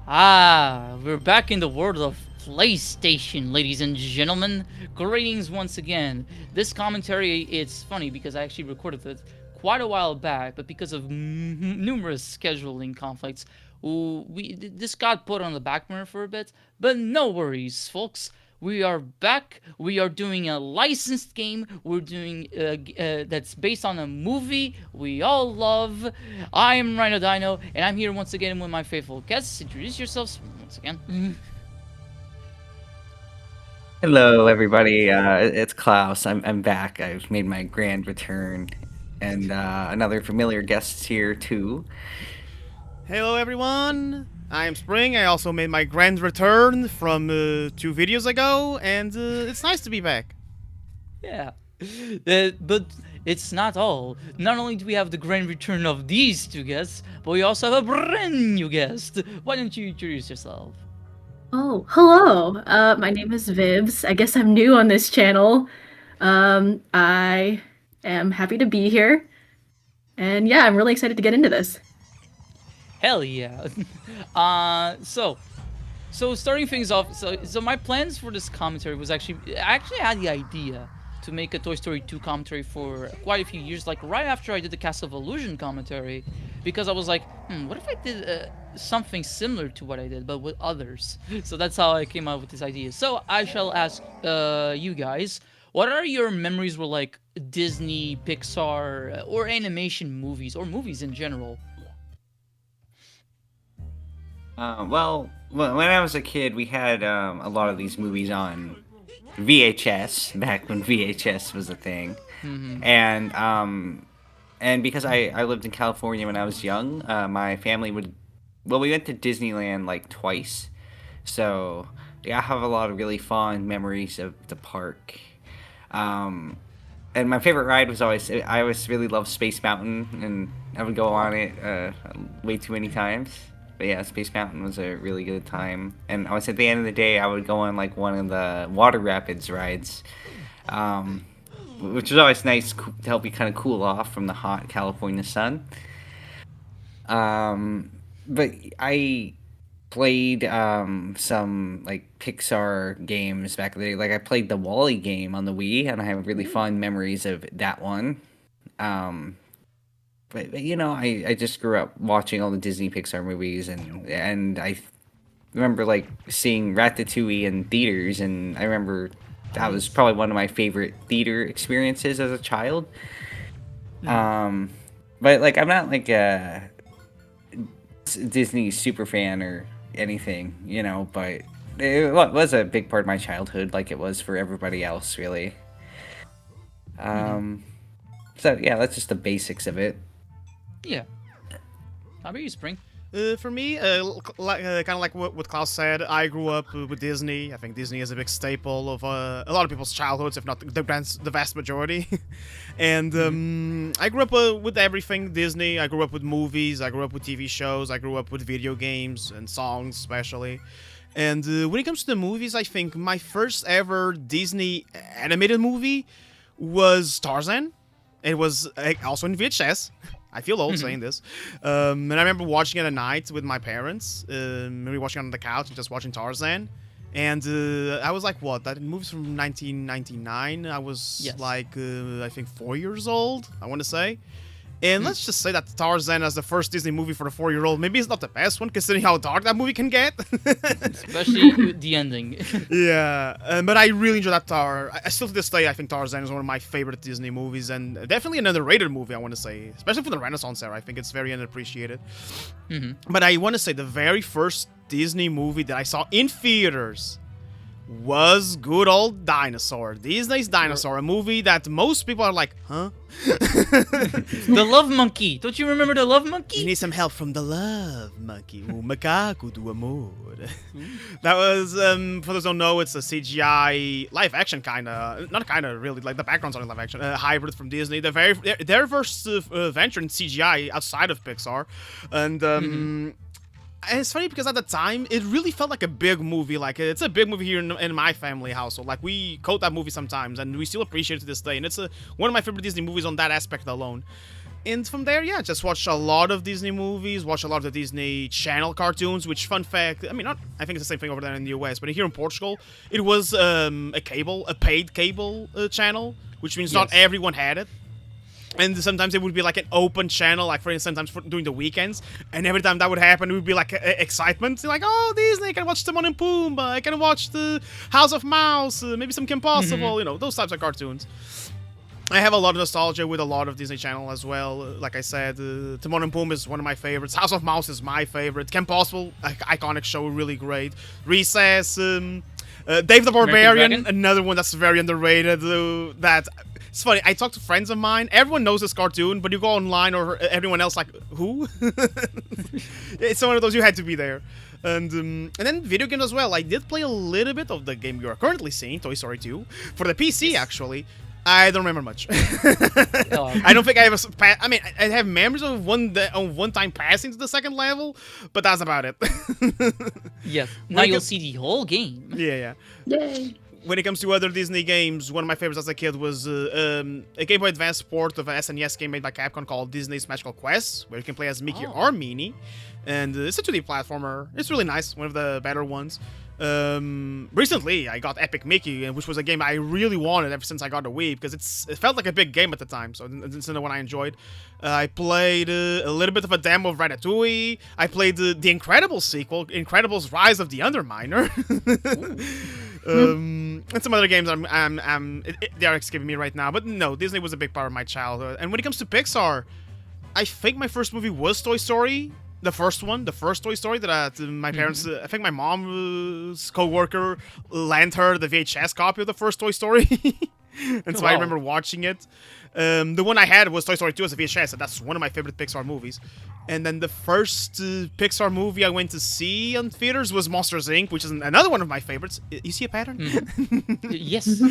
We're back in the world of PlayStation, ladies and gentlemen. Greetings once again. This commentary, it's funny because I actually recorded it quite a while back, but because of numerous scheduling conflicts, this got put on the back burner for a bit. But no worries, folks. We are back. We are doing a licensed game. We're doing that's based on a movie we all love. I am Rhino Dino, and I'm here once again with my faithful guests. Introduce yourselves once again. Hello, everybody. It's Klaus. I'm back. I've made my grand return, and another familiar guest here too. Hello everyone, I'm Spring. I also made my grand return from 2 videos ago, and it's nice to be back. Yeah, but it's not all. Not only do we have the grand return of these two guests, but we also have a brand new guest. Why don't you introduce yourself? Oh, hello. My name is Vibs. I guess I'm new on this channel. I am happy to be here. And yeah, I'm really excited to get into this. Hell yeah. So starting things off, so my plans for this commentary was I actually had the idea to make a Toy Story 2 commentary for quite a few years, like right after I did the Castle of Illusion commentary, because I was like, what if I did something similar to what I did, but with others? So that's how I came up with this idea. So I shall ask you guys, what are your memories with like Disney, Pixar, or animation movies, or movies in general? When I was a kid, we had a lot of these movies on VHS back when VHS was a thing, and because I lived in California when I was young, my family we went to Disneyland like twice, so yeah, I have a lot of really fond memories of the park. Um, and my favorite ride was I always really loved Space Mountain, and I would go on it way too many times. But yeah, Space Mountain was a really good time. And I was at the end of the day, I would go on like one of the water rapids rides, um, which was always nice to help you kind of cool off from the hot California sun. But I played some like Pixar games back in the day. Like I played the Wally game on the Wii, and I have really fond memories of that one. Um, but you know, I just grew up watching all the Disney Pixar movies, and I remember like seeing Ratatouille in theaters, and I remember that was probably one of my favorite theater experiences as a child. Um, but like I'm not like a Disney super fan or anything, you know, but it was a big part of my childhood, like it was for everybody else, really. Um, so yeah, that's just the basics of it. Yeah. How about you, Spring? For me, kind of like what Klaus said, I grew up with Disney. I think Disney is a big staple of a lot of people's childhoods, if not the vast majority. And I grew up with everything Disney. I grew up with movies. I grew up with TV shows. I grew up with video games and songs, especially. And when it comes to the movies, I think my first ever Disney animated movie was Tarzan. It was also in VHS. I feel old saying this. And I remember watching it at night with my parents. We were watching it on the couch and just watching Tarzan. And I was like, what? That movie's from 1999. I was like, I think 4 years old, I want to say. And let's just say that Tarzan as the first Disney movie for a 4-year-old, maybe it's not the best one, considering how dark that movie can get. Especially the ending. Yeah, but I really enjoyed that I still to this day, I think Tarzan is one of my favorite Disney movies, and definitely an underrated movie, I want to say. Especially for the Renaissance era, I think it's very underappreciated. But I want to say the very first Disney movie that I saw in theaters was good old Dinosaur. Disney's Dinosaur, a movie that most people are like, huh? The Love Monkey. Don't you remember the Love Monkey? You need some help from the Love Monkey. O macaco do amor. That was, for those who don't know, it's a CGI live action kind of, not kind of really, like the background's on live action, hybrid from Disney. Their first venture in CGI outside of Pixar. And and it's funny because at the time, it really felt like a big movie. Like, it's a big movie here in my family household. Like, we quote that movie sometimes, and we still appreciate it to this day. And it's one of my favorite Disney movies on that aspect alone. And from there, yeah, just watch a lot of Disney movies, watch a lot of the Disney Channel cartoons, which, fun fact, I mean, I think it's the same thing over there in the US, but here in Portugal, it was a paid cable channel, which means not everyone had it. And sometimes it would be like an open channel, like for instance, sometimes during the weekends. And every time that would happen, it would be like excitement. Like, oh, Disney, I can watch Timon and Pumbaa, I can watch the House of Mouse, maybe some Kim Possible, you know, those types of cartoons. I have a lot of nostalgia with a lot of Disney Channel as well. Like I said, Timon and Pumbaa is one of my favorites. House of Mouse is my favorite. Kim Possible, iconic show, really great. Recess, Dave the Barbarian, another one that's very underrated. That it's funny. I talk to friends of mine. Everyone knows this cartoon, but you go online or everyone else like, who? It's one of those you had to be there. And then video games as well. I did play a little bit of the game you are currently seeing, Toy Story 2, for the PC actually. I don't remember much. I don't think I have I mean, I have memories of one time passing to the second level, but that's about it. Yes. Now you'll see the whole game. Yeah. Yay. When it comes to other Disney games, one of my favorites as a kid was a Game Boy Advance port of an SNES game made by Capcom called Disney's Magical Quest, where you can play as Mickey or Minnie. And it's a 2D platformer. It's really nice, one of the better ones. Recently, I got Epic Mickey, which was a game I really wanted ever since I got the Wii, because it felt like a big game at the time, so it's the one I enjoyed. I played a little bit of a demo of Ratatouille. I played the Incredibles sequel, Incredibles Rise of the Underminer. And some other games they are escaping me right now, but no, Disney was a big part of my childhood. And when it comes to Pixar, I think my first movie was Toy Story. The first Toy Story that my parents, I think my mom's co-worker lent her the VHS copy of the first Toy Story. And so I remember watching it. The one I had was Toy Story 2 as a VHS, and that's one of my favorite Pixar movies. And then the first Pixar movie I went to see on theaters was Monsters, Inc., which is another one of my favorites. You see a pattern? Yes.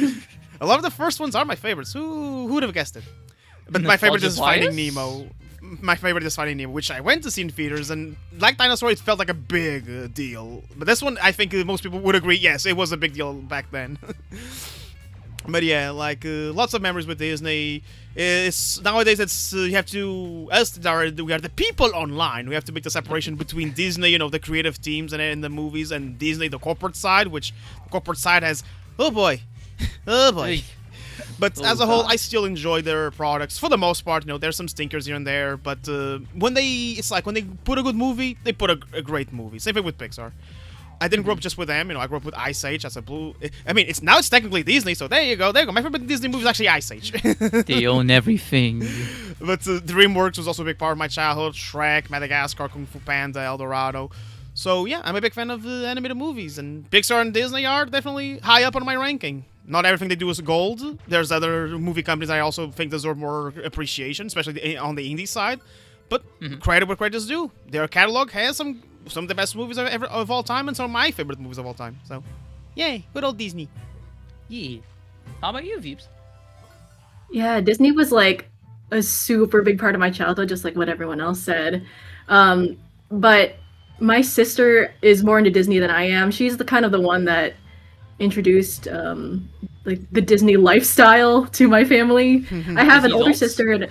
A lot of the first ones are my favorites. Who would have guessed it? But my favorite is Finding Nemo. My favorite is Finding Nemo, which I went to see in theaters, and like Dinosaur, it felt like a big deal. But this one, I think most people would agree, yes, it was a big deal back then. But yeah, like lots of memories with Disney. Nowadays it's we are the people online. We have to make the separation between Disney, you know, the creative teams and the movies, and Disney, the corporate side, which the corporate side has, oh boy. But as a whole, I still enjoy their products for the most part. You know, there's some stinkers here and there, but when they put a good movie, they put a great movie. Same thing with Pixar. I didn't grow up just with them, you know. I grew up with Ice Age as a blue. I mean, it's technically Disney, so there you go. My favorite Disney movie is actually Ice Age. They own everything. But DreamWorks was also a big part of my childhood. Shrek, Madagascar, Kung Fu Panda, El Dorado. So yeah, I'm a big fan of animated movies, and Pixar and Disney are definitely high up on my ranking. Not everything they do is gold. There's other movie companies I also think deserve more appreciation, especially on the indie side. But credit where credit is due. Their catalog has some of the best movies of all time, and some of my favorite movies of all time. So, yay, good old Disney. Yeah. How about you, Veeps? Yeah, Disney was like a super big part of my childhood, just like what everyone else said. But my sister is more into Disney than I am. She's the one that introduced like the Disney lifestyle to my family. I have an older sister and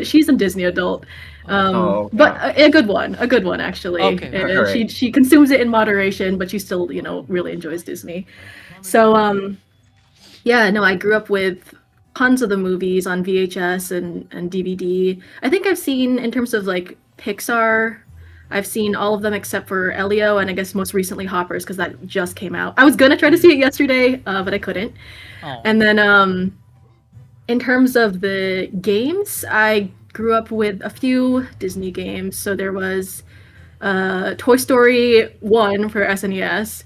she's a Disney adult. But a good one actually. Okay. And she consumes it in moderation, but she still, you know, really enjoys Disney. So yeah, no, I grew up with tons of the movies on VHS and DVD. I think I've seen, in terms of like Pixar, I've seen all of them except for Elio, and I guess most recently Hoppers, because that just came out. I was gonna try to see it yesterday, but I couldn't. Oh. And then in terms of the games, I grew up with a few Disney games. So there was Toy Story 1 for SNES.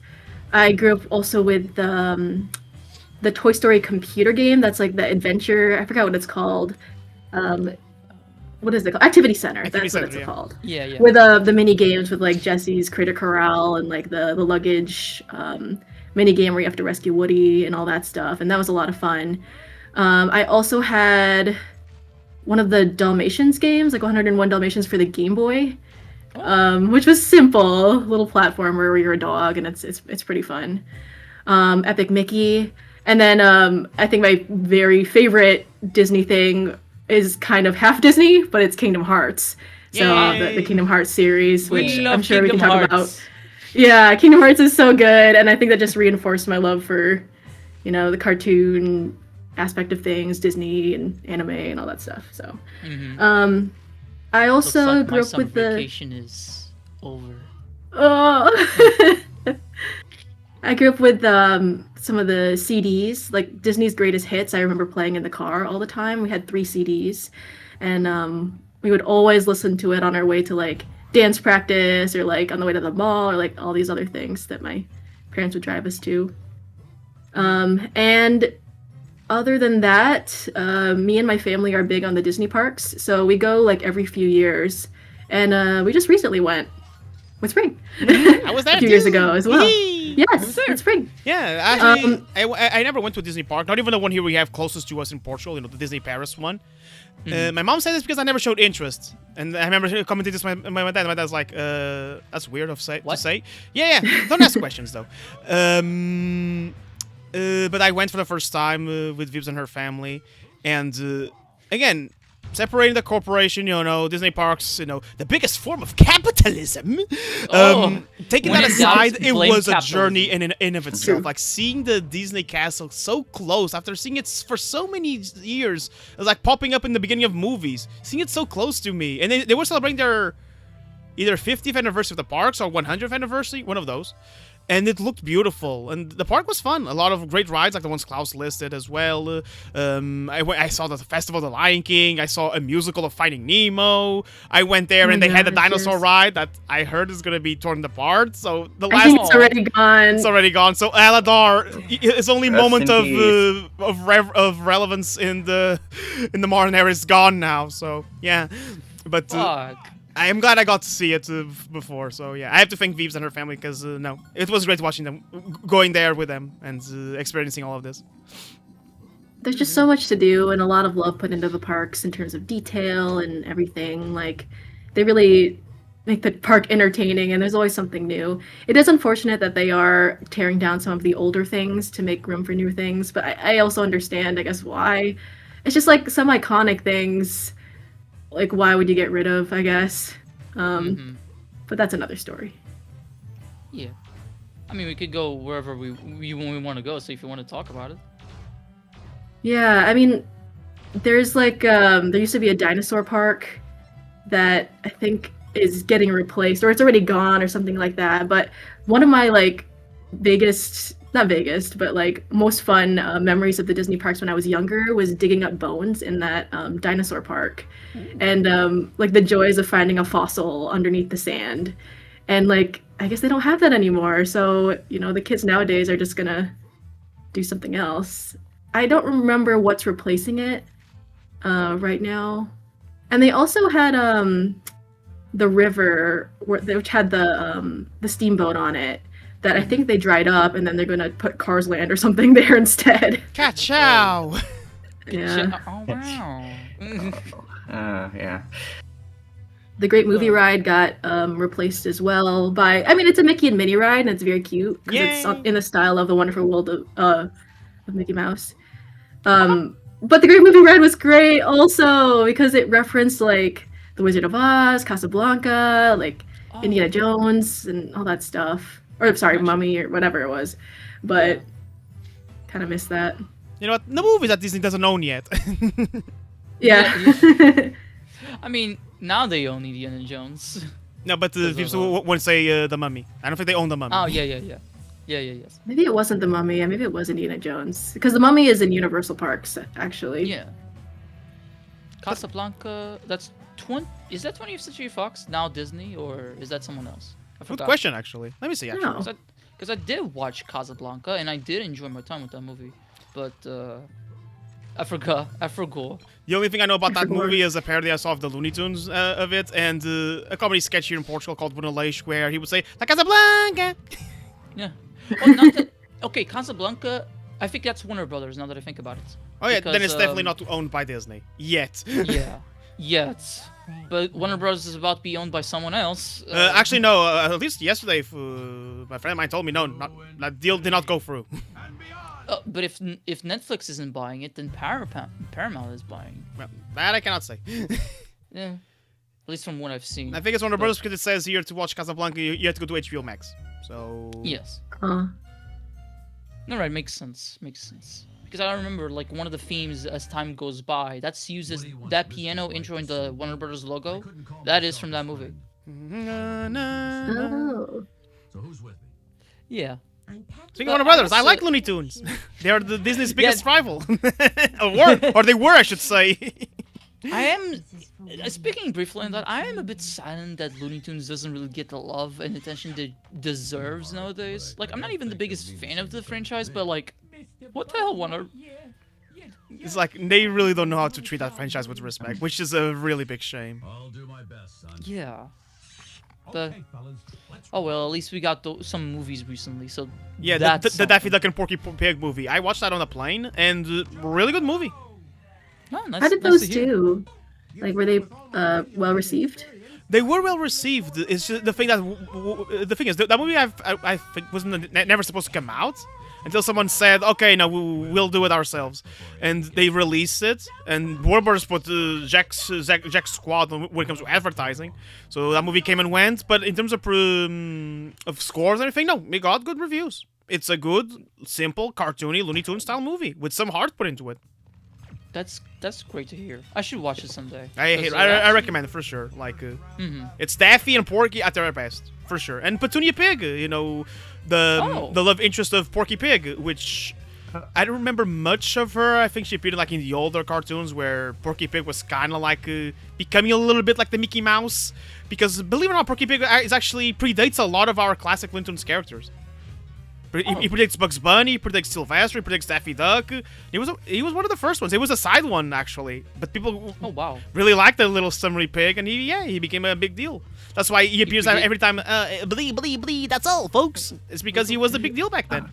I grew up also with the Toy Story computer game that's like the adventure, I forgot what it's called. What is it called? Activity Center. That's what it's called. Yeah. With the mini games with like Jesse's Critter Corral and like the luggage mini game where you have to rescue Woody and all that stuff. And that was a lot of fun. I also had one of the Dalmatians games, like 101 Dalmatians for the Game Boy, which was simple, little platformer where you're a dog, and it's pretty fun. Epic Mickey, and then I think my very favorite Disney thing is kind of half Disney, but it's Kingdom Hearts. So the Yay! Kingdom Hearts series, We which love I'm sure we can Kingdom talk about. Hearts. Yeah, Kingdom Hearts is so good, and I think that just reinforced my love for, the cartoon aspect of things, Disney and anime and all that stuff. So, I Looks also like grew my up summer with the. vacation is over. Oh. I grew up with some of the CDs, like Disney's Greatest Hits. I remember playing in the car all the time. We had 3 CDs, and we would always listen to it on our way to like dance practice or like on the way to the mall or like all these other things that my parents would drive us to. And other than that, me and my family are big on the Disney parks, so we go like every few years, and we just recently went with Spring I was there a few too. years ago as well. Yee! Yes, it's Spring. Yeah, actually, I never went to a Disney park. Not even the one here we have closest to us in Portugal. The Disney Paris one. My mom said it's because I never showed interest, and I remember commenting this to my dad. My dad's like, "That's weird to say." Yeah. Don't ask questions though. But I went for the first time with Vibs and her family, and again, separating the corporation, Disney parks, the biggest form of capitalism. Taking when that in doubt, aside, it blame was a capitalism. journey in of itself. Like seeing the Disney castle so close after seeing it for so many years, it was like popping up in the beginning of movies. Seeing it so close to me, and they were celebrating their either 50th anniversary of the parks or 100th anniversary, one of those. And it looked beautiful, and the park was fun. A lot of great rides, like the ones Klaus listed as well. I saw the Festival of the Lion King. I saw a musical of Finding Nemo. I went there, and they had the dinosaur ride that I heard is going to be torn apart. So the I last think it's already gone. it's already gone. So Aladar, it's only Rest moment in of relevance in the modern era is gone now. So yeah, but. Fuck. I am glad I got to see it before, so yeah. I have to thank Vives and her family because, no, it was great watching them, going there with them, and experiencing all of this. There's just so much to do and a lot of love put into the parks in terms of detail and everything. Like, they really make the park entertaining, and there's always something new. It is unfortunate that they are tearing down some of the older things to make room for new things, but I also understand, I guess, why. It's just like some iconic things. Like, why would you get rid of, I guess? But that's another story. Yeah. I mean, we could go wherever we want to go, so if you want to talk about it. Yeah, I mean, there's like, there used to be a dinosaur park that I think is getting replaced, or it's already gone or something like that. But one of my, like, not biggest, but like most fun memories of the Disney parks when I was younger was digging up bones in that dinosaur park, and like the joys of finding a fossil underneath the sand, and like I guess they don't have that anymore. So the kids nowadays are just gonna do something else. I don't remember what's replacing it right now, and they also had the river which had the steamboat on it. That I think they dried up, and then they're gonna put Cars Land or something there instead. Ka-chow! Yeah. Oh, wow. Yeah. The Great Movie Ride got replaced as well by. I mean, it's a Mickey and Minnie ride, and it's very cute because it's Yay! in the style of the Wonderful World of Mickey Mouse. But the Great Movie Ride was great also because it referenced like The Wizard of Oz, Casablanca, like Indiana Jones, and all that stuff. Or sorry, Mummy or whatever it was, but kind of missed that. You know what? The movies that Disney doesn't own yet. Yeah. I mean, now they own Indiana Jones. No, but people would say The Mummy. I don't think they own The Mummy. Oh, yeah. Yes. Maybe it wasn't the Mummy. Maybe it was Indiana Jones. Because the Mummy is in Universal Parks, actually. Yeah. Casablanca, is that 20th Century Fox, now Disney, or is that someone else? I Good forgot. question, actually. Let me see, actually. No. Because I did watch Casablanca, and I did enjoy my time with that movie. But, I forgot. The only thing I know about that movie is a parody I saw of the Looney Tunes of it, and a comedy sketch here in Portugal called Bunaleixo, where he would say, La Casablanca! Yeah. Oh, not that... Okay, Casablanca, I think that's Warner Brothers, now that I think about it. Oh yeah, then Because, it's definitely not owned by Disney. Yet. Yeah. Yet. But Warner Bros. Is about to be owned by someone else. Actually, no. At least yesterday, my friend of mine told me, no, that deal did not go through. But if Netflix isn't buying it, then Paramount is buying. Well, that I cannot say. Yeah, at least from what I've seen. I think it's Warner Brothers because it says here to watch Casablanca, you have to go to HBO Max. So Yes. Huh. No, right, makes sense. Makes sense. Because I remember, like, one of the themes as time goes by, that's used as that piano intro in the Warner Brothers logo. That is from that movie. Oh. So who's with me? Yeah. Speaking of Warner Brothers, I like Looney Tunes. They are the Disney's biggest rival. or they were, I should say. I am, speaking briefly on that, I am a bit saddened that Looney Tunes doesn't really get the love and attention it deserves nowadays. Like, I'm not even the biggest fan of the franchise, but like, what the hell, Warner? It's like they really don't know how to treat that franchise with respect, which is a really big shame. I'll do my best, son. Yeah. But, oh well, at least we got some movies recently, so Yeah, that's the Daffy Duck and Porky Pig movie. I watched that on a plane, and really good movie. Oh, nice, How did nice those to hear. do? Like, were they well received? They were well received. It's just the thing that the thing is that movie I think wasn't never supposed to come out until someone said, "Okay, no, we'll do it ourselves," and they released it. And Warner Bros. Put Jack's squad when it comes to advertising, so that movie came and went. But in terms of scores and everything, no, it got good reviews. It's a good, simple, cartoony Looney Tunes style movie with some heart put into it. That's great to hear. I should watch it someday. I recommend it for sure. Like, it's Daffy and Porky at their best for sure, and Petunia Pig. You know, the love interest of Porky Pig, which I don't remember much of her. I think she appeared like in the older cartoons where Porky Pig was kind of like becoming a little bit like the Mickey Mouse, because believe it or not, Porky Pig is actually predates a lot of our classic Looney Tunes characters. He predicts Bugs Bunny, he predicts Sylvester, he predicts Daffy Duck. He was one of the first ones. He was a side one actually, but people really liked the little summery pig, and he became a big deal. That's why he appears every time. Blee. That's all, folks. It's because he was a big deal back then.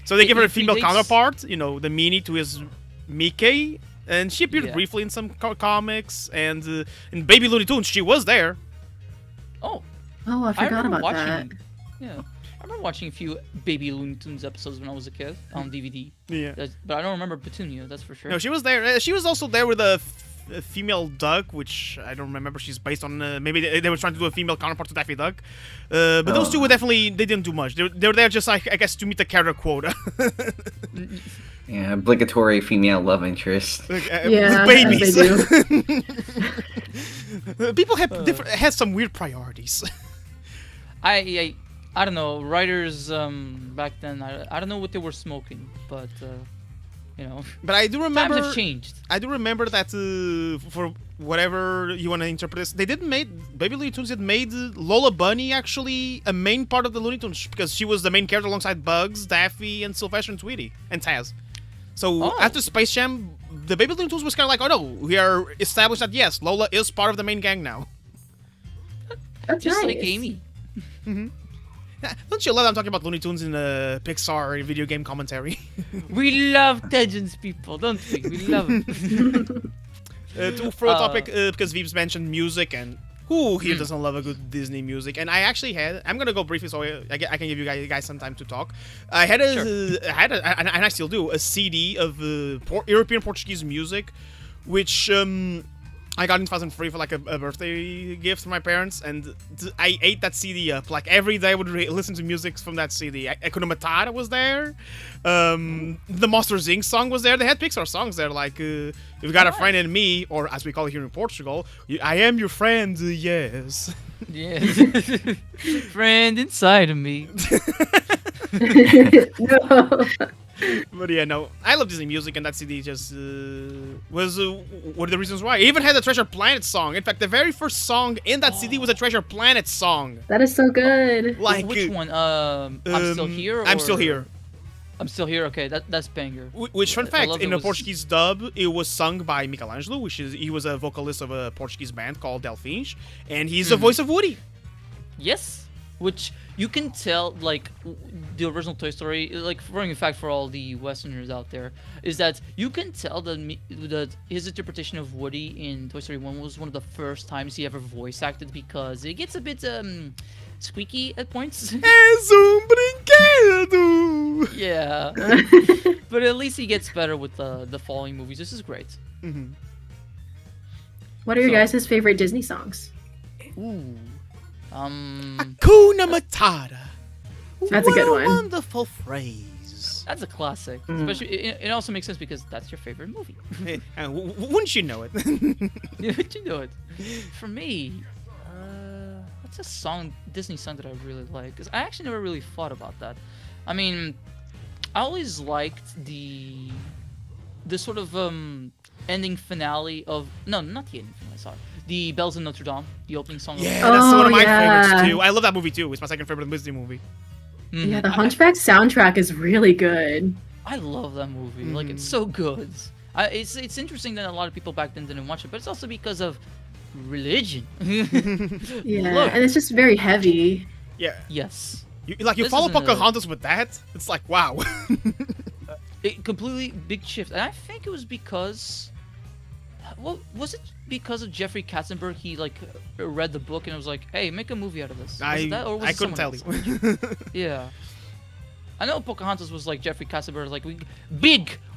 So they give her a female counterpart, you know, the Minnie to his Mickey, and she appeared briefly in some comics, and in Baby Looney Tunes she was there. Oh, I forgot about that. Yeah. I remember watching a few Baby Looney Tunes episodes when I was a kid on DVD. Yeah. But I don't remember Petunia, that's for sure. No, she was there. She was also there with a female duck, which I don't remember. She's based on... maybe they were trying to do a female counterpart to Daffy Duck. But those two were definitely... They didn't do much. They were there just, like, I guess, to meet the character quota. Yeah, obligatory female love interest. Yeah, babies. they do. People had some weird priorities. I don't know, writers back then, I don't know what they were smoking, but you know. But I do remember times have changed. I do remember that for whatever you want to interpret this, they didn't make Baby Looney Tunes. It made Lola Bunny actually a main part of the Looney Tunes because she was the main character alongside Bugs, Daffy, and Sylvester and Tweety and Taz. So after Space Jam, the Baby Looney Tunes was kind of like, oh no, we are established that yes, Lola is part of the main gang now. That's Just nice. like Amy. Don't you love I'm talking about Looney Tunes in Pixar video game commentary? We love Legends, people, don't we? We love it. To throw a topic, because Veeps mentioned music, and who here doesn't love a good Disney music? And I actually I'm gonna go briefly so I can give you guys some time to talk. I had and I still do, a CD of European Portuguese music, which I got in 2003 for like a birthday gift from my parents, and I ate that CD up. Like every day I would listen to music from that CD. Hakuna Matata was there, the Monsters Inc. song was there. They had Pixar songs there, like You've Got a Friend in Me, or as we call it here in Portugal, I Am Your Friend, yes. Yes. Friend inside of me. No. But yeah, no, I love Disney music, and that CD just was one of the reasons why. It even had a Treasure Planet song. In fact, the very first song in that CD was a Treasure Planet song. That is so good. Like Which one? I'm Still Here? I'm Still Here. I'm Still Here, okay, that's banger. Which, fun fact, in the was... Portuguese dub, it was sung by Michelangelo, he was a vocalist of a Portuguese band called Delfinhos, and he's the voice of Woody. Yes, which you can tell, like, the original Toy Story, like, for in fact, for all the Westerners out there, is that you can tell that his interpretation of Woody in Toy Story 1 was one of the first times he ever voice acted, because it gets a bit, squeaky at points. És brinquedo. Yeah. But at least he gets better with the following movies. This is great. What are your So- guys' favorite Disney songs? Ooh. Hakuna Matata. That's a good What one. wonderful phrase. That's a classic. Especially, it also makes sense because that's your favorite movie. And wouldn't you know it? You know it. For me, what's a Disney song that I really like? Because I actually never really thought about that. I mean, I always liked the sort of ending finale of not the ending finale. Sorry, the Bells in Notre Dame, the opening song. Yeah, that's one of my yeah. favorites too. I love that movie too. It's my second favorite Disney movie. Yeah, the Hunchback soundtrack is really good. I love that movie. Like, it's so good. It's interesting that a lot of people back then didn't watch it, but it's also because of religion. Yeah, Look. and it's just very heavy. Yeah. Yes. You This follow isn't a- Pocahontas with that? It's like, wow. It completely big shift, and I think it was because, well, was it because of Jeffrey Katzenberg? He like read the book and was like, "Hey, make a movie out of this." Was it that, or was I it couldn't tell someone you. else? Yeah, I know Pocahontas was like Jeffrey Katzenberg, like we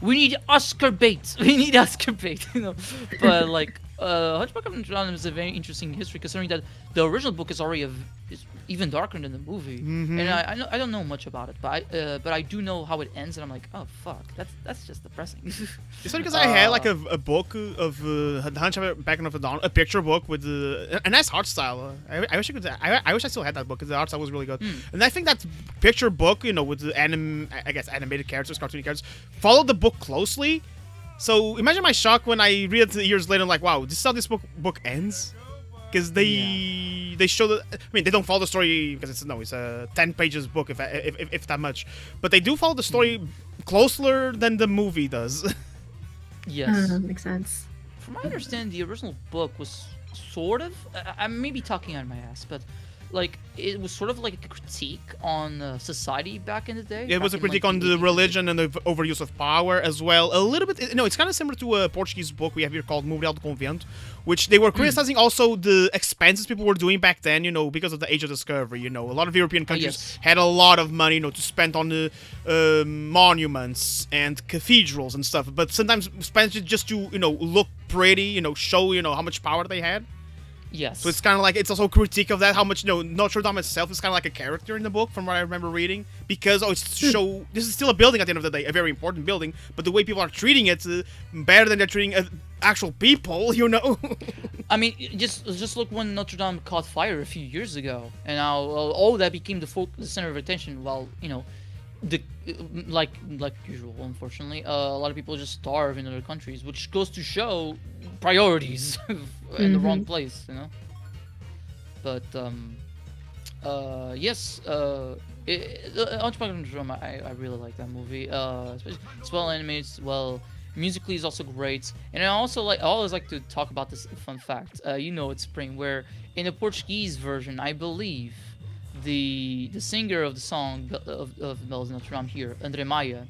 need Oscar bait, we need Oscar bait, you know. But like, Hunchback of Notre Dame is a very interesting history, considering that the original book is already is even darker than the movie, and I don't know much about it, but I do know how it ends, and I'm like, oh fuck, that's just depressing. It's funny because I had like a book of The Hunchback of Notre Dame, a picture book with a nice art style. I wish I could. I wish I still had that book because the art style was really good. And I think that picture book, you know, with the animated characters, cartoony characters, followed the book closely. So imagine my shock when I read it years later. I'm like, wow, this is how this book ends. Because they show the, I mean, they don't follow the story because it's a 10 pages book if that much, but they do follow the story closer than the movie does. Yes. Makes sense. From my understanding, the original book was sort of, I may be talking out of my ass, but like it was sort of like a critique on society back in the day. It was a back in, critique like, on the religion and the overuse of power as well. A little bit, no, it's kind of similar to a Portuguese book we have here called Memorial do Convento, which they were criticizing also the expenses people were doing back then, you know, because of the Age of Discovery. You know, a lot of European countries yes. had a lot of money, you know, to spend on the monuments and cathedrals and stuff, but sometimes spent it just to, you know, look pretty, you know, show, you know, how much power they had. Yes. So it's kind of like, it's also a critique of that, how much, you know, Notre Dame itself is kind of like a character in the book, from what I remember reading, because it's to show, this is still a building at the end of the day, a very important building, but the way people are treating it, better than they're treating actual people, you know? I mean, just look when Notre Dame caught fire a few years ago, and now all that became the center of attention. While you know, like usual, unfortunately, a lot of people just starve in other countries, which goes to show priorities in the wrong place, you know. But yes, Hunchback of Notre Dame, I really like that movie. Especially, it's well animated, it's well. Musically is also great, and I always like to talk about this fun fact. You know, it's Spring, where in the Portuguese version, I believe the singer of the song of Bells in Notre Dame here, André Maia,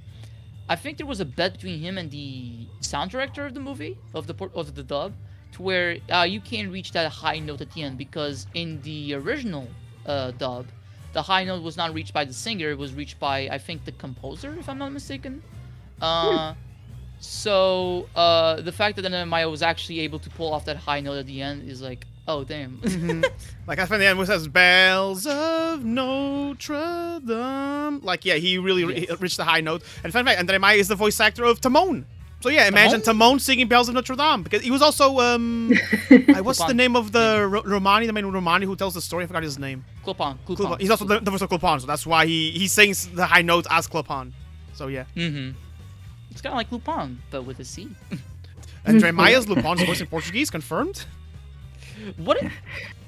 I think there was a bet between him and the sound director of the movie of the dub, to where you can't reach that high note at the end, because in the original dub, the high note was not reached by the singer; it was reached by, I think, the composer, if I'm not mistaken. So the fact that then Maya was actually able to pull off that high note at the end is like, oh damn. Like I find the end where it says "Bells of Notre Dame." Like, yeah, he really reached the high note. And fun fact, André Maia is the voice actor of Timon. So yeah, imagine Timon singing "Bells of Notre Dame," because he was also what's the name of the Romani, the main Romani who tells the story? I forgot his name. Clopin. He's also the voice of Clopin, so that's why he sings the high note as Clopin. So yeah. It's kind of like Lupin, but with a C. André Maia's Lupin's voice in Portuguese, confirmed?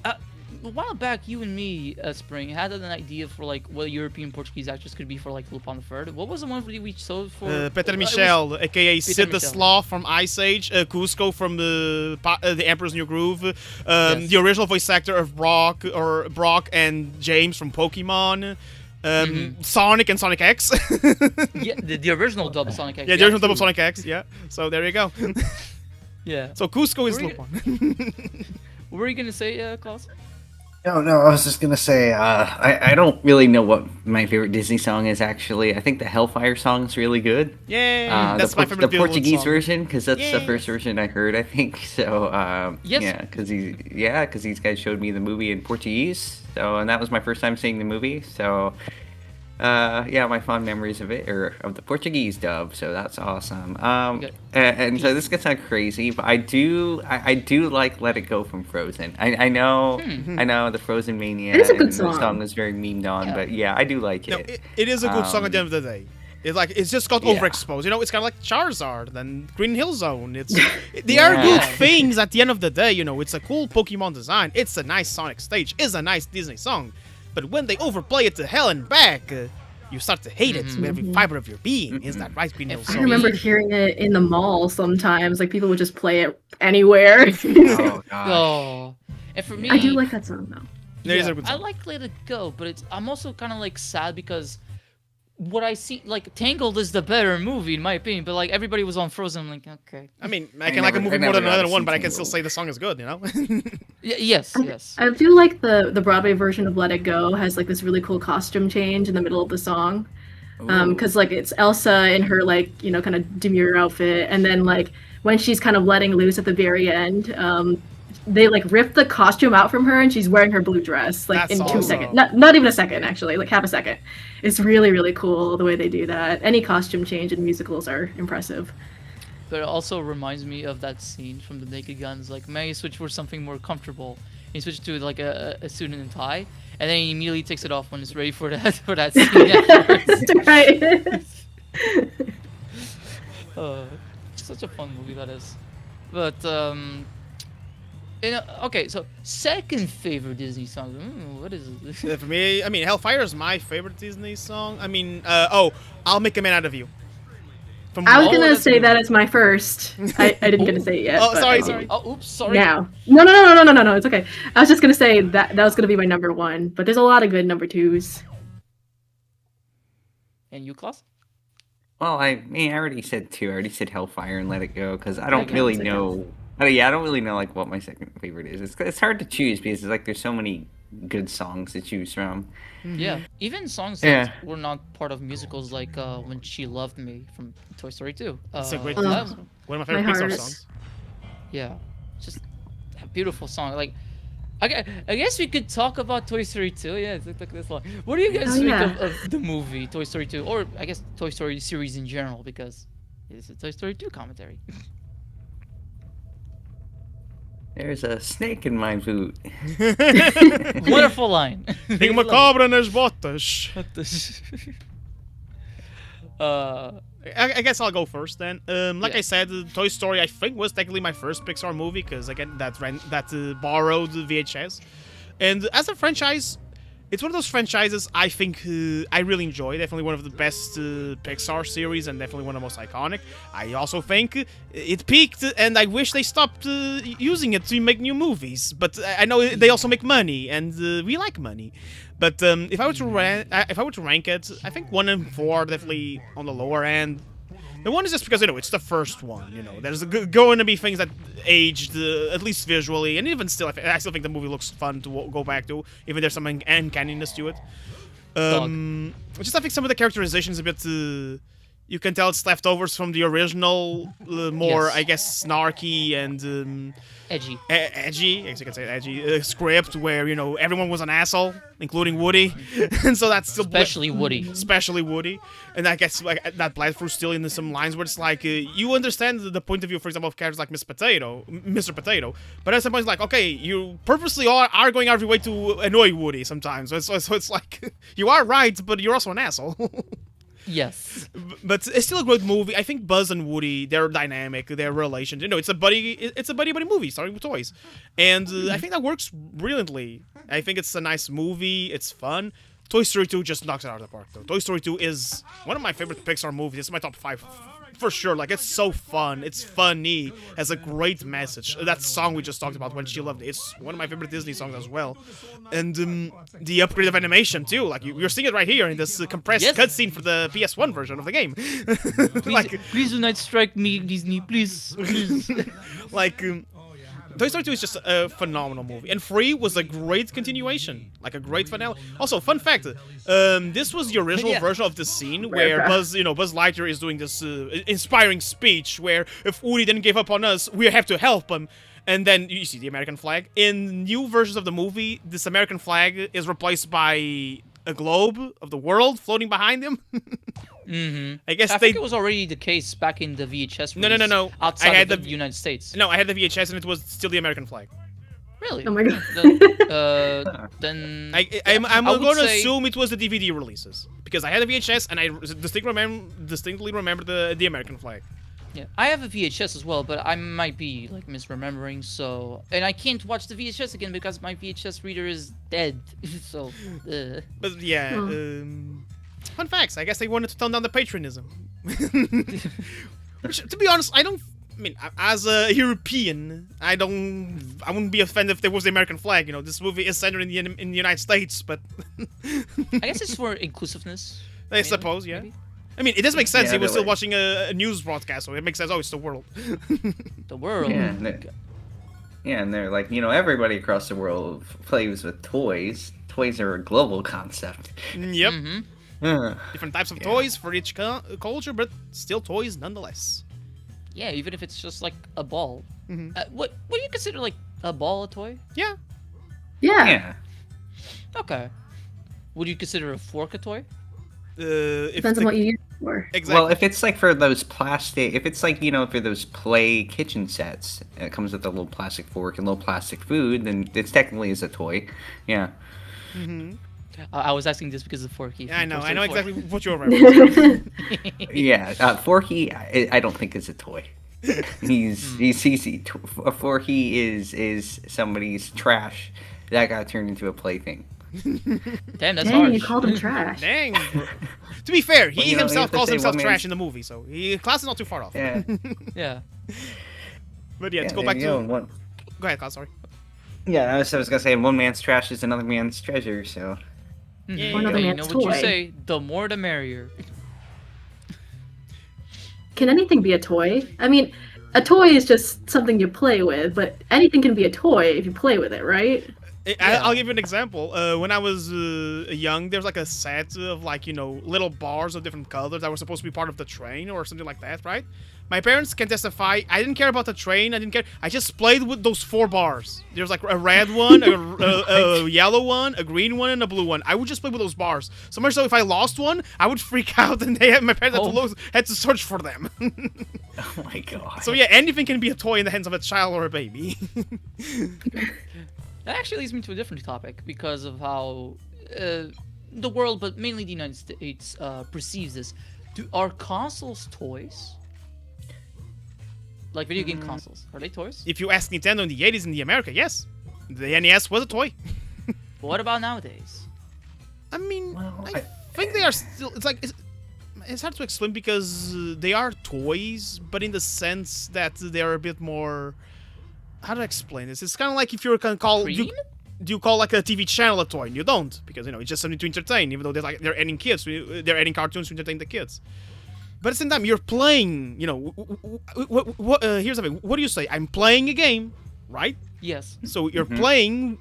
A while back, you and me, Spring, had an idea for like what a European Portuguese actress could be for like Lupin III. What was the one we chose for? Peter Michel, aka Sid the Michel. Sloth from Ice Age, Cusco from the Emperor's New Groove, Yes. the original voice actor of Brock and James from Pokemon. Sonic and Sonic X. Yeah, the original dub of Sonic X. Yeah, the original double Sonic X. Yeah, so there you go. Yeah. So Cusco is Were you- Lupin. What were you gonna say, Klaus? No, I was just gonna say, I don't really know what my favorite Disney song is actually. I think the Hellfire song is really good. Yay! The, That's my the favorite Beetlejuice Portuguese song. version, because that's the Yay. first version I heard, I think. So, Yes. because these guys showed me the movie in Portuguese. So, and that was my first time seeing the movie. So, my fond memories of it, or of the Portuguese dub, so that's awesome. Okay. And so this gets sound crazy, but I do like "Let It Go" from Frozen. I know, I know the Frozen mania. It is a good and song. The song was very memed on, Yeah. but yeah, I do like No, it. it is a good song at the end of the day. It's just got Yeah. overexposed. You know, it's kind of like Charizard and Green Hill Zone. They are Yeah. good things at the end of the day. You know, it's a cool Pokemon design. It's a nice Sonic stage. It's a nice Disney song. But when they overplay it to hell and back, you start to hate it with every fiber of your being. Is that right, Green Hill And I for Zone? remember me- hearing it in the mall sometimes. Like people would just play it anywhere. Oh gosh. Oh, and for me, I do like that song though. There is a good I song. like Let It Go, but I'm also kind of like sad because what I see, like Tangled is the better movie in my opinion, but like everybody was on Frozen. I'm like, okay, I mean, I I can like a never- movie I more than never got another to one, see but I can still Tangled. say the song is good. You know. yes. I do like the Broadway version of Let It Go has like this really cool costume change in the middle of the song. Because like it's Elsa in her like kind of demure outfit, and then like when she's kind of letting loose at the very end, they like rip the costume out from her and she's wearing her blue dress like That's in 2 awesome. seconds. Not even a second actually, like half a second. It's really really cool the way they do that. Any costume change in musicals are impressive. But it also reminds me of that scene from The Naked Guns. Like, may I switch for something more comfortable? He switches to like a suit and tie, and then he immediately takes it off when it's ready for that scene. afterwards. Right. Such a fun movie that is. But okay, so second favorite Disney song. What is it? For me, I mean, Hellfire is my favorite Disney song. I mean, I'll Make a Man Out of You. From I was Oh, gonna that's say good. that as my first. I didn't get to say it yet. Oh, but sorry, I sorry. did. Oh, oops, sorry. Now. No, it's okay. I was just gonna say that was gonna be my number one, but there's a lot of good number twos. And you, Klaus? Well, I already said two. I already said Hellfire and Let It Go because I don't Okay, really second. know. I don't really know like what my second favorite is. It's hard to choose because like there's so many good songs to choose from. Yeah, even songs Yeah. that were not part of musicals, like When She Loved Me from Toy Story 2. It's a great that was- one of my favorite My Pixar heart. songs. Yeah, just a beautiful song. Like, I guess we could talk about Toy Story 2. Yeah, it took this long. What do you guys Oh, think yeah. of the movie Toy Story 2, or I guess Toy Story series in general? Because it's a Toy Story 2 commentary. There's a snake in my boot. Wonderful line. Tem uma cobra nas botas. I guess I'll go first then. Like Yeah. I said, Toy Story I think was technically my first Pixar movie because again that borrowed VHS, and as a franchise, it's one of those franchises I think I really enjoy. Definitely one of the best Pixar series and definitely one of the most iconic. I also think it peaked and I wish they stopped using it to make new movies. But I know they also make money and we like money. But if I were to rank it, I think 1 and 4 are definitely on the lower end. The one is just because it's the first one. There's going to be things that aged at least visually, and even still, I still think the movie looks fun to go back to, even there's some uncanniness to it. Just I think some of the characterization is a bit. You can tell it's leftovers from the original, more Yes. I guess snarky and Edgy. edgy, I guess you can say edgy script where everyone was an asshole, including Woody, and so that's still Especially Woody. and I guess like that bled through still into some lines where it's like you understand the point of view, for example, of characters like Mr. Potato, but at some point it's like okay, you purposely are going out of your way to annoy Woody sometimes. So it's like you are right, but you're also an asshole. Yes. But it's still a great movie. I think Buzz and Woody, their dynamic, their relation, it's a buddy movie starting with toys, and I think that works brilliantly. I think it's a nice movie. It's fun. Toy Story 2 just knocks it out of the park, though. Toy Story 2 is one of my favorite Pixar movies. It's my top 5 for sure. Like, it's so fun. It's funny. Has a great message. That song we just talked about, When She Loved It, it's one of my favorite Disney songs as well. And the upgrade of animation, too. Like, you're seeing it right here in this compressed Yes. cutscene for the PS1 version of the game. Please, please do not strike me, Disney. Please. like Toy Story 2 is just a phenomenal movie, and 3 was a great continuation, like a great finale. Also, fun fact, this was the original Yeah. version of the scene where Buzz Lightyear is doing this inspiring speech where if Woody didn't give up on us, we have to help him. And then you see the American flag. In new versions of the movie, this American flag is replaced by a globe of the world floating behind him. I guess I think it was already the case back in the VHS. No. Outside I had of the the- United States. No, I had the VHS and it was still the American flag. Really? Oh my god. Then I'm I would going to say- assume it was the DVD releases because I had a VHS and I distinctly remember the American flag. Yeah, I have a VHS as well, but I might be like misremembering. So, and I can't watch the VHS again because my VHS reader is dead. So, But yeah, fun facts. I guess they wanted to tone down the patriotism. Which, to be honest, I mean, as a European, I wouldn't be offended if there was the American flag. You know, this movie is centered in the United States, but I guess it's for inclusiveness. I mainly, suppose, yeah. maybe. I mean, it does make sense. Yeah, He was but still like- watching a news broadcast, so it makes sense. Oh, it's the world. The world. Yeah, and they're like, everybody across the world plays with toys. Toys are a global concept. Yep. Uh, Different types of toys for each culture, but still toys nonetheless. Yeah, even if it's just like a ball. Mm-hmm. What do you consider like a ball a toy? Yeah. Yeah. yeah. Okay. Would you consider a fork a toy? If Depends on what you use it for. Exactly. Well, if it's like for those plastic, if it's like, for those play kitchen sets, it comes with a little plastic fork and little plastic food, then it's technically is a toy. Yeah. I was asking this because of Forky. Yeah, I know. from I know Toy Story exactly what you're referencing. Yeah. Forky, I don't think is a toy. Forky is somebody's trash that got turned into a plaything. 4. Damn, that's Dang, harsh. you called him trash. Dang. To be fair, he Well, you himself have to calls say himself one trash man's- in the movie, so Klaus is not too far off. Yeah. Yeah. But yeah, Yeah, to go back you know, to... one- Go ahead, Klaus, sorry. Yeah, I was gonna say one man's trash is another man's treasure. So Mhm. Or another Hey, you man's know what you toy. say? The more the merrier. Can anything be a toy? I mean, a toy is just something you play with, but anything can be a toy if you play with it, right? I'll give you an example. When I was young, there was like a set of little bars of different colors that were supposed to be part of the train or something like that, right? My parents can testify. I didn't care about the train. I didn't care. I just played with those 4 bars. There's like a red one, a yellow one, a green one, and a blue one. I would just play with those bars. So much so if I lost one, I would freak out, and my parents had to search for them. oh my god. So yeah, anything can be a toy in the hands of a child or a baby. That actually leads me to a different topic because of how the world, but mainly the United States, perceives this. Are consoles toys? Like video game consoles, are they toys? If you ask Nintendo in the 80s in the America, yes, the NES was a toy. But what about nowadays? I mean, Well, I think they are still. It's hard to explain because they are toys, but in the sense that they are a bit more. How to explain this? It's kind of like if you're gonna call. Do Cream? you call like a TV channel a toy? And you don't, because it's just something to entertain. Even though they're adding kids, they're adding cartoons to entertain the kids. But at the same time, you're playing. Here's the thing. What do you say? I'm playing a game, right? Yes. So you're playing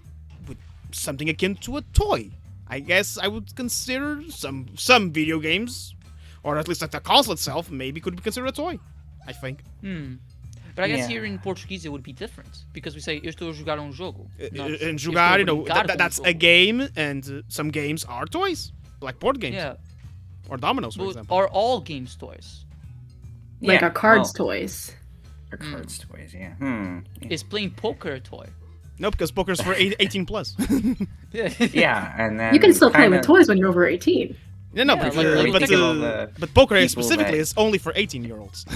with something akin to a toy. I guess I would consider some video games, or at least like the console itself, maybe could be considered a toy. I think. But I guess Yeah. here in Portuguese it would be different because we say eu estou a jogar jogo. not, And "Eu estou jogar, a brincar com that's a jogo." game, and some games are toys, like board games Yeah. or dominoes, for But example. are all games toys? Like Yeah, our cards well, toys. Our cards toys, yeah. Is playing poker a toy? No, because poker's for 18 plus. Yeah, and then You can still play with kinda- toys when you're over 18. No, Yeah, but, like but, think of all the but poker people specifically that- is only for 18-year-olds.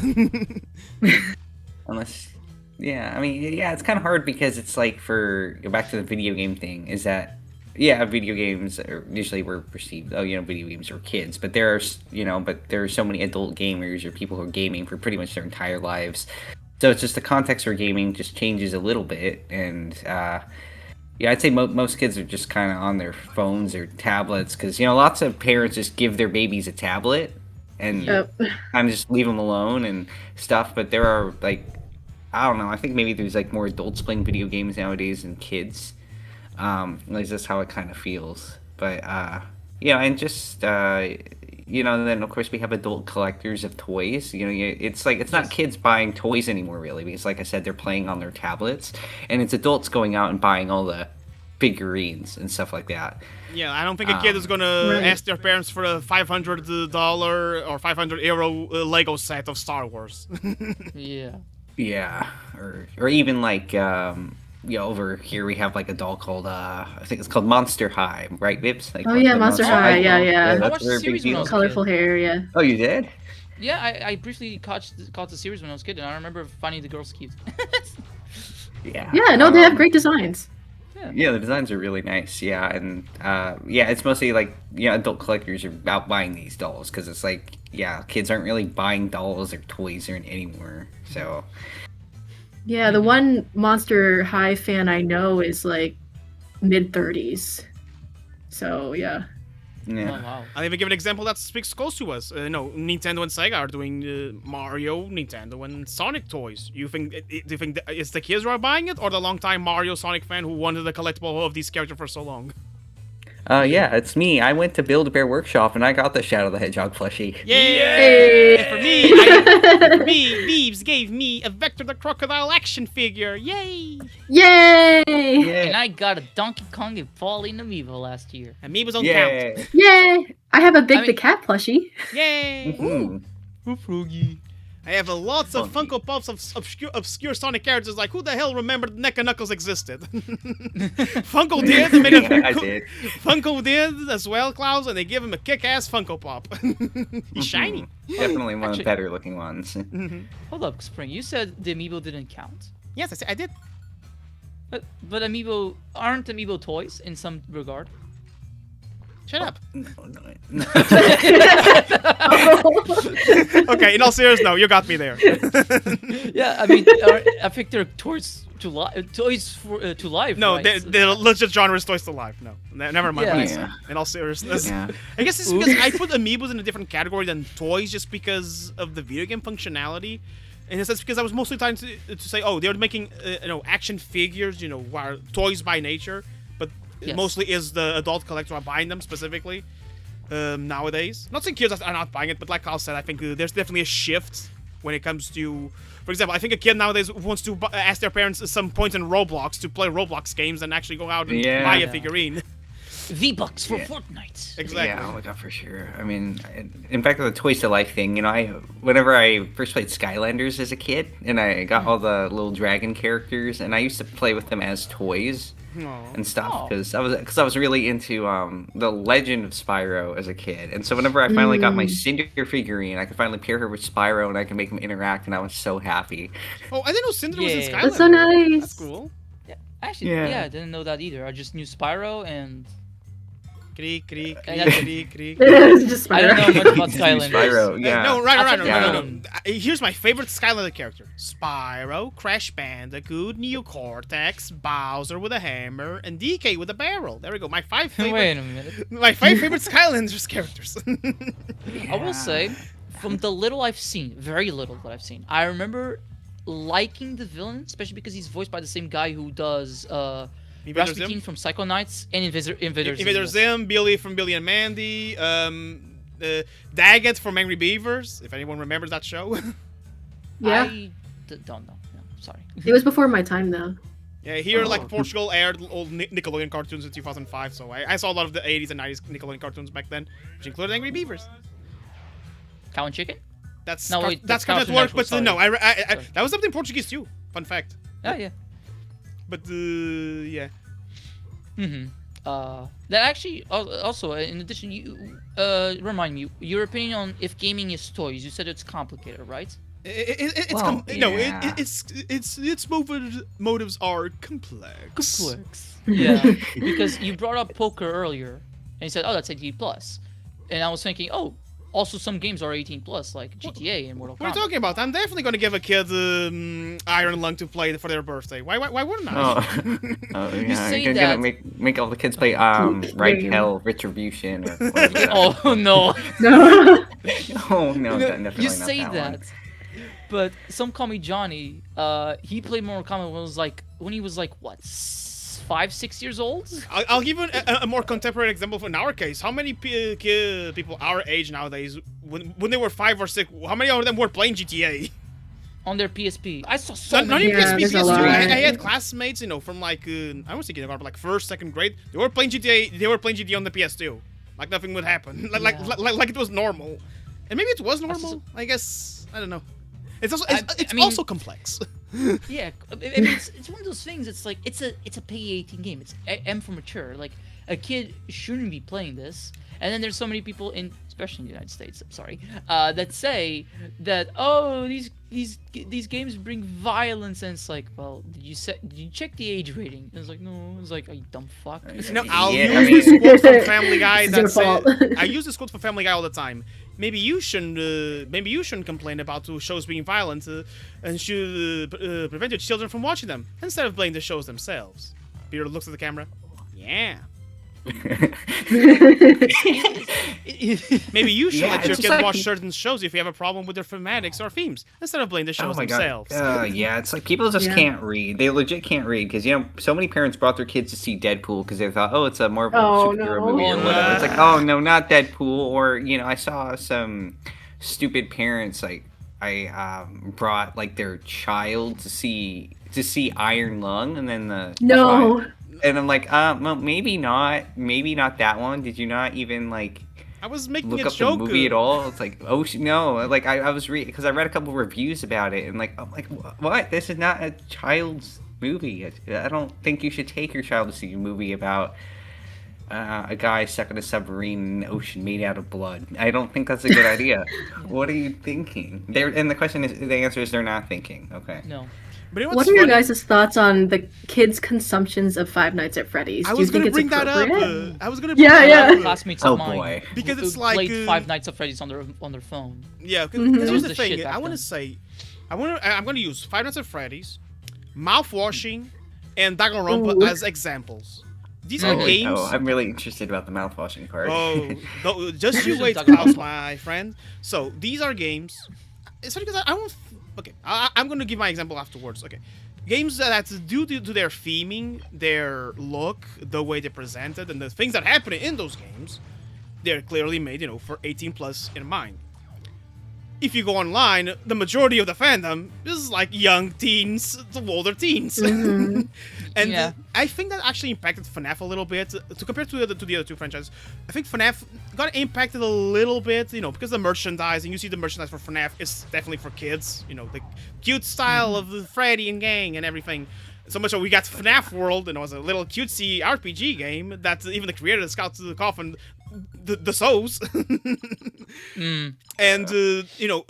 Unless, yeah, I mean, yeah, it's kind of hard because it's like go back to the video game thing, is that, yeah, video games are usually were perceived, video games are kids, but there are so many adult gamers or people who are gaming for pretty much their entire lives. So it's just the context for gaming just changes a little bit, and, yeah, I'd say most kids are just kind of on their phones or tablets, because, lots of parents just give their babies a tablet, and Yep. kind of just leave them alone and stuff, but there are, like, I don't know. I think maybe there's like more adults playing video games nowadays than kids. At least that's how it kind of feels. But and just then of course we have adult collectors of toys. It's like it's not kids buying toys anymore really, because like I said, they're playing on their tablets, and it's adults going out and buying all the figurines and stuff like that. Yeah, I don't think a kid is gonna Right. ask their parents for a $500 or €500 Lego set of Star Wars. Yeah. Yeah, or even like over here we have like a doll called I think it's called Monster High, right, Vips? Like Oh, yeah, the Monster High, yeah, doll. yeah. I That's watched a very the series big when I deal. was a Colorful kid. hair, yeah. Oh, you did? Yeah, I briefly caught the series when I was a kid, and I remember finding the girls cute. Yeah. Yeah, no, they have great designs. Yeah, the designs are really nice. Yeah, and it's mostly like adult collectors are out buying these dolls because it's like kids aren't really buying dolls or toys or anymore. So Yeah, the one Monster High fan I know is like mid-30s. So, yeah. Oh yeah, wow. I'll even give an example that speaks close to us. Nintendo and Sega are doing Mario, Nintendo, and Sonic toys. Do you think it's the kids who are buying it, or the longtime Mario Sonic fan who wanted a collectible of these characters for so long? it's me. I went to Build-A-Bear Workshop and I got the Shadow the Hedgehog plushie. Yay! And for me, Beebs gave me a Vector the Crocodile action figure. Yay! Yay! And I got a Donkey Kong and Falling Amiibo last year. Amiibos don't count. Yay! Yay! I have a Big I mean- the Cat plushie. Yay! Mhm. I have lots of Funky. Funko Pops of obscure Sonic characters. Like, who the hell remembered Neck and Knuckles existed? Funko did. They made a Yeah, I did. Funko did as well, Klaus, and they give him a kick-ass Funko Pop. He's shiny. Definitely one of the Actually- better looking ones. Hold up, Spring. You said the Amiibo didn't count. Yes, I did. But Amiibo aren't Amiibo toys in some regard. Shut up. No, no. Okay, in all seriousness, no, you got me there. Yeah, I mean, I think they're toys to life. No, right? they're legit genres toys to life. No, never mind. Yeah. what I said. Yeah. In all seriousness, Yeah. I guess it's because I put amiibos in a different category than toys, just because of the video game functionality. And it's because I was mostly trying to say, oh, they're making action figures, are toys by nature, but Yes. mostly is the adult collector are buying them specifically nowadays. Not saying kids are not buying it, but like Carl said, I think there's definitely a shift when it comes to, for example, I think a kid nowadays wants to ask their parents at some point in Roblox to play Roblox games and actually go out and Yeah. buy a Yeah. figurine. V-Bucks for Yeah. Fortnite. Exactly. Yeah, oh my god, for sure. I mean, in fact, the Toys to Life thing, whenever I first played Skylanders as a kid, and I got all the little dragon characters, and I used to play with them as toys Aw. and stuff, Oh. because I was really into the Legend of Spyro as a kid, and so whenever I finally got my Cinder figurine, I could finally pair her with Spyro, and I could make them interact, and I was so happy. Oh, I didn't know Cinder was in Yeah. Skylanders. That's so nice. That's cool. Actually, Yeah. yeah, I didn't know that either. I just knew Spyro and Creak, creak, Yeah. creak, creak. It's just I don't know Spyro. much about Just Skylanders. Spyro, yeah. No, right, no. Yeah. Here's my favorite Skylander character: Spyro, Crash Bandicoot, Neocortex, Bowser with a hammer, and DK with a barrel. There we go. My five favorite. Wait a minute. My five favorite Skylanders characters. I will say, from the little I've seen, very little that I've seen, I remember liking the villain, especially because he's voiced by the same guy who does Invader Rasputin Zim, from Psychonauts and Invader Zim. Invader Zim, Billy from Billy and Mandy, Daggett from Angry Beavers. If anyone remembers that show. Yeah, Don't know. No, sorry. it was before my time though. Yeah, here, Oh. like, Portugal aired old Nickelodeon cartoons in 2005, so I saw a lot of the 80s and 90s Nickelodeon cartoons back then, which included Angry Beavers. Cow and Chicken? That's No, wait, that's that's Cartoon Cartoon Network, but Network, no, sorry. I Sorry. that was something in Portuguese too. Fun fact. Oh, yeah. But yeah, Mm-hmm. That actually, also, in addition, you remind me, your opinion on if gaming is toys. You said it's complicated, right? it's Well, no, yeah. its motives are complex. Complex. Yeah, because you brought up poker earlier, and you said, "Oh, that's 18 plus," and I was thinking, "Oh, also some games are 18 plus, like GTA and Mortal What are you Kombat." talking about? I'm definitely gonna give a kid Iron Lung to play for their birthday. Why wouldn't I? Oh, yeah. say You're that- gonna make all the kids play Right Yeah. Hell Retribution or whatever. Oh no! No. Oh no, definitely You not say that that. one. But some call me Johnny. He played Mortal Kombat when he was like what, 5-6 years old? I'll give you a more contemporary example in our case. How many people our age nowadays, when they were 5 or 6, how many of them were playing GTA? On their PSP. I saw so Not many. even PSP, there's a PS2. lot. I had classmates, from like, I was thinking about like 1st, 2nd grade. They were playing GTA. They were playing GTA on the PS2, like nothing would happen, like it was normal. And maybe it was normal. I guess I don't know. It's also it's also complex. Yeah, I mean, it's one of those things. It's like it's a PG-18 game. It's M for mature. Like a kid shouldn't be playing this. And then there's so many people especially in the United States, that say that these games bring violence, and it's like, well, did you check the age rating? And it's like, no. It's like, are you dumb fuck? I'll Yeah, use this quote from Family Guy. It's your fault. I use this quote from Family Guy all the time. Maybe you shouldn't complain about shows being violent and should prevent your children from watching them instead of blaming the shows themselves. Peter looks at the camera. Yeah. Maybe you should let your it's kids like- watch certain shows if you have a problem with their thematics or themes instead of blaming the shows Oh my themselves. god. Yeah, it's like people just Yeah. can't read. They legit can't read because so many parents brought their kids to see Deadpool because they thought, oh, it's a Marvel Oh, superhero no. movie or Oh, whatever. It's no. like, oh no, not Deadpool. Or I saw some stupid parents I brought like their child to see Iron Lung, and then No. and I'm like, well, maybe not that one. Did you not even like I was making look a up the joke. movie at all? It's like, oh no, like I was because I read a couple reviews about it, and like I'm like, what? This is not a child's movie. I don't think you should take your child to see a movie about a guy stuck in a submarine in an ocean made out of blood. I don't think that's a good idea. What are you thinking? And the answer is they're not thinking. Okay. No. But you know What what's are your funny? guys' thoughts on the kids' consumptions of Five Nights at Freddy's? I Do you was think gonna it's bring that up. appropriate? I was gonna bring Yeah, that yeah. up. Classmates Oh of mine boy. Because who it's like, played Five Nights at Freddy's on their phone. Yeah, because Mhm. here's That was the the thing. shit I back want to then. say, I'm going to use Five Nights at Freddy's, mouthwashing, and Danganronpa Ooh. as examples. These are Mhm. games. Oh, I'm really interested about the mouthwashing part. Just you wait, Danganronpa. Klaus, my friend. So these are games. It's funny because I won't. Okay, I'm going to give my example afterwards. Okay, games that due to their theming, their look, the way they're presented, and the things that happen in those games, they're clearly made, for 18 plus in mind. If you go online, the majority of the fandom is like young teens to older teens. Mhm. And Yeah. I think that actually impacted FNAF a little bit. To compare to the other two franchises, I think FNAF got impacted a little bit, because the merchandising, you see the merchandise for FNAF is definitely for kids, the cute style of the Freddy and gang and everything. So much so we got FNAF World, and it was a little cutesy RPG game that even the creator of Scouts of the Coffin, the souls. Mm. And,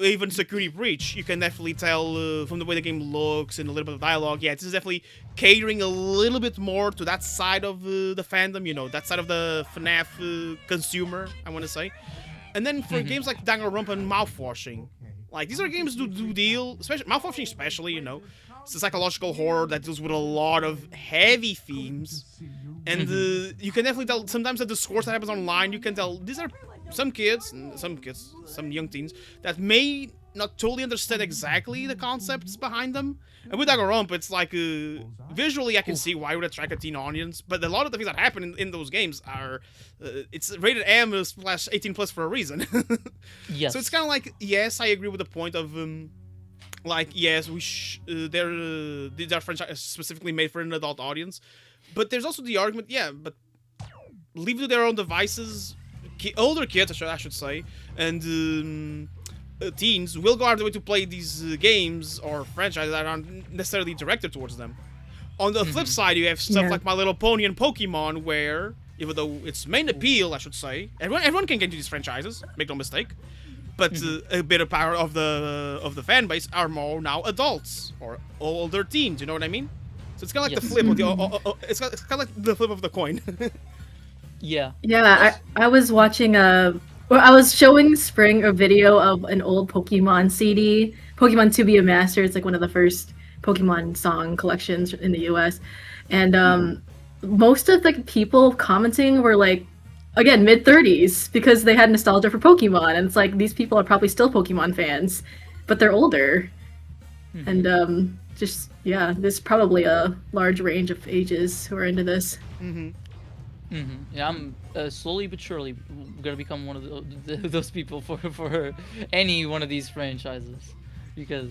even Security Breach, you can definitely tell from the way the game looks and a little bit of dialogue. Yeah, this is definitely catering a little bit more to that side of the fandom, that side of the FNAF consumer, I want to say. And then for games like Danganronpa and Mouthwashing, like, these are games do deal, especially Mouthwashing especially, it's a psychological horror that deals with a lot of heavy themes. And you can definitely tell sometimes that the discourse that happens online, you can tell these are some young teens that may not totally understand exactly the concepts behind them. And with Danganronpa, it's like visually I can see why it would attract a teen audience, but a lot of the things that happen in those games are it's rated M/18 plus for a reason. Yes. So it's kind of like, yes, I agree with the point of yes, these are franchises specifically made for an adult audience, but there's also the argument, but leave to their own devices. Older kids, I should say, and teens will go out of their way to play these games or franchises that aren't necessarily directed towards them. On the flip side, you have stuff Yeah. like My Little Pony and Pokemon, where, even though its main appeal, I should say, everyone can get into these franchises, make no mistake, but a bit of power of the fan base are more now adults or older teens. You know what I mean? So it's kind of like the Yes. flip of the. It's kind of like the flip of the coin. Yeah. Yeah, I was watching I was showing Spring a video of an old Pokemon CD, Pokemon To Be a Master. It's like one of the first Pokemon song collections in the US. And most of the people commenting were like, again, mid-30s, because they had nostalgia for Pokemon. And it's like, these people are probably still Pokemon fans, but they're older. And just yeah, there's probably a large range of ages who are into this. Yeah, I'm slowly but surely gonna become one of those people for any one of these franchises, because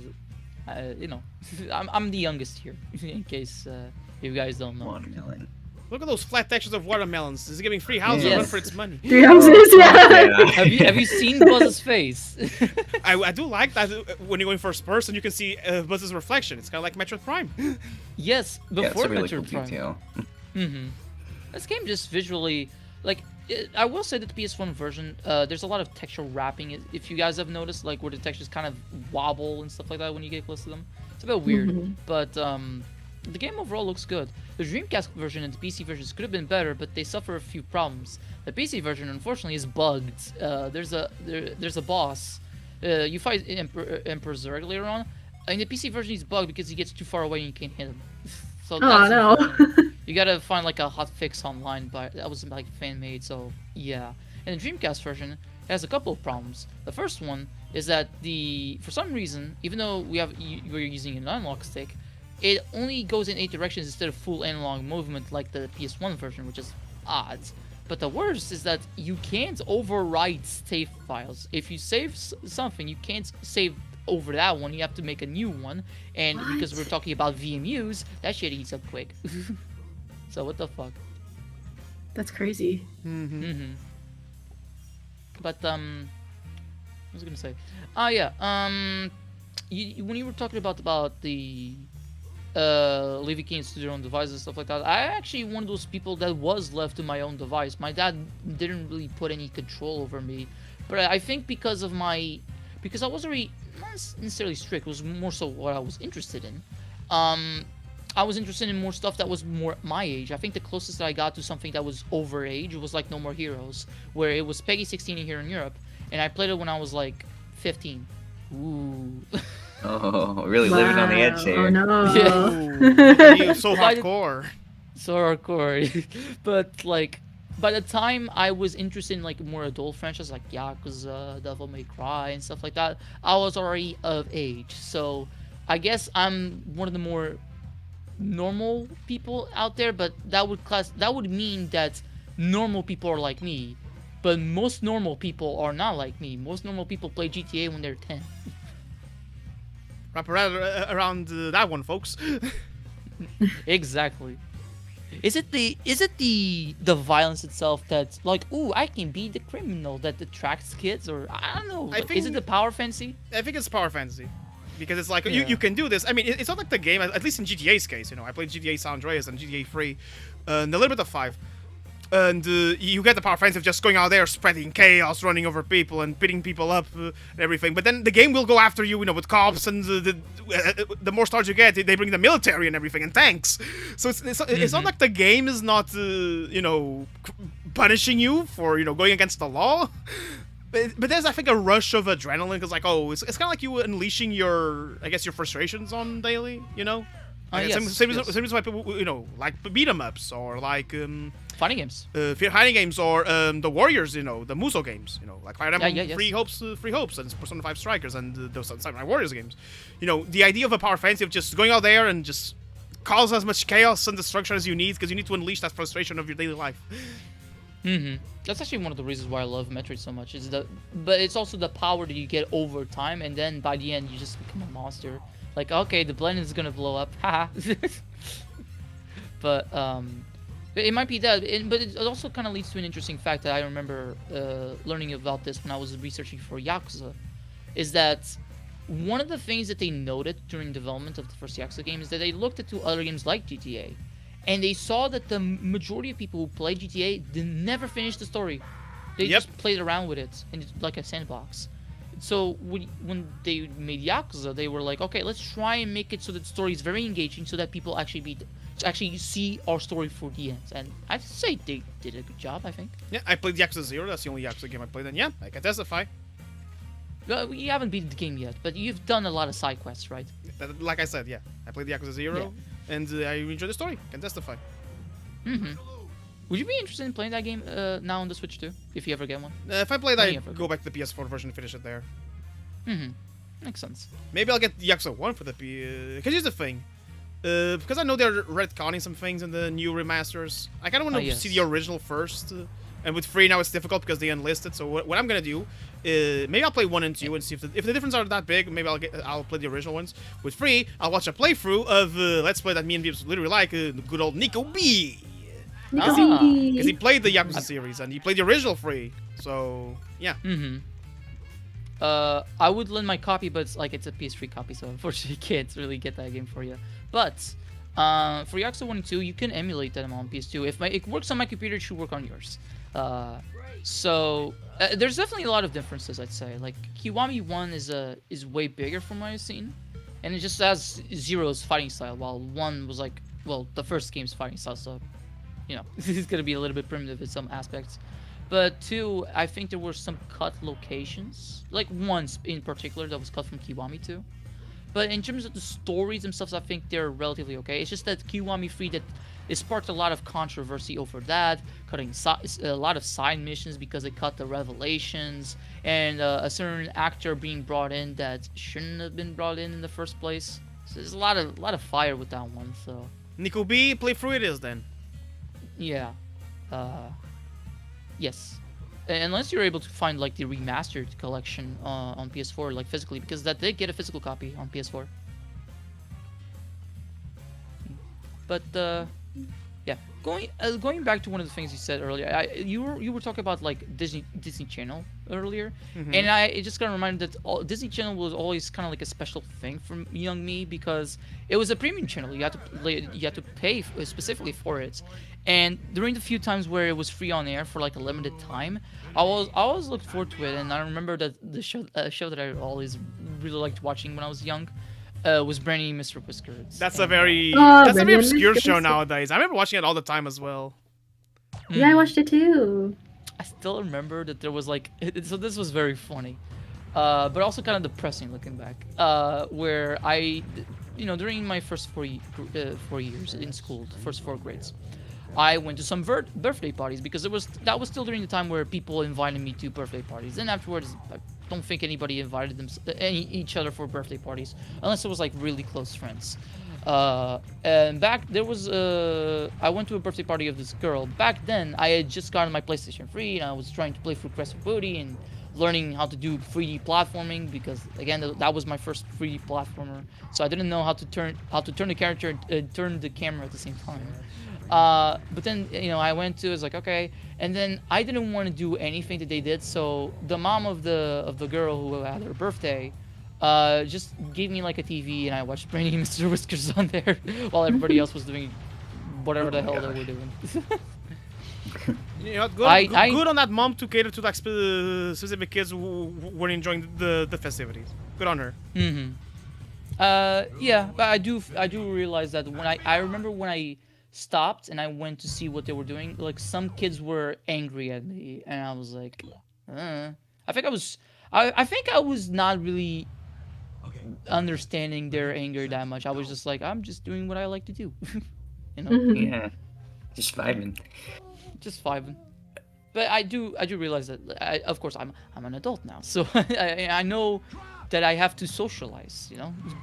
you know, I'm the youngest here. In case you guys don't know. Watermelon. Look at those flat textures of watermelons. It's giving free houses Yes. run for its money. 3 ounces, yeah. Yeah. Have you seen Buzz's face? I do like that when you're going first person, you can see Buzz's reflection. It's kind of like Metroid Prime. Yes, Yeah, it's before a really Metroid cool Prime. detail. This game just visually, like, I will say that the PS1 version, there's a lot of texture wrapping. If you guys have noticed, like, where the textures kind of wobble and stuff like that when you get close to them. It's a bit weird, but the game overall looks good. The Dreamcast version and the PC versions could have been better, but they suffer a few problems. The PC version, unfortunately, is bugged. There's a boss. You fight Emperor Zurg later on. In the PC version, he's bugged because he gets too far away and you can't hit him. So Oh that's no. unfortunate. You gotta find like a hot fix online, but that was like fan made, so yeah. And the Dreamcast version has a couple of problems. The first one is that for some reason, even though we're using an analog stick, it only goes in 8 directions instead of full analog movement like the PS1 version, which is odd. But the worst is that you can't overwrite save files. If you save something, you can't save over that one. You have to make a new one, and because we're talking about VMUs, that shit eats up quick. So what the fuck? That's crazy. But what was I gonna say? Yeah. When you were talking about the leaving kids to their own devices and stuff like that, I actually one of those people that was left to my own device. My dad didn't really put any control over me, but I think because I was already not necessarily strict. It was more so what I was interested in. I was interested in more stuff that was more my age. I think the closest that I got to something that was over age was like No More Heroes, where it was Peggy 16 here in Europe, and I played it when I was like 15. Ooh. Oh, really living on the edge here. Oh no. Yeah. You're so hardcore. So hardcore. But like, by the time I was interested in like more adult franchises like Yakuza, Devil May Cry, and stuff like that, I was already of age. So I guess I'm one of the more normal people out there, but that would mean that normal people are like me, but most normal people are not like me. Most normal people play GTA when they're 10. Wrap around that one, folks. Exactly. Is it the violence itself that's like, ooh, I can be the criminal that attracts kids, or I don't know. I Is think- it the power fantasy? I think it's power fantasy. Because it's like, Yeah. you can do this. I mean, it's not like the game, at least in GTA's case, I played GTA San Andreas and GTA 3, and a little bit of 5. And you get the power fantasy of just going out there, spreading chaos, running over people, and beating people up, and everything. But then the game will go after you, with cops, and the more stars you get, they bring the military and everything, and tanks. So it's not like the game is not, punishing you for, going against the law. But there's, I think, a rush of adrenaline, because, like, it's kind of like you unleashing your frustrations on daily, Like, Yes, same yes. reason why people, like beat 'em ups, or like Fighting games. fighting games, or the Warriors, the Muso games, like Fire Emblem, yes. Free Hopes, and Persona 5 Strikers, and those Samurai Warriors games. The idea of a power fantasy of just going out there and just cause as much chaos and destruction as you need, because you need to unleash that frustration of your daily life. That's actually one of the reasons why I love Metroid so much. But it's also the power that you get over time, and then by the end you just become a monster. Like, okay, the blend is gonna blow up, haha. But it might be that, but it also kind of leads to an interesting fact that I remember learning about this when I was researching for Yakuza, is that one of the things that they noted during development of the first Yakuza game is that they looked at other games like GTA, and they saw that the majority of people who play GTA never finish the story. They Yep. just played around with it, and it's like a sandbox. So when they made Yakuza, they were like, okay, let's try and make it so that the story is very engaging, so that people actually see our story for the end. And I'd say they did a good job, I think. Yeah, I played Yakuza 0. That's the only Yakuza game I played, and yeah, I can testify. You haven't beaten the game yet, but you've done a lot of side quests, right? Like I said, yeah, I played Yakuza 0, and I enjoyed the story. Can testify. Would you be interested in playing that game now on the Switch too, if you ever get one? If I played, Yeah, I'd for go back to the PS4 version and finish it there. Makes sense. Maybe I'll get Yakuza 1 for the because here's the thing. Because I know they're retconning some things in the new remasters, I kind of want to see the original first. And with 3 now it's difficult because they unlisted. So what I'm gonna do, maybe I'll play 1 and 2 and see if the differences are that big. Maybe I'll play the original ones. With 3, I'll watch a playthrough of Let's Play that me and Beeps literally like, the good old Nico B. Because he played the Yakuza series and he played the original 3. So yeah. I would lend my copy, but it's a PS3 copy, so unfortunately I can't really get that game for you. But for Yakuza 1 and 2, you can emulate them on PS2. If it works on my computer, it should work on yours. So there's definitely a lot of differences, I'd say. Like Kiwami 1 is way bigger from what I've seen, and it just has Zero's fighting style, while 1 was like, well, the first game's fighting style, so you know it's gonna be a little bit primitive in some aspects. But 2, I think there were some cut locations, like 1 in particular that was cut from Kiwami 2. But in terms of the stories themselves, I think they're relatively okay. It's just that Kiwami 3 that it sparked a lot of controversy over that, cutting a lot of side missions because they cut the revelations, and a certain actor being brought in that shouldn't have been brought in the first place. So there's a lot of fire with that one. So Nico B, playthrough it is then. yeah, yes. Unless you're able to find like the remastered collection on PS4, like physically, because that did get a physical copy on PS4. But yeah, going back to one of the things you said earlier, you were talking about like Disney Channel earlier, and it just got reminded that Disney Channel was always kind of like a special thing for young me because it was a premium channel. You had to pay specifically for it, and during the few times where it was free on air for like a limited time, I always looked forward to it. And I remember that the show that I always really liked watching when I was young was Brandy and Mr. Whiskers. That's a very Brandy and obscure Mr. show Whiskers. nowadays. I remember watching it all the time as well. Yeah, I watched it too. I still remember that there was like, so this was very funny, but also kind of depressing looking back. Where during my first 4 years in school, the first 4 grades, I went to some birthday parties because that was still during the time where people invited me to birthday parties. And afterwards, I don't think anybody invited each other for birthday parties unless it was like really close friends. And back there was I went to a birthday party of this girl. Back then, I had just gotten my PlayStation 3 and I was trying to play through Crescent Booty and learning how to do 3D platforming because again that was my first 3D platformer. So I didn't know how to turn the character and turn the camera at the same time. But then I went to, it's like okay, and then I didn't want to do anything that they did, so the mom of the girl who had her birthday just gave me like a TV and I watched Brandy and Mr. Whiskers on there while everybody else was doing whatever the hell they were doing. You know, good on that mom to cater to like specific kids who were enjoying the festivities. Good on her. Yeah, but I do realize that when I remember when I stopped and I went to see what they were doing, like some kids were angry at me and I was like, I think I was not really understanding their anger that much. I was just like, I'm just doing what I like to do. Yeah, just vibing. But I do realize that of course I'm an adult now, so I know that I have to socialize,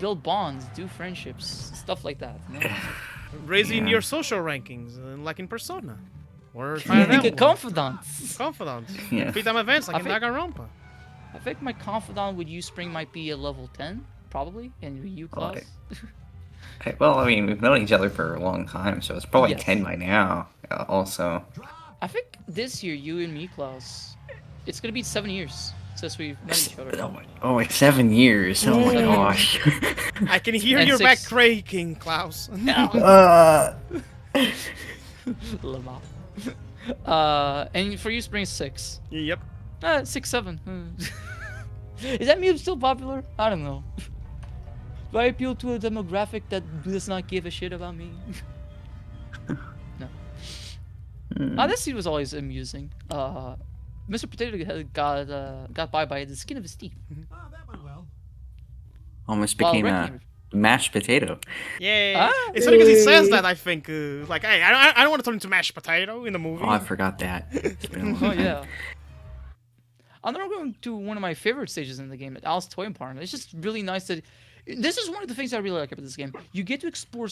build bonds, do friendships, stuff like that. Raising your social rankings, like in Persona. Or Make a confidant. Yeah. Free time events like in Danganronpa. I think my confidant with you, Spring, might be a level 10, probably, and with you, Klaus. Okay, well, I mean, we've known each other for a long time, so it's probably 10 by now, also. I think this year, you and me, Klaus, it's gonna be 7 years since we've met each other. Oh, it's 7 years. Oh my gosh. I can hear your back cracking, Klaus. Lamar. And for you, Spring, 6. Yep. 6, 7. Is that meme still popular? I don't know. Do I appeal to a demographic that does not give a shit about me? No. This scene was always amusing. Mr. Potato got by the skin of his teeth. Oh, that went well. Almost became a mashed potato. Yeah. It's funny because he says that, I think, like, hey, I don't want to turn into mashed potato in the movie. Oh, I forgot that. It's been a long time. Oh, yeah. I'm now going to one of my favorite stages in the game, at Alice Toy Apartment. It's just really nice that. This is one of the things I really like about this game. You get to explore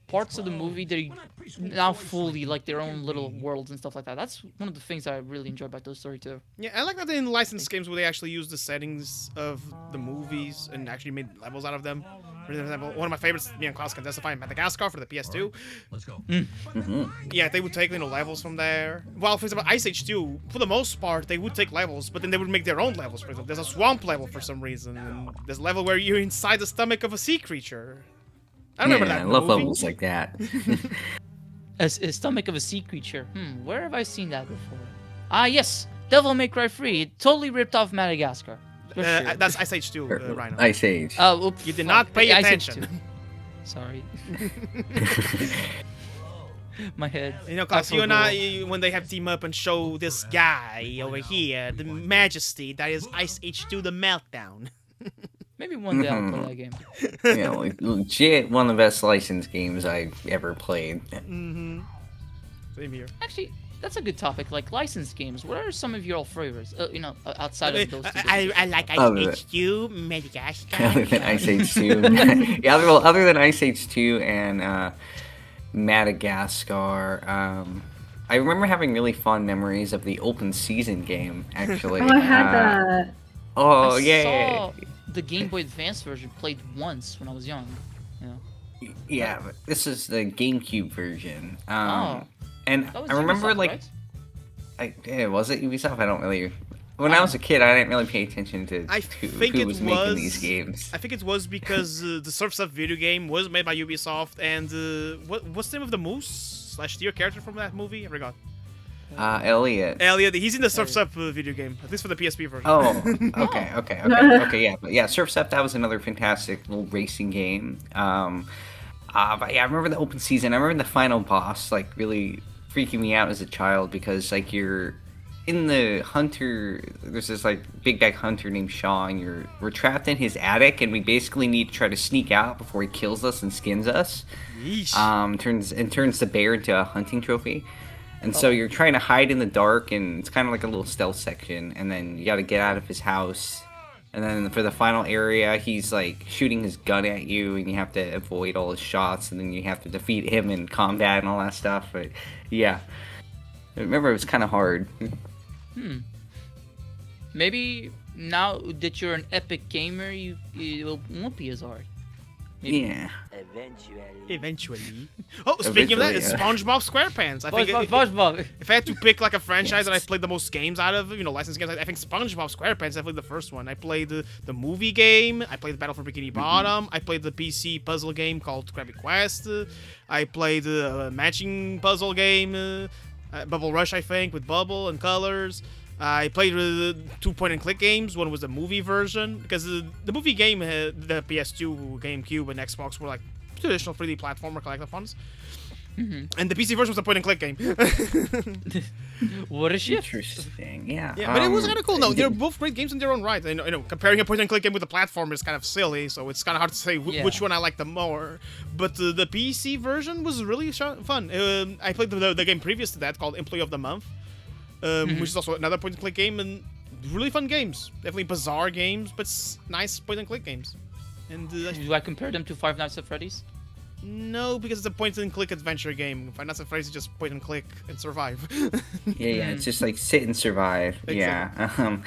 parts of the movie that are now fully like their own little worlds and stuff like that. That's one of the things I really enjoy about Toy Story 2. Yeah, I like that in licensed games where they actually use the settings of the movies and actually made levels out of them. For example, one of my favorites, me and Klaus can testify, Madagascar for the PS2. Let's go. Yeah, they would take levels from there. Well, for example, Ice Age 2, for the most part, they would take levels, but then they would make their own levels. For example, there's a swamp level for some reason, and there's a level where you're inside the stomach of a sea creature. I remember that I love movie. levels like that. A stomach of a sea creature. Where have I seen that before? Ah, yes, Devil May Cry 3. It totally ripped off Madagascar. For sure. That's Ice Age 2, Rhino. Ice Age. Oh, oops. You did not pay Ice Age attention. 2. Sorry. My head. You know, Klaus, you and I, when they have team up and show this guy over here, the majesty, that is Ice Age 2, the meltdown. Maybe one day I'll play that game. Yeah, like, legit one of the best licensed games I've ever played. Same here. Actually, that's a good topic. Like licensed games. What are some of your favorites? Outside of those two. I like Ice Other Age 2, Madagascar. Other than Ice Age 2. Yeah, other than Ice Age 2 and Madagascar, I remember having really fond memories of the open season game, actually. Oh, I had that. Oh, I yeah. saw the Game Boy Advance version played once when I was young. Yeah, but this is the GameCube version. Oh. And That was I remember, Ubisoft, right? was it Ubisoft? I don't really... When I was a kid, I didn't really pay attention to I who think it was making these games. I think it was because the Surf's Up video game was made by Ubisoft, and what's the name of the moose/deer character from that movie? I forgot. Elliot. Elliot, he's in the Surf's Up video game, at least for the PSP version. Oh, okay, yeah, but yeah, Surf's Up, that was another fantastic little racing game. But yeah, I remember the open season. I remember the final boss, like, really freaking me out as a child because, like, you're in the hunter. There's this like big bag hunter named Shaw, and we're trapped in his attic, and we basically need to try to sneak out before he kills us and skins us. Yeesh. Turns the bear into a hunting trophy. And so you're trying to hide in the dark, and it's kind of like a little stealth section, and then you got to get out of his house. And then for the final area, he's like shooting his gun at you, and you have to avoid all his shots, and then you have to defeat him in combat and all that stuff. But yeah, I remember it was kind of hard. Maybe now that you're an epic gamer, it won't be as hard. Maybe. Yeah. Eventually. Oh, speaking of that, it's SpongeBob SquarePants. I think SpongeBob. if I had to pick like a franchise that I've played the most games out of, licensed games, I think SpongeBob SquarePants is definitely the first one. I played the movie game. I played Battle for Bikini Bottom. I played the PC puzzle game called Krabby Quest. I played the matching puzzle game, Bubble Rush, I think, with Bubble and colors. I played the 2 point-and-click games. One was the movie version, because the movie game, the PS2, GameCube, and Xbox were like traditional 3D platformer collective ones. And the PC version was a point-and-click game. What a shift. Interesting. Yeah. Yeah, but it was kind of cool. No, they're both great games in their own right. I know comparing a point-and-click game with a platformer is kind of silly, so it's kind of hard to say which one I like the more. But the PC version was really fun. I played the game previous to that called Employee of the Month. Which is also another point-and-click game, and really fun games. Definitely bizarre games, but nice point-and-click games. And do I compare them to Five Nights at Freddy's? No, because it's a point-and-click adventure game. Five Nights at Freddy's is just point-and-click and survive. Yeah, it's just like sit and survive. Exactly.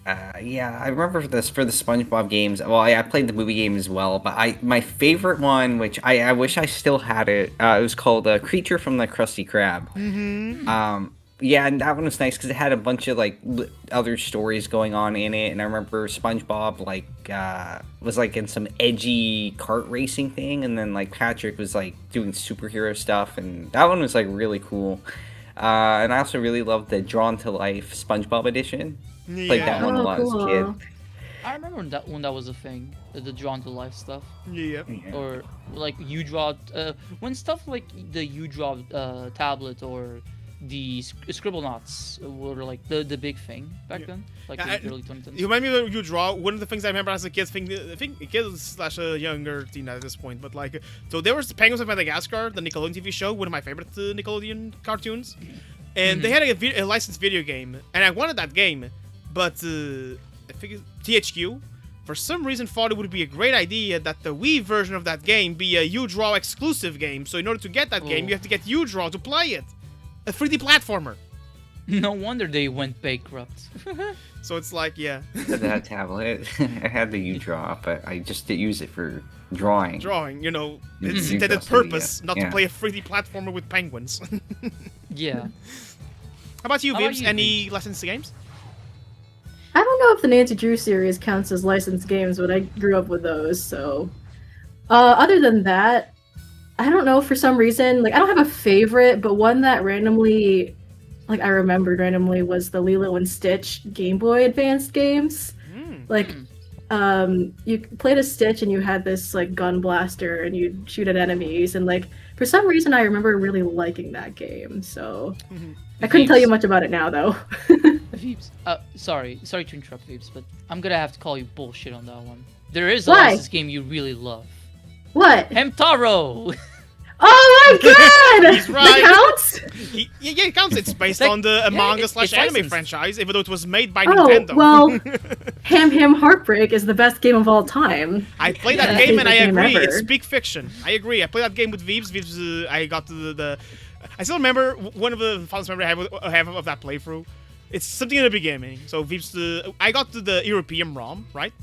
Yeah, I remember for the SpongeBob games. Well, I played the movie game as well, but my favorite one, which I wish I still had it. It was called Creature from the Krusty Krab. Yeah, and that one was nice because it had a bunch of like other stories going on in it, and I remember SpongeBob was like in some edgy kart racing thing, and then like Patrick was like doing superhero stuff, and that one was like really cool. And I also really loved the Drawn to Life SpongeBob edition. Played that one a lot as a kid. I remember that when that was a thing, the Drawn to Life stuff. Yeah. Or like you draw when stuff like the you draw tablet or the Scribblenauts were like the big thing back then, like in the early 2010s. You remind me of You Draw. One of the things I remember as a kid, I think kids / a younger teen at this point, but like, so there was Penguins of Madagascar, the Nickelodeon TV show, one of my favorite Nickelodeon cartoons. and they had a licensed video game, and I wanted that game, but I think THQ, for some reason, thought it would be a great idea that the Wii version of that game be a U-Draw exclusive game. So in order to get that game, you have to get U-Draw to play it. A 3D platformer. No wonder they went bankrupt. So it's like, yeah. That tablet, I had the U-Draw, but I just didn't use it for drawing. Drawing, you know, its Mhm. intended U-Draw's purpose, the, not yeah. to play a 3D platformer with penguins. Yeah. How about you, How about Vibs? you, Any Vibs? licensed games? I don't know if the Nancy Drew series counts as licensed games, but I grew up with those, so. Other than that, I don't know, for some reason, like, I don't have a favorite, but one that randomly, like, I remembered randomly was the Lilo and Stitch Game Boy Advanced games. Like, you played a Stitch and you had this, like, gun blaster and you'd shoot at enemies, and, like, for some reason I remember really liking that game, so. I couldn't tell you much about it now, though. Veeps, sorry to interrupt, Veeps, but I'm gonna have to call you bullshit on that one. There is a Why? licensed game you really love. What? Hamtaro! Oh my god! He's right. That counts? Yeah, it counts. It's based Like, on the yeah, manga it's slash anime licensed. franchise, even though it was made by Oh, Nintendo. well, Ham Heartbreak is the best game of all time. I played Yeah. that game and I Favorite game agree. ever. It's peak fiction. I agree. I played that game with Veeps. Veeps, I got to the. I still remember one of the fondest memories I have of that playthrough. It's something in the beginning. So Veeps, I got to the European ROM, right?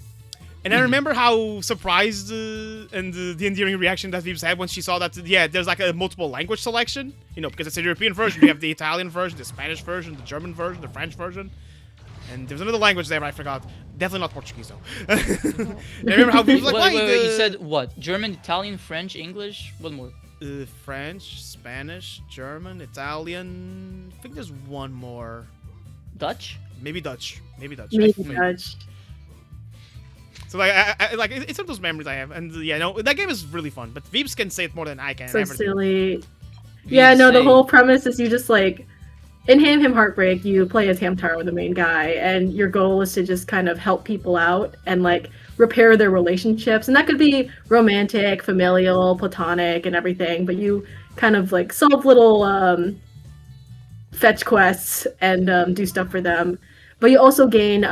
And I remember how surprised and the endearing reaction that Veeps had when she saw that, yeah, there's like a multiple language selection. You know, because it's a European version. You have the Italian version, the Spanish version, the German version, the French version. And there's another language there, but I forgot. Definitely not Portuguese, though. And I remember how Veeps was like, Wait, you said what? German, Italian, French, English? What more? French, Spanish, German, Italian. I think there's one more. Dutch? Maybe Dutch. Maybe Dutch. Maybe I think. Dutch. So like, it's one of those memories I have, and yeah, no, that game is really fun. But Veeps can say it more than I can. So ever do. silly. Yeah, no, the say- whole premise is you just like in Ham Heartbreak, you play as Hamtaro, the main guy, and your goal is to just kind of help people out and like repair their relationships, and that could be romantic, familial, platonic, and everything. But you kind of like solve little fetch quests and do stuff for them. But you also gain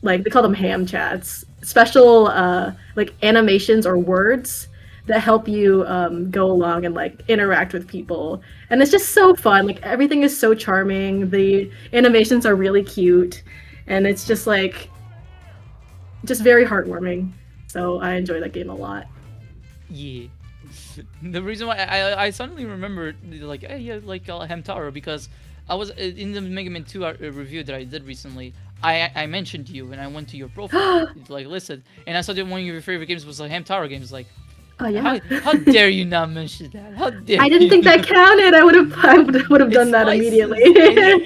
like they call them ham chats, special like animations or words that help you go along and like interact with people, and it's just so fun. Like everything is so charming, the animations are really cute, and it's just like just very heartwarming. So I enjoy that game a lot. Yeah. The reason why I suddenly remembered like hey, yeah, like Hamtaro, because I was in the Mega Man 2 review that I did recently. I mentioned you and I went to your profile, like listed, and I saw that one of your favorite games was a Hamtaro game. It's like, Oh yeah. how dare you not mention that? How dare I didn't you? think that counted. I would have done that licensed. immediately.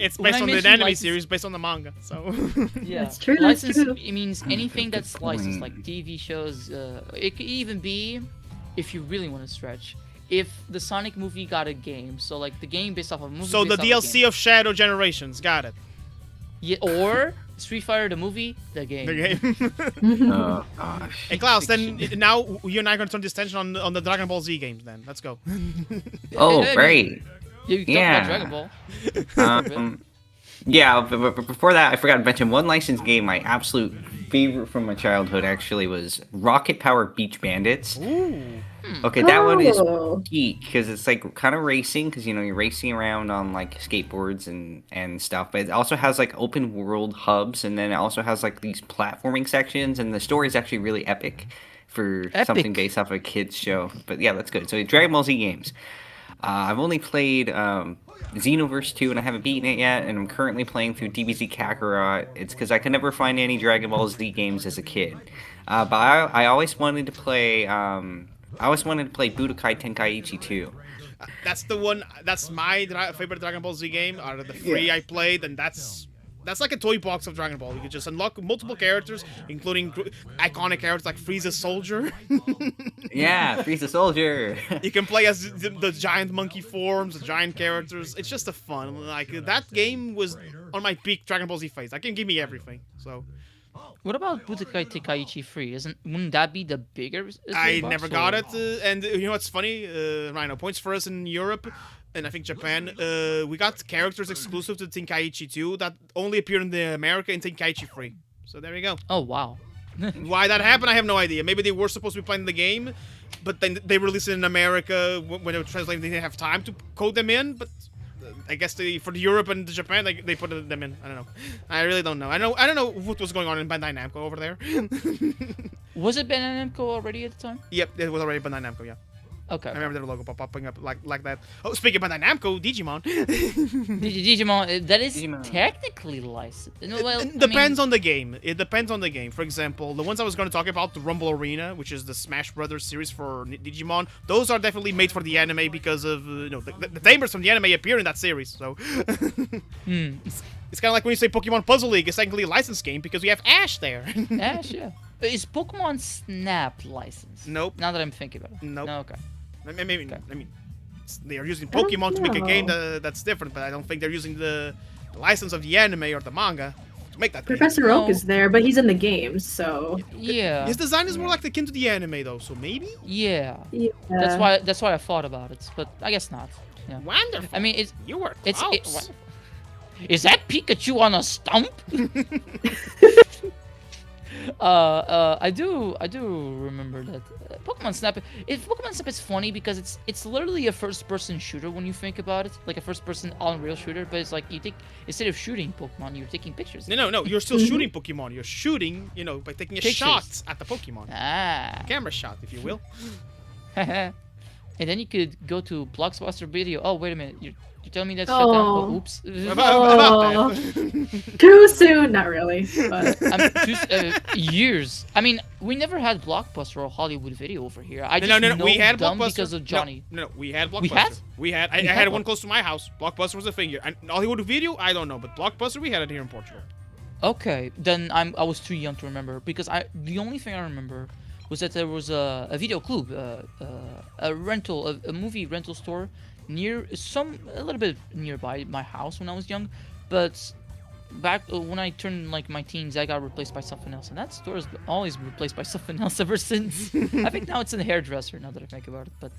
It's When based I on the mentioned anime license- series, based on the manga. So Yeah, That's true, that's License, true. it means anything Good that's licensed, like point. TV shows. It could even be, if you really want to stretch, if the Sonic movie got a game. So like the game based off of a movie. so the based off a game. DLC of Shadow Generations, got it. Yeah, or Street Fighter the movie, the game. The game. Oh gosh. Hey Klaus, then now you and I are gonna turn this attention on the Dragon Ball Z games. Then let's go. Oh, Hey, right. You talk Yeah. about Dragon Ball. Yeah, but before that, I forgot to mention one licensed game. My absolute favorite from my childhood actually was Rocket Power Beach Bandits. Ooh. Okay, that one is Oh. geek because it's like kind of racing because you know you're racing around on like skateboards and stuff. But it also has like open world hubs, and then it also has like these platforming sections, and the story is actually really epic for something Epic. based off a kids show. But yeah, that's good. So Dragon Ball Z games. I've only played Xenoverse 2 and I haven't beaten it yet, and I'm currently playing through DBZ Kakarot. It's because I could never find any Dragon Ball Z games as a kid. But I always wanted to play. I always wanted to play Budokai Tenkaichi 2. That's the one. That's my favorite Dragon Ball Z game out of the three I played, and that's like a toy box of Dragon Ball. You can just unlock multiple characters, including iconic characters like Frieza Soldier. Yeah, Frieza Soldier. You can play as the giant monkey forms, the giant characters. It's just a fun. Like that game was on my peak Dragon Ball Z phase. That can give me everything. So What about Budokai Tenkaichi 3? Wouldn't that be the bigger? I toy box, never or- got it. And you know what's funny? Rhino, points for us in Europe. and I think Japan, we got characters exclusive to Tenkaichi 2 that only appear in the America in Tenkaichi 3. So there you go. Oh wow. Why that happened, I have no idea. Maybe they were supposed to be playing the game, but then they released it in America when they were translating. They didn't have time to code them in, but I guess for the Europe and the Japan, they put them in. I don't know. I really don't know. I don't know what was going on in Bandai Namco over there. Was it Bandai Namco already at the time? Yep, it was already Bandai Namco. Yeah. Okay. I remember their logo popping up like that. Oh, speaking of Bandai Namco, Digimon. Digimon, that is Digimon. technically licensed. No, well, It depends on the game. It depends on the game. For example, the ones I was going to talk about, the Rumble Arena, which is the Smash Brothers series for Digimon, those are definitely made for the anime because of the tamers from the anime appear in that series. So it's kind of like when you say Pokemon Puzzle League, it's technically a licensed game because we have Ash there. Ash, yeah. Is Pokemon Snap licensed? Nope. Now that I'm thinking about it. Nope. No, okay. I mean, they are using Pokemon to make a game that's different, but I don't think they're using the license of the anime or the manga to make that game. Professor Oak No. is there, but he's in the game, so Yeah. His design is more like akin to the anime, though, so maybe? Yeah. yeah. That's why I thought about it, but I guess not. Yeah. Wonderful. I mean, it's You were it's close. is that Pikachu on a stump? I do remember that Pokemon Snap. Pokemon Snap is funny because it's literally a first-person shooter when you think about it, like a first-person on-rail shooter. But it's like instead of shooting Pokemon, you're taking pictures. No, you're still shooting Pokemon. You're shooting, by taking a Pictures. shot at the Pokemon. Ah. Camera shot, if you will. And then you could go to Blockbuster Video. Oh, wait a minute. You're telling me that's shut down? Oh. Oh, oops. About that. Too soon, not really. But Years. I mean, we never had Blockbuster or Hollywood Video over here. I just No. know We had them Blockbuster because of Johnny. No, we had Blockbuster. We had? We had. I We had had one one. close to my house. Blockbuster was a thing here. And Hollywood Video, I don't know, but Blockbuster, we had it here in Portugal. Okay, then I was too young to remember because the only thing I remember was that there was a video club, a movie rental store near a little bit nearby my house when I was young, but back when I turned like my teens, I got replaced by something else, and that store has always been replaced by something else ever since. I think now it's a hairdresser. Now that I think about it, but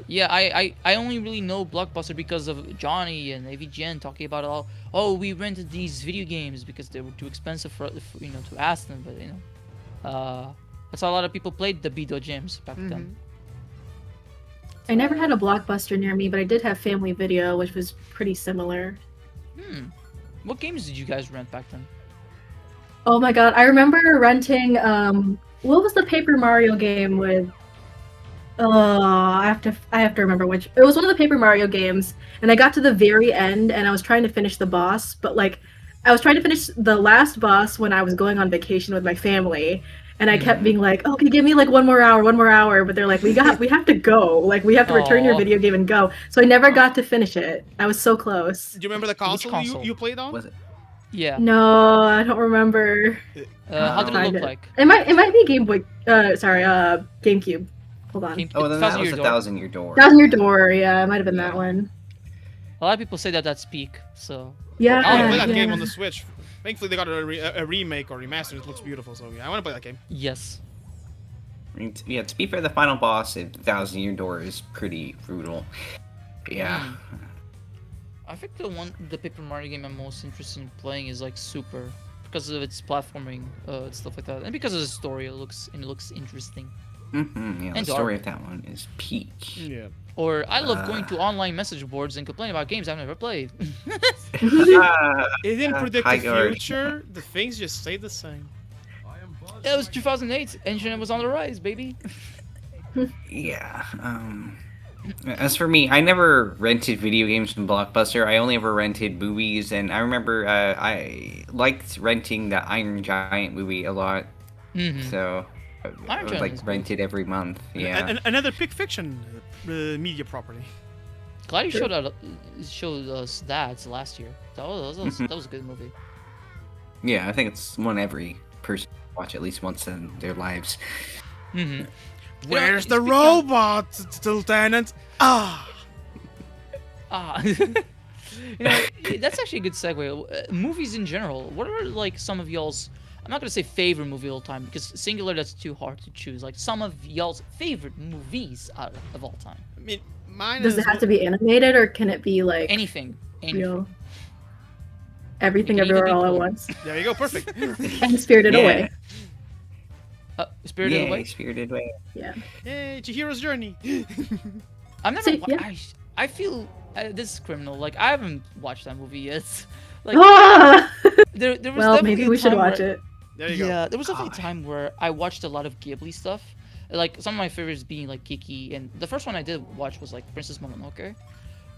yeah, I only really know Blockbuster because of Johnny and AVGN talking about it all. Oh, we rented these video games because they were too expensive for to ask them, but that's how a lot of people played the Bido games back then. I never had a Blockbuster near me, but I did have Family Video, which was pretty similar. What games did you guys rent back then? Oh my god, I remember renting what was the Paper Mario game with I have to remember which. It was one of the Paper Mario games, and I got to the very end and I was trying to finish the boss, but like I was trying to finish the last boss when I was going on vacation with my family, and I kept being like, "Oh, can you give me like one more hour?" But they're like, "We have to go. Like we have to return your Aw. video game and go." So I never got to finish it. I was so close. Do you remember the console, console? You played on? Was it? Yeah. No, I don't remember. How did it Find look it. like? It might be Game Boy. GameCube. Hold on. Oh, then that was Year a Door. 1,000 Year Door. Thousand Year Door. Yeah, it might have been that one. A lot of people say that that's peak. So Yeah. I want to play that yeah. game on the Switch. Thankfully, they got a remake or remaster. It looks beautiful, so yeah, I want to play that game. yes. I mean, yeah, to be fair, the final boss in 1,000 Year Door is pretty brutal. Yeah. I think the Paper Mario game I'm most interested in playing is like Super, because of its platforming, and stuff like that, and because of the story. It looks interesting. Yeah, the And story dark. of that one is peak. Yeah. Or I love going to online message boards and complaining about games I've never played. Ah, It didn't predict High the guard. future. The things just stayed the same. I am Buzz. It was 2008. Internet was on the rise, baby. yeah. As for me, I never rented video games from Blockbuster. I only ever rented movies, and I remember I liked renting the Iron Giant movie a lot. So I Iron would Giant like is good. rent it every month. Yeah. Another Pick Fiction media property. Glad you showed us that last year. That was a good movie. Yeah, I think it's one every person should watch at least once in their lives. Where's the speaking of- robot, Lieutenant? Ah. That's actually a good segue. Movies in general. What are like some of y'all's? I'm not gonna say favorite movie of all time because singular that's too hard to choose. Like some of y'all's favorite movies of all time. I mean, Mine Does is it have to be animated or can it be like Anything. real? Everything, It can either everywhere, be all at cool. once. There you go, perfect. And Spirited Yeah. Away. Spirited Yay, Away. Spirited Away. Yeah. Yay, Chihiro's Journey. I've never. See, yeah. I feel this is criminal. Like I haven't watched that movie yet. Like Ah! there was Well, definitely maybe a we should time watch where- it. There you go. Yeah, there was definitely a time where I watched a lot of Ghibli stuff. Like some of my favorites being like Kiki, and the first one I did watch was like Princess Mononoke.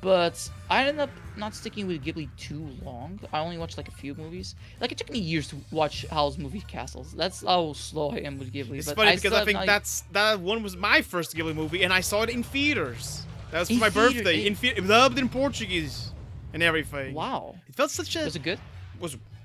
But I ended up not sticking with Ghibli too long. I only watched like a few movies. Like it took me years to watch Howl's Moving Castles. That's how slow I am with Ghibli. It's but funny I because still I think have not- that one was my first Ghibli movie, and I saw it in theaters. That was for In my theater- birthday, dubbed in Portuguese and everything. Wow. It felt such a Was it good?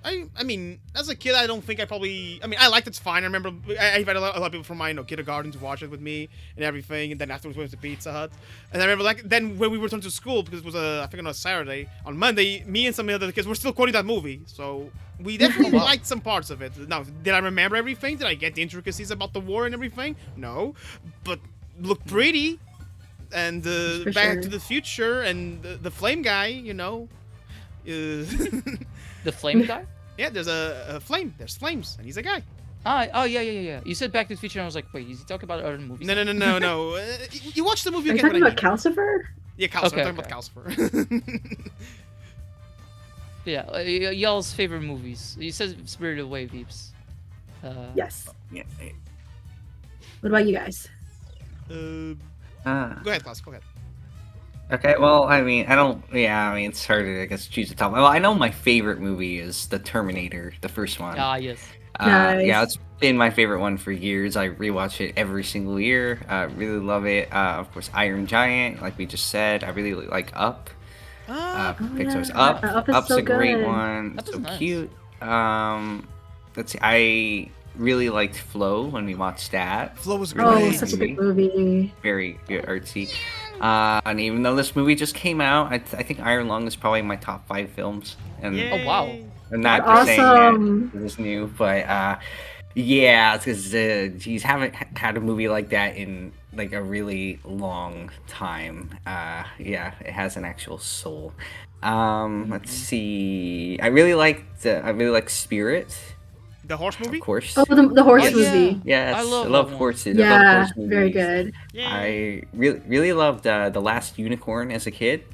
I mean, as a kid, I don't think I probably. I mean, I liked it's fine. I remember I invited a lot of people from my kindergarten to watch it with me and everything, and then afterwards we went to Pizza Hut. And I remember like then when we returned to school because it was I think on a Saturday, on Monday, me and some of the other kids were still quoting that movie. So we definitely Wow. liked some parts of it. Now, did I remember everything? Did I get the intricacies about the war and everything? No, but looked pretty. And For Back sure. to the Future and the Flame guy, you know. The Flame guy? Yeah, there's a flame. There's flames, and he's a guy. Oh yeah. You said Back to the Future, and I was like, wait, is he talking about other movies? No. You watch the movie. Are you get what talking I about mean. Calcifer? Yeah, Calcifer. Okay, I'm talking about Calcifer. Yeah, y'all's favorite movies. You said Spirited Away, Veeps. Yes. Yeah. What about you guys? Go Uh, ahead, Klaus. Go ahead. okay, well, I mean, I don't. Yeah, I mean, it's hard to, I guess, choose a top. Well, I know my favorite movie is The Terminator, the first one. Ah, yes. Nice. Yeah, it's been my favorite one for years. I rewatch it every single year. Really love it. Of course, Iron Giant, like we just said. I really like Up. Pixar's yeah. Up. Up is Up's so a great good. one. Up is So nice. cute. Let's see. I really liked Flow when we watched that. Flow was great. Oh, Great such a good movie. Very good, artsy. And even though this movie just came out, I think Iron Lung is probably my top 5 films. And Oh, wow. I'm not That's just saying awesome. that it was new, but yeah, because geez, haven't had a movie like that in like a really long time. Yeah, it has an actual soul. Let's see. I really like Spirit, The horse movie. of course. Oh, the horse Oh, yeah. movie. Yes, I love that one. horses. I love Yeah, horse movies. very good. Yeah. I really loved The Last Unicorn as a kid.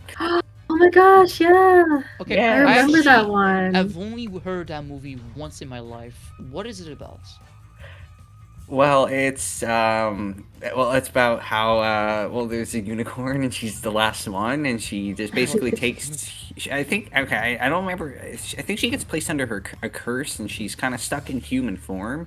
Oh my gosh, yeah. Okay, Yeah. I remember that actually- one. I've only heard that movie once in my life. What is it about? Well, it's about how there's a unicorn and she's the last one, and she just basically takes. I think I don't remember. I think she gets placed under a curse, and she's kind of stuck in human form.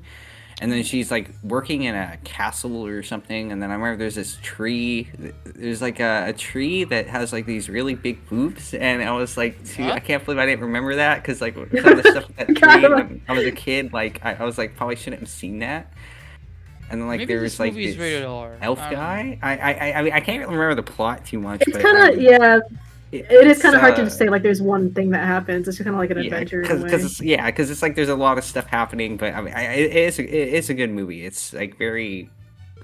And then she's like working in a castle or something. And then I remember there's this tree. There's like a tree that has like these really big boobs. And I was like, Huh? I can't believe I didn't remember that because like some of the stuff with that tree when I was a kid, like I was like probably shouldn't have seen that. And then like Maybe there this was like movie is this rated R. elf I don't know. guy. I mean I can't really remember the plot too much. It's but, kind of, yeah, it is it's, kind of hard to just say like there's one thing that happens. It's just kind of like an adventure in a way. Because it's like there's a lot of stuff happening, but I mean, it's a good movie. It's like it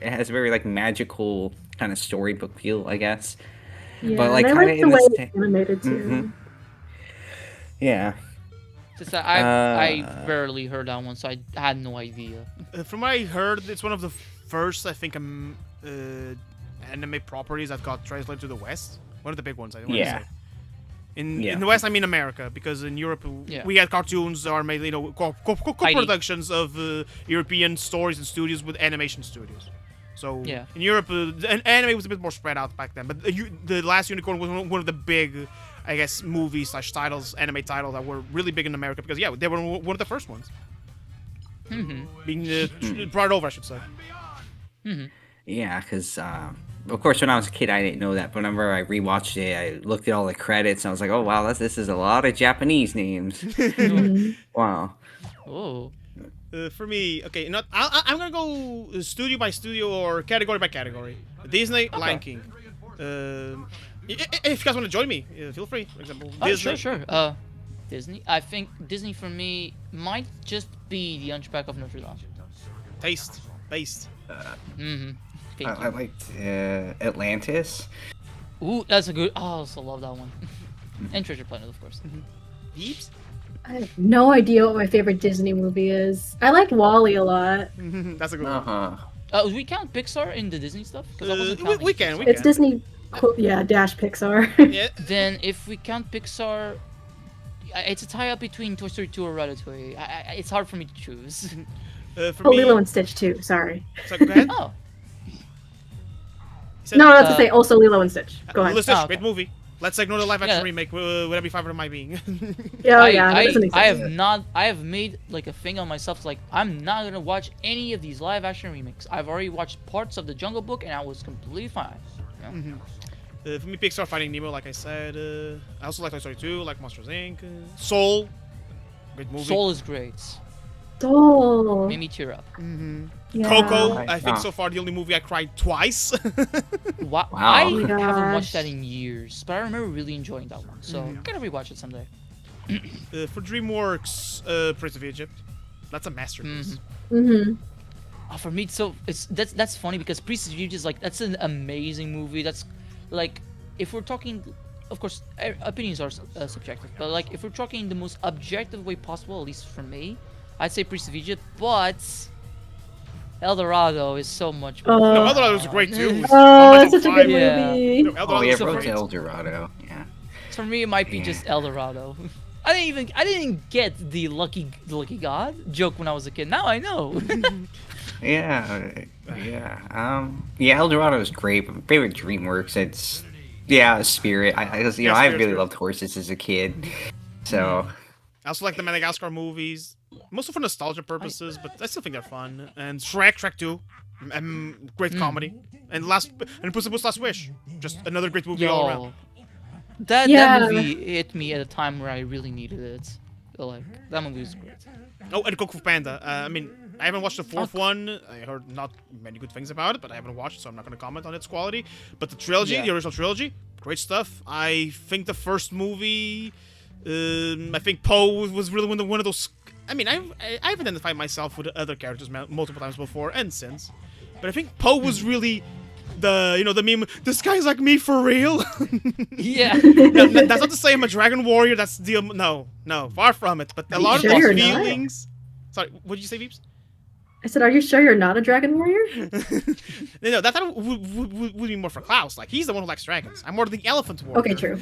has a very like magical kind of storybook feel, I guess. Yeah, but, like, and I kinda like the in way this it's animated too. Mhm. Yeah. Just that I Uh, rarely heard that one, so I had no idea. From what I heard, it's one of the first, I think, anime properties that got translated to the West. One of the big ones, I want to Yeah. say. In Yeah. the West, I mean America, because in Europe Yeah. we had cartoons that are made, co-productions of European stories and studios with animation studios. So Yeah. in Europe, anime was a bit more spread out back then. But the Last Unicorn was one of the big, I guess, movies / titles, anime titles that were really big in America because they were one of the first ones being brought over, I should say. Yeah, because of course when I was a kid I didn't know that, but whenever I rewatched it, I looked at all the credits and I was like, oh wow, this is a lot of Japanese names. Wow. Oh. For me, okay, I'm gonna go studio by studio or category by category. Disney, Lion King. If you guys want to join me, feel free. For example, Oh, Disney. sure. Disney. I think Disney for me might just be The Hunchback of Notre Dame. Based. Mm-hmm. I liked Atlantis. Ooh, that's a good. Oh, I also love that one. And Treasure Planet, of course. Peeps? I have no idea what my favorite Disney movie is. I liked Wall-E a lot. That's a good one. Uh-huh. We count Pixar in the Disney stuff? 'Cause I wasn't We counting can. Pixar. We It's Disney, yeah, dash Pixar. Yeah. Then, if we count Pixar, it's a tie-up between Toy Story 2 or Ratatouille. It's hard for me to choose. For Oh, me, Lilo and Stitch too. Sorry. so go ahead. Oh, He said, No, that's to say also Lilo and Stitch. Go ahead. Lilo and Stitch, Oh, okay. great movie. Let's ignore the live-action Yeah. remake, whatever favorite it might be. Yeah, oh, yeah, that I, doesn't make I sense. have not. I have made like a thing on myself. Like I'm not gonna watch any of these live-action remakes. I've already watched parts of the Jungle Book, and I was completely fine. You know? For me, Pixar, Finding Nemo, like I said. I also like Toy Story 2, like Monsters Inc. Soul, great movie. Soul is great. Soul. Made me tear up. Yeah. Coco, Right. I think Oh. so far the only movie I cried twice. Wow. Wow. I Oh my haven't gosh. watched that in years, but I remember really enjoying that one. So Mhm. gotta rewatch it someday. For DreamWorks, Prince of Egypt. That's a masterpiece. Mm-hmm. Oh, for me, that's funny because Priest of Egypt is like that's an amazing movie. That's like if we're talking, of course, opinions are subjective, but like if we're talking the most objective way possible, at least for me, I'd say Priest of Egypt. But El Dorado is so much. Oh. No, Uh, El Dorado was great too. It's Oh, on my it's top such a five. good Yeah. movie. No, El Oh, Dorado yeah, is so Road great. to El Dorado. Yeah. For me, it might be just El Dorado. I didn't get the lucky god joke when I was a kid. Now I know. Yeah. Yeah, El Dorado is great. But my favorite DreamWorks, it's Spirit. I Yeah, I Spirit's really good. loved horses as a kid. So I also like the Madagascar movies, mostly for nostalgia purposes, but I still think they're fun. And Shrek 2, great comedy. And Puss in Boots: Last Wish, just another great movie all around. Yo, that Yeah. movie hit me at a time where I really needed it. Like that movie was great. Oh, and Kung Fu Panda. I mean, I haven't watched the fourth Oh. one. I heard not many good things about it, but I haven't watched it, so I'm not going to comment on its quality. But the trilogy, Yeah. the original trilogy, great stuff. I think the first movie, I think Poe was really one of those. I mean, I've identified myself with other characters multiple times before and since, but I think Poe was really the meme. This guy's like me for real. Yeah. No, that's not to say I'm a dragon warrior. That's the no, far from it. But a lot sure of you're those not? feelings. Sorry, what did you say, Veeps? I said, are you sure you're not a dragon warrior? No, that would be more for Klaus. Like he's the one who likes dragons. I'm more the elephant warrior. Okay, true.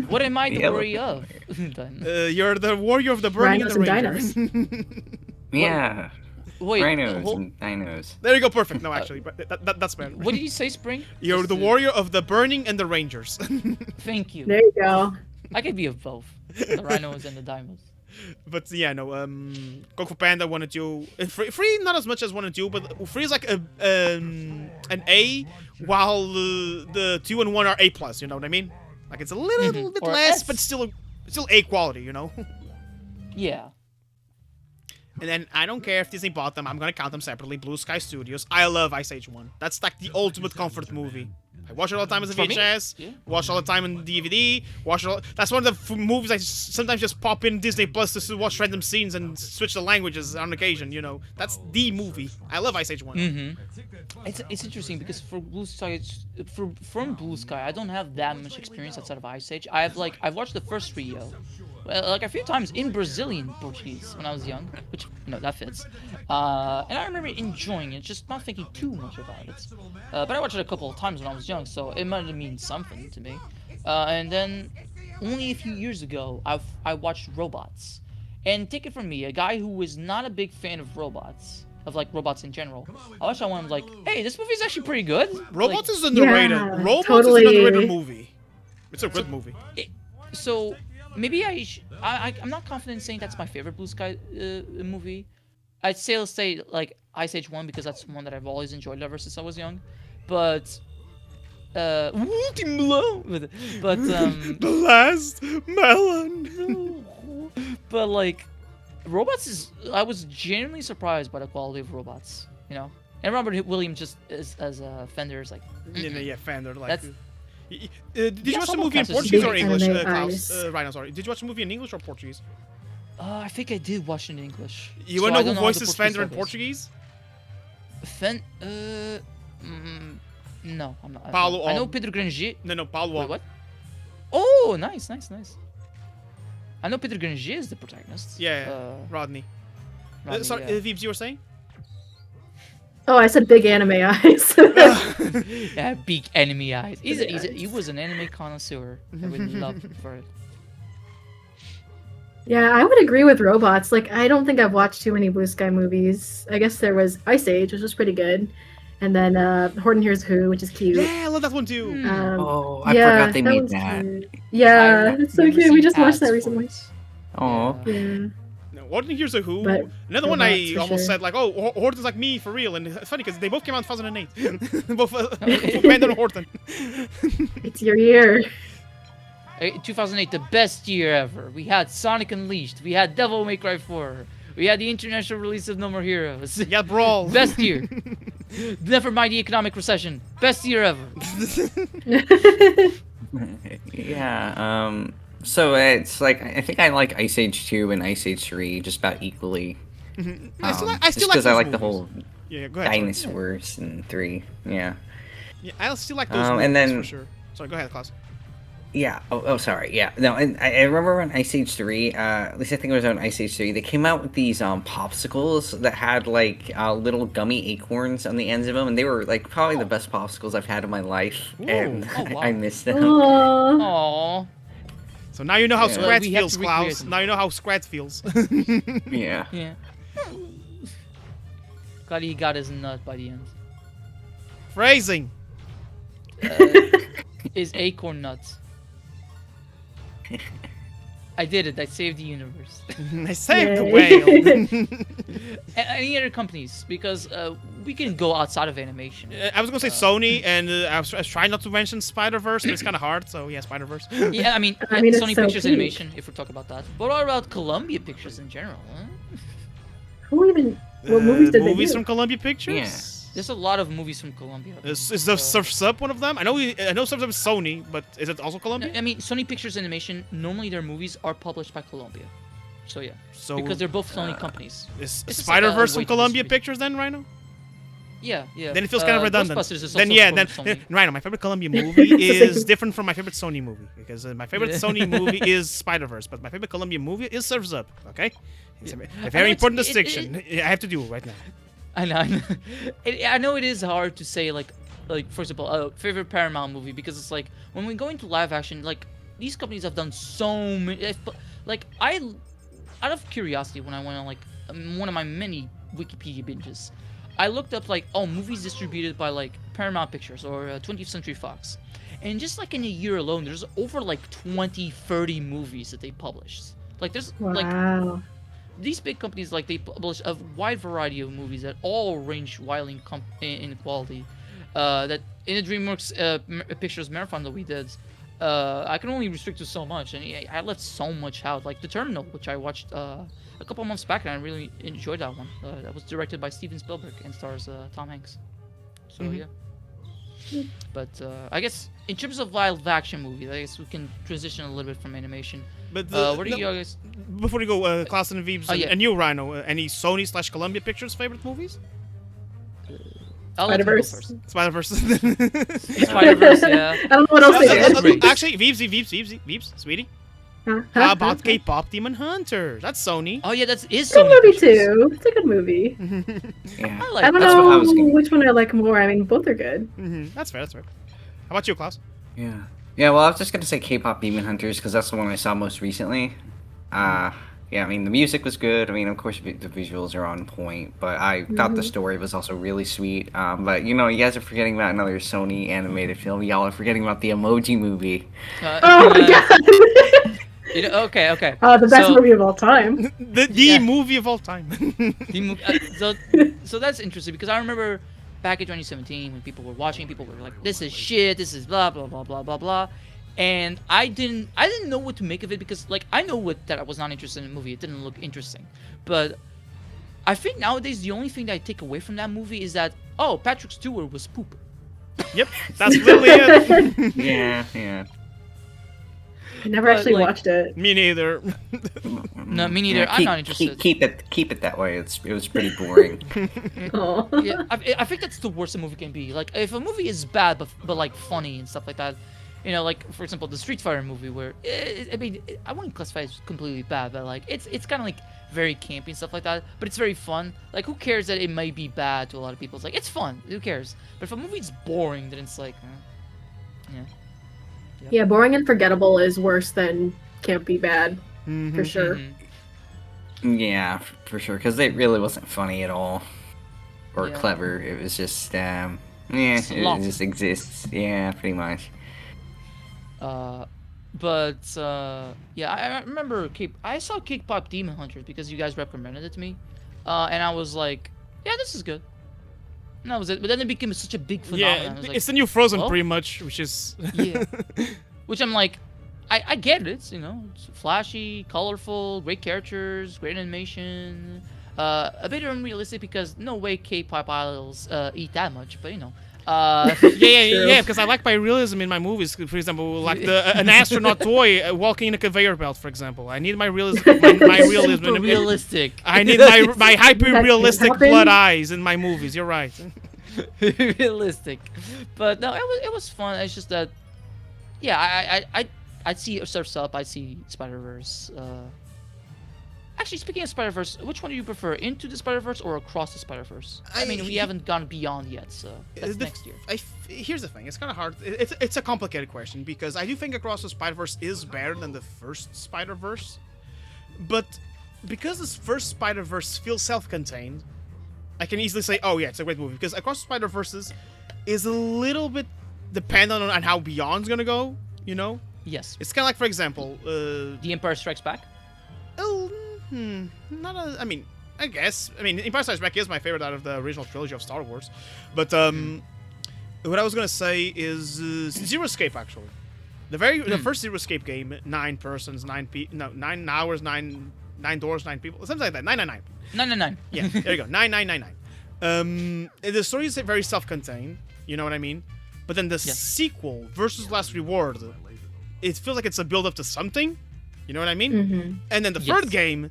What am I the Yeah, worry of? Then? You're the warrior of the burning Rhinos and the and rangers. yeah, Wait, rhinos hold- and dinos. There you go, perfect. No, actually, but that's better. what did you say, Spring? You're Just the to- warrior of the burning and the rangers. Thank you. There you go. I could be of both. The rhinos and the diamonds. But yeah, no. Kung Fu Panda 1 and 2. Free not as much as 1 and 2, but 3 is like an A, while the 2 and 1 are A plus. You know what I mean? Like it's a little bit Or less, S. but still A quality. You know. Yeah. And then I don't care if Disney bought them. I'm gonna count them separately. Blue Sky Studios. I love Ice Age 1. That's like the ultimate comfort movie. I watch it all the time as a For me, VHS. yeah. Watch it all the time in DVD. Watch it all. That's one of the movies I sometimes just pop in Disney Plus to watch random scenes and switch the languages on occasion. You know, that's the movie. I love Ice Age 1. Mm-hmm. It's interesting because for Blue Sky, from Blue Sky, I don't have that much experience outside of Ice Age. I've watched the first three, like a few times in Brazilian Portuguese when I was young, which that fits. And I remember enjoying it, just not thinking too much about it. But I watched it a couple of times when I was young, so it might have mean something to me. And then only a few years ago, I watched Robots, and take it from me, a guy who was not a big fan of robots. Of like robots in general. I watched that one and was like, hey, this movie's actually pretty good. Robots Like, is underrated. Yeah, Robots totally. is an underrated movie. It's a good movie. So maybe I'm not confident in saying that's my favorite Blue Sky movie. I'd still say like Ice Age 1 because that's one that I've always enjoyed ever since I was young. But The last melon. but like Robots I was genuinely surprised by the quality of Robots, And Robert Williams just as a Fender is like Yeah, Fender. Like, That's- did you Yeah, watch the someone movie in counts as Portuguese or big English, anime Klaus? eyes. Rhino, sorry. Did you watch the movie in English or Portuguese? I think I did watch it in English. You So wanna I know don't who how the voices Fender in dub is. Portuguese? No, I'm not. Paulo I know Om. Pedro Granger. No, Paulo Wait, Wong. what? Oh, nice. I know Pedro Granger is the protagonist. Yeah, Rodney. Rodney, Sorry, yeah. Veebs, you were saying? Oh, I said big anime eyes. Yeah, big anime eyes. He was an anime connoisseur. I would love for it. Yeah, I would agree with robots. Like, I don't think I've watched too many Blue Sky movies. I guess there was Ice Age, which was pretty good, and then Horton Hears Who, which is cute. Yeah, I love that one too. Oh, I forgot they made was that. cute. Yeah, I've it's so never cute. We seen just watched ads that for recently. it. Oh. Yeah. Yeah. No, Horton Hears a Who. But Another one I robots, for almost sure. said like, oh, Horton's like me for real, and it's funny because they both came out in 2008. both Brandon and Horton. It's your year. 2008, the best year ever. We had Sonic Unleashed. We had Devil May Cry 4. We had the international release of No More Heroes. Yeah, Brawl. Best year. Never mind the economic recession. Best year ever. Yeah. So it's like I think I like Ice Age 2 and Ice Age 3 just about equally. I still like just because I like the whole Yeah, go ahead. sorry. dinosaurs in 3. Yeah. Yeah, I still like those movies and then- for sure. Sorry, go ahead, Klaus. Yeah. Oh, sorry. Yeah. No, and I remember on Ice Age 3, at least I think it was on Ice Age 3, they came out with these popsicles that had like little gummy acorns on the ends of them, and they were like probably the best popsicles I've had in my life, and Oh, wow. I miss them. Aww. Aww. So now you know how Yeah. Scrat We have feels, to recreate Klaus. them. Now you know how Scrat feels. Yeah. Yeah. Glad he got his nut by the end. Phrasing. Is acorn nuts. I did it. I saved the universe. I saved the Yay. whale. Any other companies? Because we can go outside of animation. I was gonna say Sony, and I was trying not to mention Spider-Verse, but it's kind of hard. So yeah, Spider-Verse. Yeah, I mean, I mean, it's Sony so Pictures cute. Animation, if we're talking about that. But what about Columbia Pictures in general? Huh? Who even? What movies did they Movies do? from Columbia Pictures. Yeah. There's a lot of movies from Columbia. Is the Surf's Up one of them? I know Surf's Up is Sony, but is it also Columbia? I mean, Sony Pictures Animation, normally their movies are published by Columbia. So yeah, So because they're both Sony companies. is it's just Spider-Verse like a way from to Columbia distribute. Pictures then, Rhino? Yeah. Then it feels kind of redundant. Ghostbusters is Then also yeah, from then Sony. Rhino, my favorite Columbia movie is different from my favorite Sony movie because my favorite Yeah. Sony movie is Spider-Verse, but my favorite Columbia movie is Surf's Up. Okay, it's a I very know it's- important it- distinction. I have to do it right now. I know. I know it is hard to say like for example, favorite Paramount movie because it's like when we go into live action, like these companies have done so many. Like out of curiosity, when I went on like one of my many Wikipedia binges, I looked up like movies distributed by like Paramount Pictures or 20th Century Fox, and just like in a year alone, there's over like 20, 30 movies that they published. Like there's like Wow. these big companies, like they publish a wide variety of movies that all range wildly in quality. That in the DreamWorks Pictures marathon that we did, I can only restrict to so much, and I left so much out. Like The Terminal, which I watched a couple months back, and I really enjoyed that one. That was directed by Steven Spielberg and stars Tom Hanks. So yeah. But I guess in terms of live action movies, I guess we can transition a little bit from animation. But What are you guys? before you go, Klaus and Veebs, yeah. and you, Rhino, any Sony / Columbia Pictures favorite movies? I'll let you go Spider-Verse. first. Spider-Verse. Spider-Verse, yeah. I don't know what else they Yeah. did. Actually, Veebs, sweetie. How about K-pop Demon Hunter? That's Sony. Oh yeah, is It's a good Sony movie Pictures. too. It's a good movie. Yeah. I like I don't That's what I know was gonna- which one I like more. I mean, both are good. That's fair. How about you, Klaus? Yeah. Yeah, well, I was just gonna say K-pop Demon Hunters because that's the one I saw most recently. Yeah, I mean the music was good. I mean, of course, the visuals are on point, but I thought the story was also really sweet. But you know, you guys are forgetting about another Sony animated film. Y'all are forgetting about the Emoji Movie. Oh my god! You know, okay. The best So- movie of all time. The Yeah. movie of all time. So that's interesting because I remember back in 2017 when people were watching, people were like, "This is shit. This is blah blah blah blah blah blah," and I didn't know what to make of it because like I know that I was not interested in the movie. It didn't look interesting, but I think nowadays the only thing that I take away from that movie is that Patrick Stewart was poop. Yep, that's literally it. Yeah, yeah. I never But, actually like- watched it. Me neither. No, me neither. Yeah, I'm not interested. Keep it that way. It was pretty boring. Oh. Yeah, I think that's the worst a movie can be. Like, if a movie is bad but like funny and stuff like that, you know, like for example, the Street Fighter movie, where I wouldn't classify it as completely bad, but like it's kind of like very campy and stuff like that. But it's very fun. Like, who cares that it might be bad to a lot of people? It's like it's fun. Who cares? But if a movie's boring, then it's like, yeah. Yeah, boring and forgettable is worse than can't be bad, for sure. Mhm. Yeah, for sure. Because it really wasn't funny at all, or Yeah. clever. It was just yeah, Sloppy. it just exists. Yeah, pretty much. Yeah, I remember I saw K-pop Demon Hunters because you guys recommended it to me, and I was like, yeah, this is good. And that was it. But then it became such a big phenomenon. Yeah, I was like, it's the new Frozen, well? pretty much, which is. yeah. Which I'm like, I get it. You know, it's flashy, colorful, great characters, great animation. A bit unrealistic because no way K-pop idols eat that much. But you know. Yeah, because I like my realism in my movies. For example, like an astronaut toy walking in a conveyor belt, for example. I need my realism. My realism. Super realistic. I need my hyper realistic happen. blood eyes in my movies. You're right. realistic. But no, it was fun. It's just that, yeah, I'd see Surf's Up. I'd see Spider-Verse. Actually, speaking of Spider-Verse, which one do you prefer? Into the Spider-Verse or Across the Spider-Verse? I mean, we haven't gone beyond yet, so that's next year. Here's the thing. It's kind of hard. It's a complicated question because I do think Across the Spider-Verse is better than the first Spider-Verse, but because this first Spider-Verse feels self-contained, I can easily say, oh yeah, it's a great movie. Because Across the Spider-Verse is a little bit dependent on how Beyond's gonna go. You know, Yes. it's kind of like, for example, The Empire Strikes Back. not a. I mean, I guess. I mean, Empire Strikes Back is my favorite out of the original trilogy of Star Wars. But what I was gonna say is Zero Escape. Actually, the first Zero Escape game, 9 persons, 9 hours, 9 doors, 9 people, something like that. 999. 999. Yeah, there you go. 9999. The story is very self-contained. You know what I mean? But then the sequel, Versus Last Reward, it feels like it's a build-up to something. You know what I mean? Mm-hmm. And then the third game,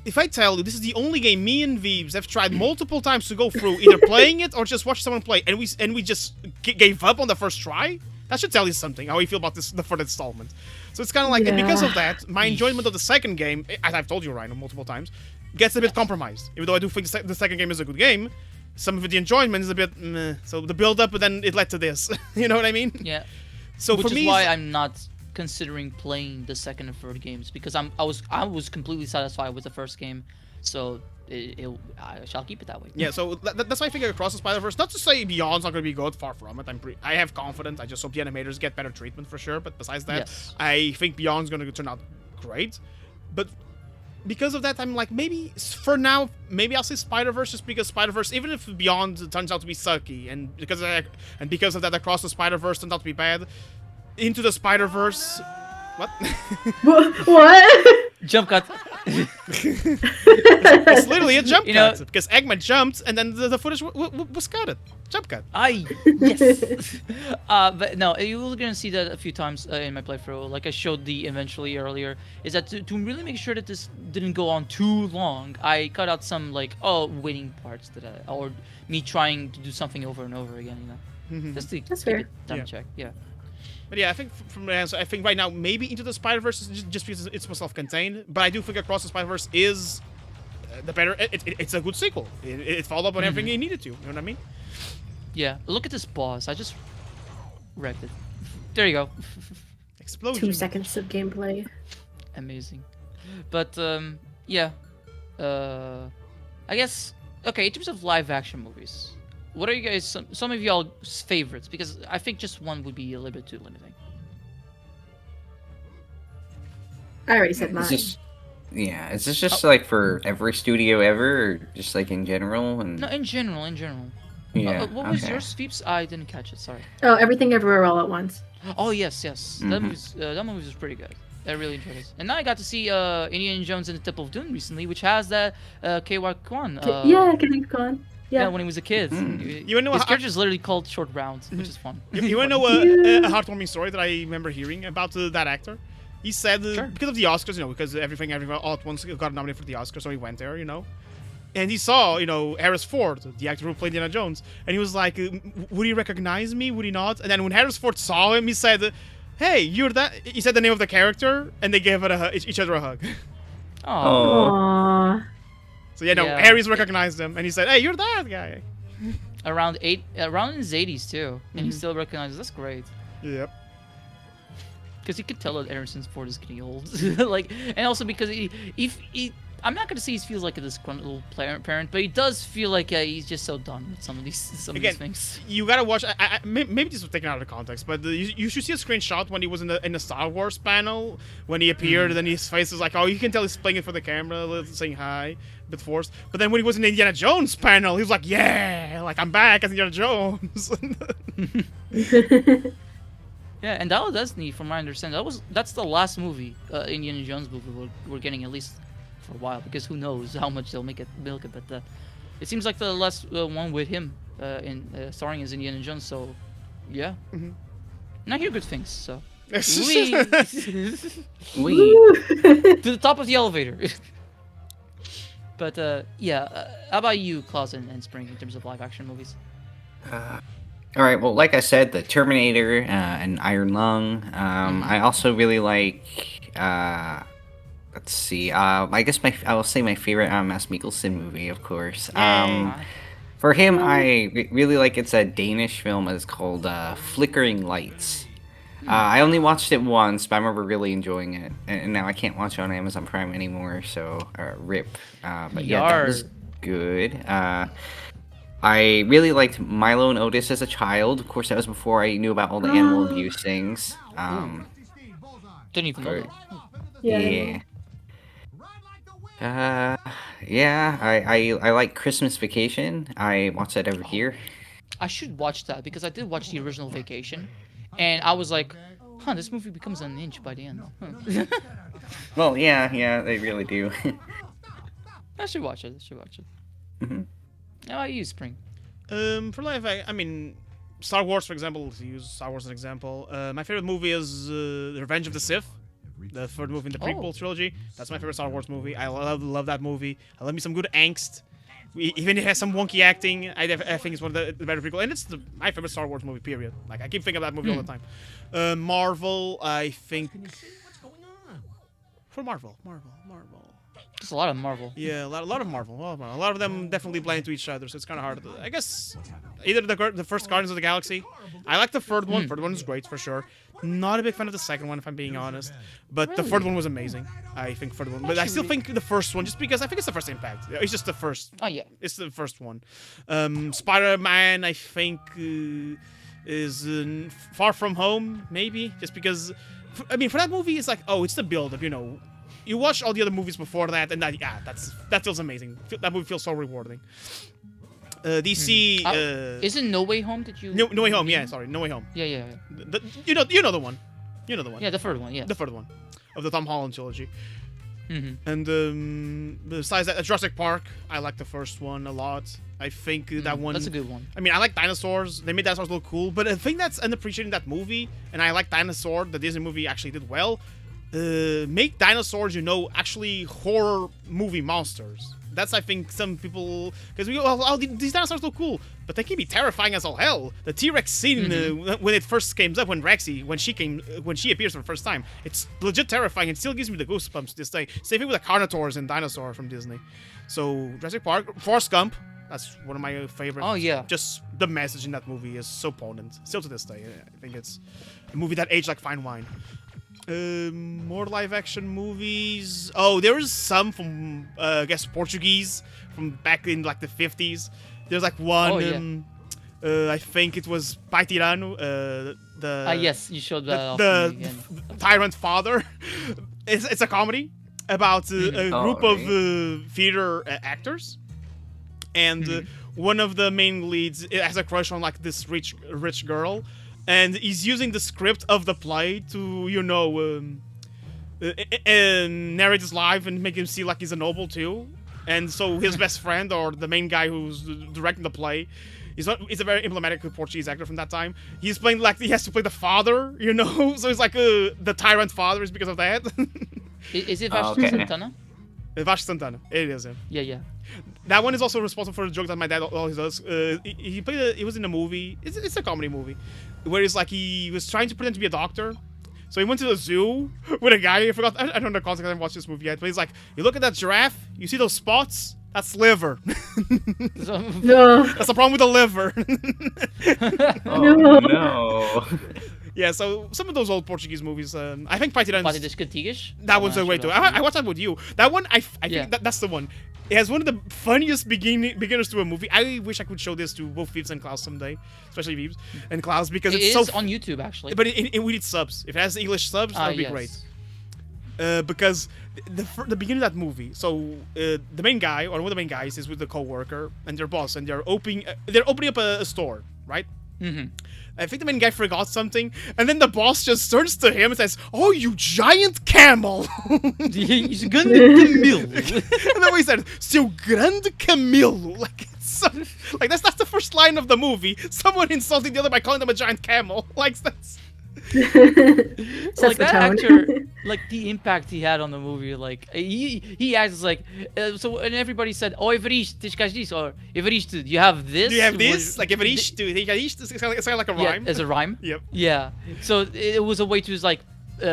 if I tell you, this is the only game me and Veebs have tried multiple times to go through, either playing it or just watch someone play, and we just gave up on the first try. That should tell you something, how we feel about the third installment. So it's kind of like, and because of that, my enjoyment of the second game, as I've told you, Ryan, multiple times, gets a bit compromised. Even though I do think the second game is a good game, some of the enjoyment is a bit meh. So the build-up, but then it led to this. You know what I mean? Yeah. So Which for me, is why I'm not considering playing the second and third games because I was completely satisfied with the first game, so I shall keep it that way. yeah, so that's why I think Across the Spider-Verse. Not to say Beyond's not going to be good, far from it. I have confidence. I just hope the animators get better treatment for sure. But besides that, Yes. I think Beyond's going to turn out great. But because of that, I'm like, maybe for now, maybe I'll say Spider-Verse just because Spider-Verse, even if Beyond turns out to be sucky, and because of that, Across the Spider-Verse turns out to be bad, Into the Spider-Verse. What? What? Jump cut. It's literally a jump You know- cut because Eggman jumped and then the footage was cut. Jump cut. Yes. But no, you were gonna see that a few times in my playthrough. Like I showed the eventually earlier, is that to really make sure that this didn't go on too long, I cut out some like waiting parts or me trying to do something over and over again. You know, just to That's keep fair. it down Yeah. check. Yeah. But yeah, I think from the answer, I think right now maybe Into the Spider-Verse is just because it's more self-contained. But I do think Across the Spider-Verse is the better. It's a good sequel. It followed up on everything it needed to. You know what I mean? Yeah. Look at this boss. I just wrecked it. There you go. Explosion. 2 seconds of gameplay. Amazing. But yeah. I guess okay. In terms of live action movies, what are you guys some of y'all's favorites? Because I think just one would be a little bit too limiting. I already said mine. Is this just like for every studio ever, or just like in general? And No, in general. yeah, What was okay. yours, Feeps? I didn't catch it. Sorry. Oh, Everything Everywhere All at Once. Oh yes. That movie was pretty good. I really enjoyed it. And now I got to see Indiana Jones and the Temple of Doom recently, which has that K.Y. Kwan. Yeah, Kenny Kwan. Yeah, Yeah. when he was a kid. You wanna know His how- character is literally called Short Round, which is fun. You want to know a heartwarming story that I remember hearing about that actor? He said Sure. because of the Oscars, because everything all at once got nominated for the Oscars, so he went there, And he saw, Harris Ford, the actor who played Indiana Jones, and he was like, would he recognize me? Would he not? And then when Harris Ford saw him, he said, hey, you're that. He said the name of the character, and they gave Oh. each other a hug. Aww. So yeah, Harris recognized him, and he said, hey, you're that guy. Around in his 80s too, and he still recognizes. That's great. Yep. Because you could tell that Harrison Ford is getting old, and also because he I'm not gonna say he feels like a disgruntled parent, but he does feel like he's just so done with some of these things. You gotta watch. Maybe this was taken out of context, but you should see a screenshot when he was in the Star Wars panel when he appeared, and then his face is like, oh, you can tell he's playing it for the camera, saying hi, a bit forced. But then when he was in the Indiana Jones panel, he was like, yeah, like I'm back as Indiana Jones. Yeah, and Dial of Destiny, from my understanding, that's the last movie, Indiana Jones movie we're getting, at least for a while, because who knows how much they'll milk it. But it seems like the last one with him starring as Indiana Jones. So yeah, and I hear good things. So we to the top of the elevator. But yeah, how about you, Klaus and Spring, in terms of live action movies? All right. Well, like I said, the Terminator and Iron Lung. I also really like. Let's see. I guess I will say my favorite Mads Mikkelsen movie, of course. For him, I really like. It's a Danish film. It's called Flickering Lights. I only watched it once, but I remember really enjoying it. And now I can't watch it on Amazon Prime anymore, so rip. But yeah, that was good. I really liked Milo and Otis as a child. Of course, that was before I knew about all the animal abuse things. Didn't even know that. Yeah. I like Christmas Vacation. I watch that every year. I should watch that because I did watch the original Vacation, and I was like, huh, this movie becomes an inch by the end. Huh. Well, yeah, they really do. I should watch it. Mm-hmm. How about you, Spring? For life, I mean, Star Wars, for example, to use Star Wars as an example, my favorite movie is The Revenge of the Sith, the third movie in the prequel trilogy. That's my favorite Star Wars movie. I love that movie. I love me some good angst. Even if it has some wonky acting, I think it's one of the better prequel. And it's my favorite Star Wars movie, period. Like, I keep thinking of that movie all the time. Marvel, I think... For Marvel. Just a lot of Marvel. Yeah, a lot of Marvel. A lot of them definitely blend into each other, so it's kind of hard. I guess either the first Guardians of the Galaxy. I like the third one. Third one is great for sure. Not a big fan of the second one, if I'm being honest. But the third one was amazing. I think third one. But I still think the first one, just because I think it's the first Impact. It's just the first. Oh yeah. It's the first one. Spider-Man, I think, is Far From Home, maybe, just because. I mean, for that movie, it's like, oh, it's the build-up, You watch all the other movies before that, and that feels amazing. That movie feels so rewarding. DC. Isn't No Way Home? Did you? No Way Home. Yeah, sorry, No Way Home. Yeah. You know the one. Yeah, the third one. Yeah. The third one, of the Tom Holland trilogy. Mm-hmm. And besides that, Jurassic Park, I like the first one a lot. I think that one. That's a good one. I mean, I like dinosaurs. They made dinosaurs look cool, but the thing that's unappreciated in that movie, and I like Dinosaur, the Disney movie actually did well. Make dinosaurs, actually horror movie monsters. That's, I think, some people, because these dinosaurs look cool, but they can be terrifying as all hell. The T-Rex scene when it first came up, when she appears for the first time, it's legit terrifying. It still gives me the goosebumps to this day. Same thing with the Carnotaurs and Dinosaur from Disney. So Jurassic Park, Forrest Gump. That's one of my favorites. Oh yeah. Just the message in that movie is so potent. Still to this day, I think it's a movie that aged like fine wine. More live action movies. Oh, there is some from I guess Portuguese from back in like the 50s. There's like one. I think it was Pai Tirano. Yes, you showed that. The tyrant father. It's a comedy about a group of theater actors, and one of the main leads has a crush on like this rich girl. And he's using the script of the play to, narrate his life and make him see like he's a noble too. And so his best friend, or the main guy who's directing the play, He's a very emblematic Portuguese actor from that time. He's playing like he has to play the father, you know. So he's like the tyrant father is because of that. Is it Oh, Vasco okay. Santana? Vasco Santana. It is him. Yeah. That one is also responsible for the joke that my dad always does. He played. He was in a movie. It's a comedy movie, where it's like he was trying to pretend to be a doctor. So he went to the zoo with a guy. I don't know the context. I haven't watched this movie yet. But he's like, you look at that giraffe. You see those spots? That's liver. So, No. That's the problem with the liver. Oh no. Yeah. So some of those old Portuguese movies. I think Pai Pati Tirante. das Cantigas? That one's the way to. I watched that with you. That one, I Yeah. think that's the one. It has one of the funniest beginners to a movie. I wish I could show this to both Vives and Klaus someday, especially Vives and Klaus, because It it's is so. on YouTube, actually. But we need subs. If it has English subs, that would be yes. great. Because the beginning of that movie. So the main guy, or one of the main guys, is with the coworker and their boss, and they're opening up a store, right? Mm-hmm. I think the main guy forgot something, and then the boss just turns to him and says, "Oh, you giant camel!" He's gonna mill. And then he said, "Seu grande camelo." Like, it's so, like that's the first line of the movie. Someone insulting the other by calling them a giant camel. Like that's. Like the that tone. actor, like the impact he had on the movie, like he acts like so, and everybody said, "Oh, Evaristo, tens cá disso," or Evaristo, do you have this? Do you have this? Was- Like Evaristo, it's kind of like a yeah, rhyme. as a rhyme. Yep. Yeah. So it was a way to just like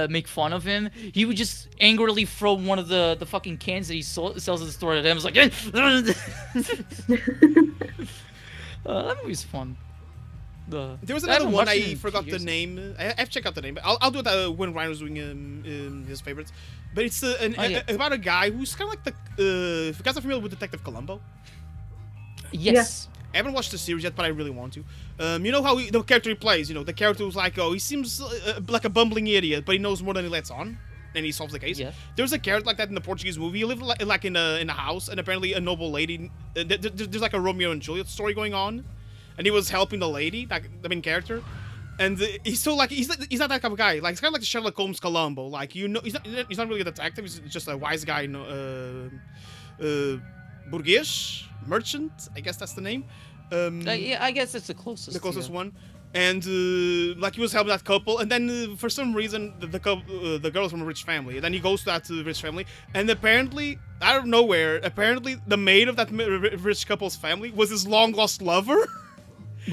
make fun of him. He would just angrily throw one of the fucking cans that he sells at the store at him. It's like, that movie's fun. There was I another haven't one, watched it I in forgot years. the name. I have to check out the name, but I'll do it when Ryan was doing his favorites. But it's about a guy who's kind of like if you guys are familiar with Detective Columbo. Yes. I haven't watched the series yet, but I really want to. You know how the character he plays, the character who's like, he seems like a bumbling idiot, but he knows more than he lets on, and he solves the case. Yes. There's a character like that in the Portuguese movie. He lived like in a house, and apparently a noble lady. There's like a Romeo and Juliet story going on, and he was helping the lady, like the main character. And he's so like he's not that kind of guy. Like it's kind of like the Sherlock Holmes Columbo. Like he's not really a detective. He's just a wise guy. Burguês merchant. I guess that's the name. Yeah, I guess it's the closest. The closest yeah. one. And like he was helping that couple, and then for some reason the girl is from a rich family, and then he goes to that rich family, and apparently out of nowhere, the maid of that rich couple's family was his long lost lover.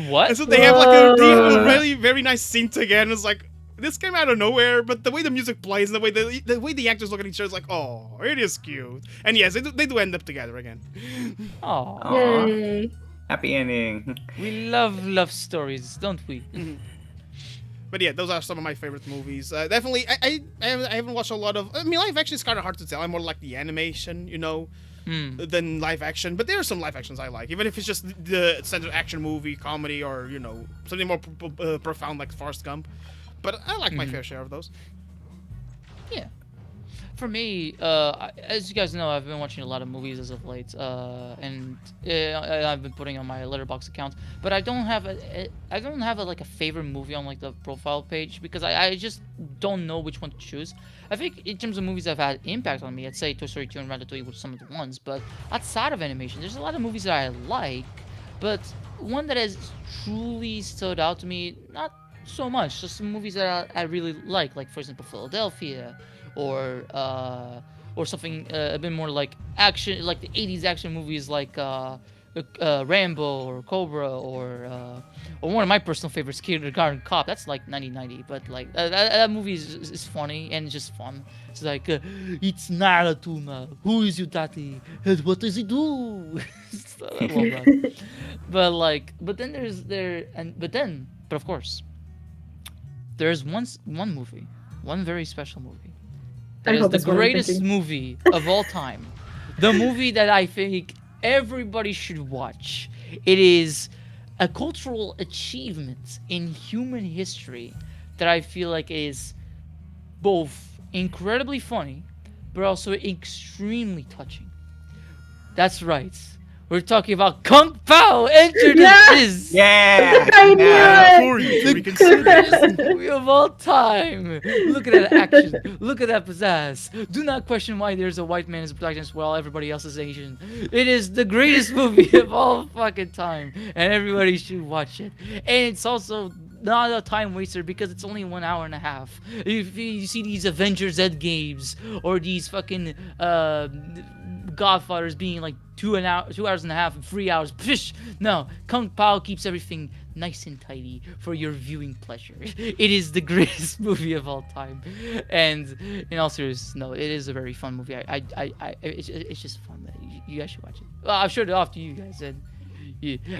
What? And so they have a very very nice scene together. It's like this came out of nowhere, but the way the music plays and the way the actors look at each other is like, oh, it is cute. And yes, they do end up together again. Oh, Aw. Yay. Happy ending. we love stories, don't we? But yeah, those are some of my favorite movies. Definitely, I haven't watched a lot of. I mean, live action is kind of hard to tell. I'm more like the animation, than live action. But there are some live actions I like, even if it's just the standard action movie, comedy, or something more profound like Forrest Gump. But I like my fair share of those. Yeah. For me, as you guys know, I've been watching a lot of movies as of late, and I've been putting on my Letterboxd account. But I don't have like a favorite movie on like the profile page because I just don't know which one to choose. I think in terms of movies that have had impact on me, I'd say Toy Story 2 and Ratatouille were some of the ones. But outside of animation, there's a lot of movies that I like, but one that has truly stood out to me, not so much. Just some movies that I really like for example, Philadelphia. Or something a bit more like action, like the 80s action movies like Rambo or Cobra or one of my personal favorites, Kindergarten Cop. That's like 1990, but like that movie is funny and just fun. It's like it's not a tuna. Who is your daddy? And what does he do? I love that. But of course, there's one movie, one very special movie. That I is hope the that's what I'm greatest thinking. movie of all time. The movie that I think everybody should watch. It is a cultural achievement in human history that I feel like is both incredibly funny, but also extremely touching. That's right. We're talking about Kung Pao Enter the Yeah! Fist. Yeah. I knew yeah. it! Corey, so we can see this. Movie of all time. Look at that action. Look at that pizzazz. Do not question why there's a white man as a protagonist while everybody else is Asian. It is the greatest movie of all fucking time, and everybody should watch it. And it's also not a time waster because it's only 1 hour and a half. If you see these Avengers Endgames or these fucking Godfathers being like 2 hours and a half, 3 hours. Psh, no, Kung Pao keeps everything nice and tidy for your viewing pleasure. It is the greatest movie of all time, and in all seriousness, no, it is a very fun movie. It's just fun. You guys should watch it. Well, I've showed it off to you guys, and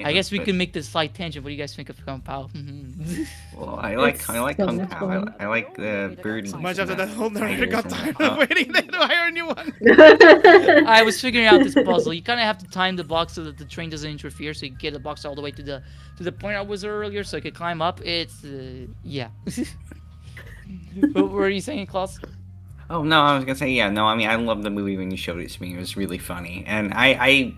I guess we can make this slight tangent. What do you guys think of Kung Pao? Well, I like so Kung much Pao. fun. I like the bird. Much after that whole narrator Tigers got and tired that. of waiting to hire a new one. I was figuring out this puzzle. You kind of have to time the box so that the train doesn't interfere, so you get the box all the way to the point I was earlier, so I could climb up. It's yeah. What were you saying, Klaus? Oh no, I was gonna say yeah. No, I mean I love the movie when you showed it to me. It was really funny, and I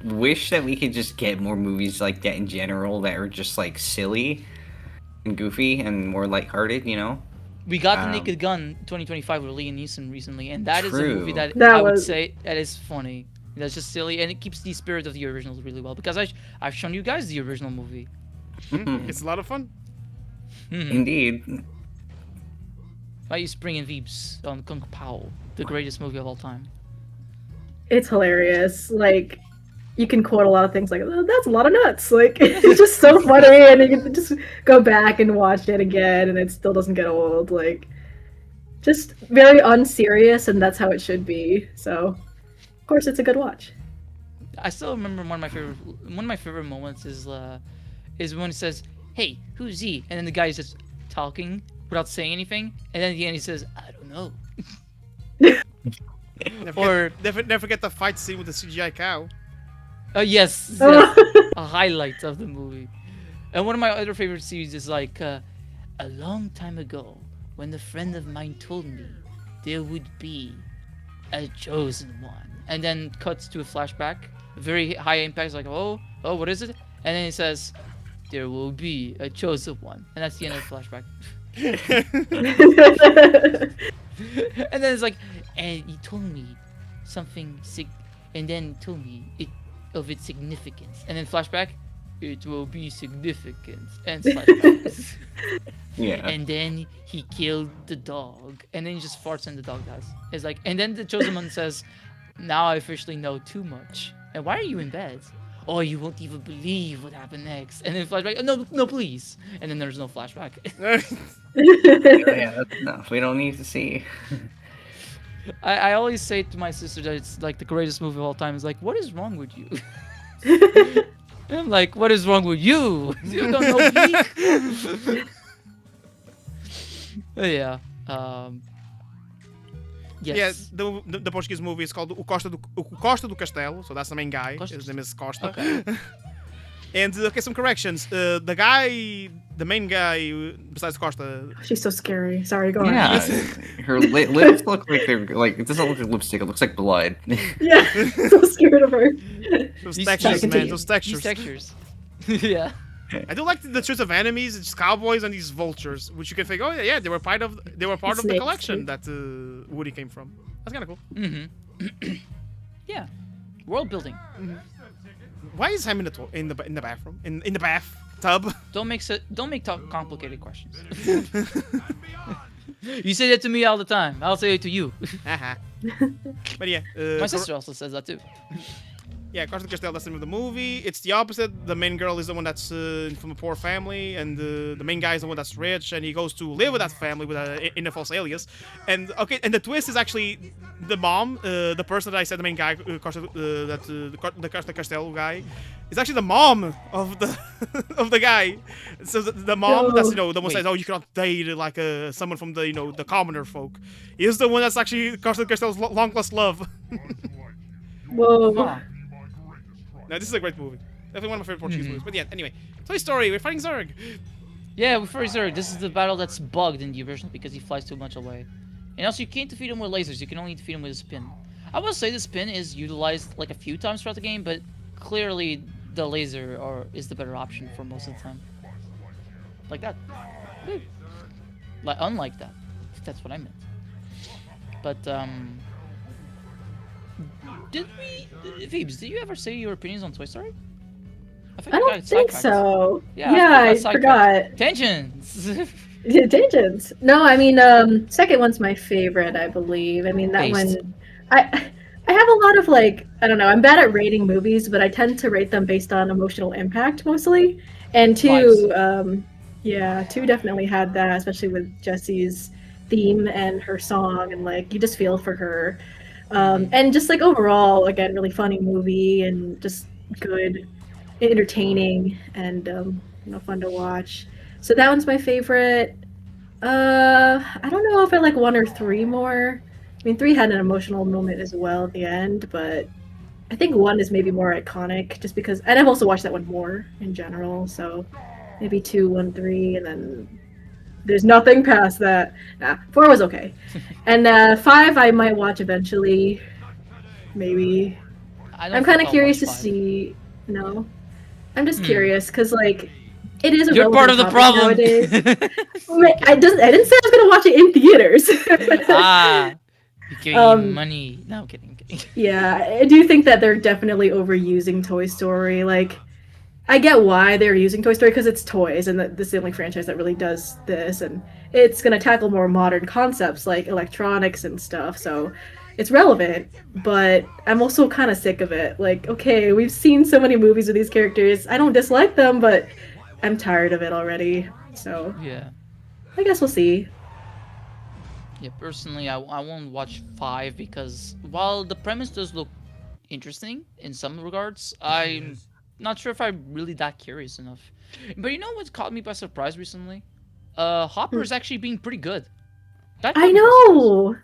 wish that we could just get more movies like that in general that are just like silly and goofy and more lighthearted. You know. We got The Naked Gun 2025 with Liam Neeson recently, and that is a True. movie that That I would was- say that is funny. That's just silly, and it keeps the spirit of the originals really well because I've shown you guys the original movie. It's a lot of fun. Indeed. Why you Spring and Veeps on Kung Pao, the greatest movie of all time. It's hilarious. Like, you can quote a lot of things like, "Oh, that's a lot of nuts." Like, it's just so funny, and you can just go back and watch it again, and it still doesn't get old. Like, just very unserious, and that's how it should be. So, of course, it's a good watch. I still remember one of my favorite moments is when it says, "Hey, who's he?" and then the guy is just talking without saying anything, and then at the end he says, "I don't know." Never forget the fight scene with the CGI cow. Yes, a highlight of the movie. And one of my other favorite scenes is like, a long time ago, when a friend of mine told me there would be a chosen one, and then cuts to a flashback, very high impact. It's like, oh, what is it? And then it says, there will be a chosen one, and that's the end of the flashback. And then it's like, and he told me something and then told me of its significance, and then flashback, it will be significant, and flashback. Yeah. And then he killed the dog, and then he just farts and the dog dies. It's like, and then the chosen one says, now I officially know too much. And why are you in bed? Oh, you won't even believe what happened next. And then flashback, oh, no, please. And then there's no flashback. Yeah, that's enough. We don't need to see. I always say to my sister that it's like the greatest movie of all time. It's like, what is wrong with you? And I'm like, what is wrong with you? You don't know me? Yeah. Yes. Yeah, the Portuguese movie is called O Costa do Castelo, so that's the main guy. Costa? His name is Costa. Okay. And okay, some corrections. The main guy, besides Costa, She's so scary. Sorry, go on. Yeah. Her lips look like they're like it doesn't look like lipstick. It looks like blood. Yeah, so scared of her. those These textures, textures. man, those textures. These textures. Yeah. I do like the choice of enemies. It's cowboys and these vultures, which you can think, oh yeah, they were part of the Snakes, collection too. that Woody came from. That's kind of cool. Mm-hmm. Yeah. World building. Why is Ham in the bathroom in the bathtub? Don't make complicated questions. You say that to me all the time. I'll say it to you. Uh-huh. But yeah, My sister also says that too. Yeah, Costa do Castelo, that's the name of the movie. It's the opposite. The main girl is the one that's from a poor family, and the main guy is the one that's rich, and he goes to live with that family in a false alias. And okay, and the twist is actually the mom, the person that I said the main guy, the Costa Castelo guy, is actually the mom of the of the guy. So the mom that's the one says, oh, you cannot date like someone from the the commoner folk. Is the one that's actually Costa Castelo's long lost love. Whoa. Huh. Now, this is a great movie. Definitely one of my favorite Portuguese movies. But yeah, anyway. Toy Story, we're fighting Zurg. Yeah, with Zurg, this is the battle that's bugged in the original because he flies too much away. And also, you can't defeat him with lasers. You can only defeat him with a spin. I will say the spin is utilized like a few times throughout the game, but clearly the laser is the better option for most of the time. Like that. Like unlike that. That's what I meant. But Phoebes, did you ever say your opinions on Toy Story? I don't think so. Yeah, I forgot. Tangents. Tangents. No, I mean, second one's my favorite, I believe. I mean, that Based. one, I have a lot of like, I don't know, I'm bad at rating movies, but I tend to rate them based on emotional impact mostly. And two, yeah, two definitely had that, especially with Jessie's theme and her song, and like you just feel for her. And just like overall, again, really funny movie and just good, entertaining, and fun to watch. So that one's my favorite. I don't know if I like one or three more. I mean, three had an emotional moment as well at the end, but I think one is maybe more iconic, just because. And I've also watched that one more in general, so maybe 2, 1, 3, and then there's nothing past that. Nah, 4 was okay, and 5 I might watch eventually, maybe. I'm kind of curious to see. No, I'm just curious because like it is a You're part of the problem. Nowadays. I didn't say I was gonna watch it in theaters. You're giving money. No, I'm kidding. Yeah, I do think that they're definitely overusing Toy Story. Like, I get why they're using Toy Story because it's toys, and this is the only franchise that really does this, and it's gonna tackle more modern concepts like electronics and stuff. So it's relevant, but I'm also kind of sick of it. Like, okay, we've seen so many movies with these characters. I don't dislike them, but I'm tired of it already. So yeah, I guess we'll see. Yeah, personally, I won't watch 5 because while the premise does look interesting in some regards, I'm not sure if I'm really that curious enough. But you know what caught me by surprise recently? Hopper is actually being pretty good. That I caught me by surprise. know.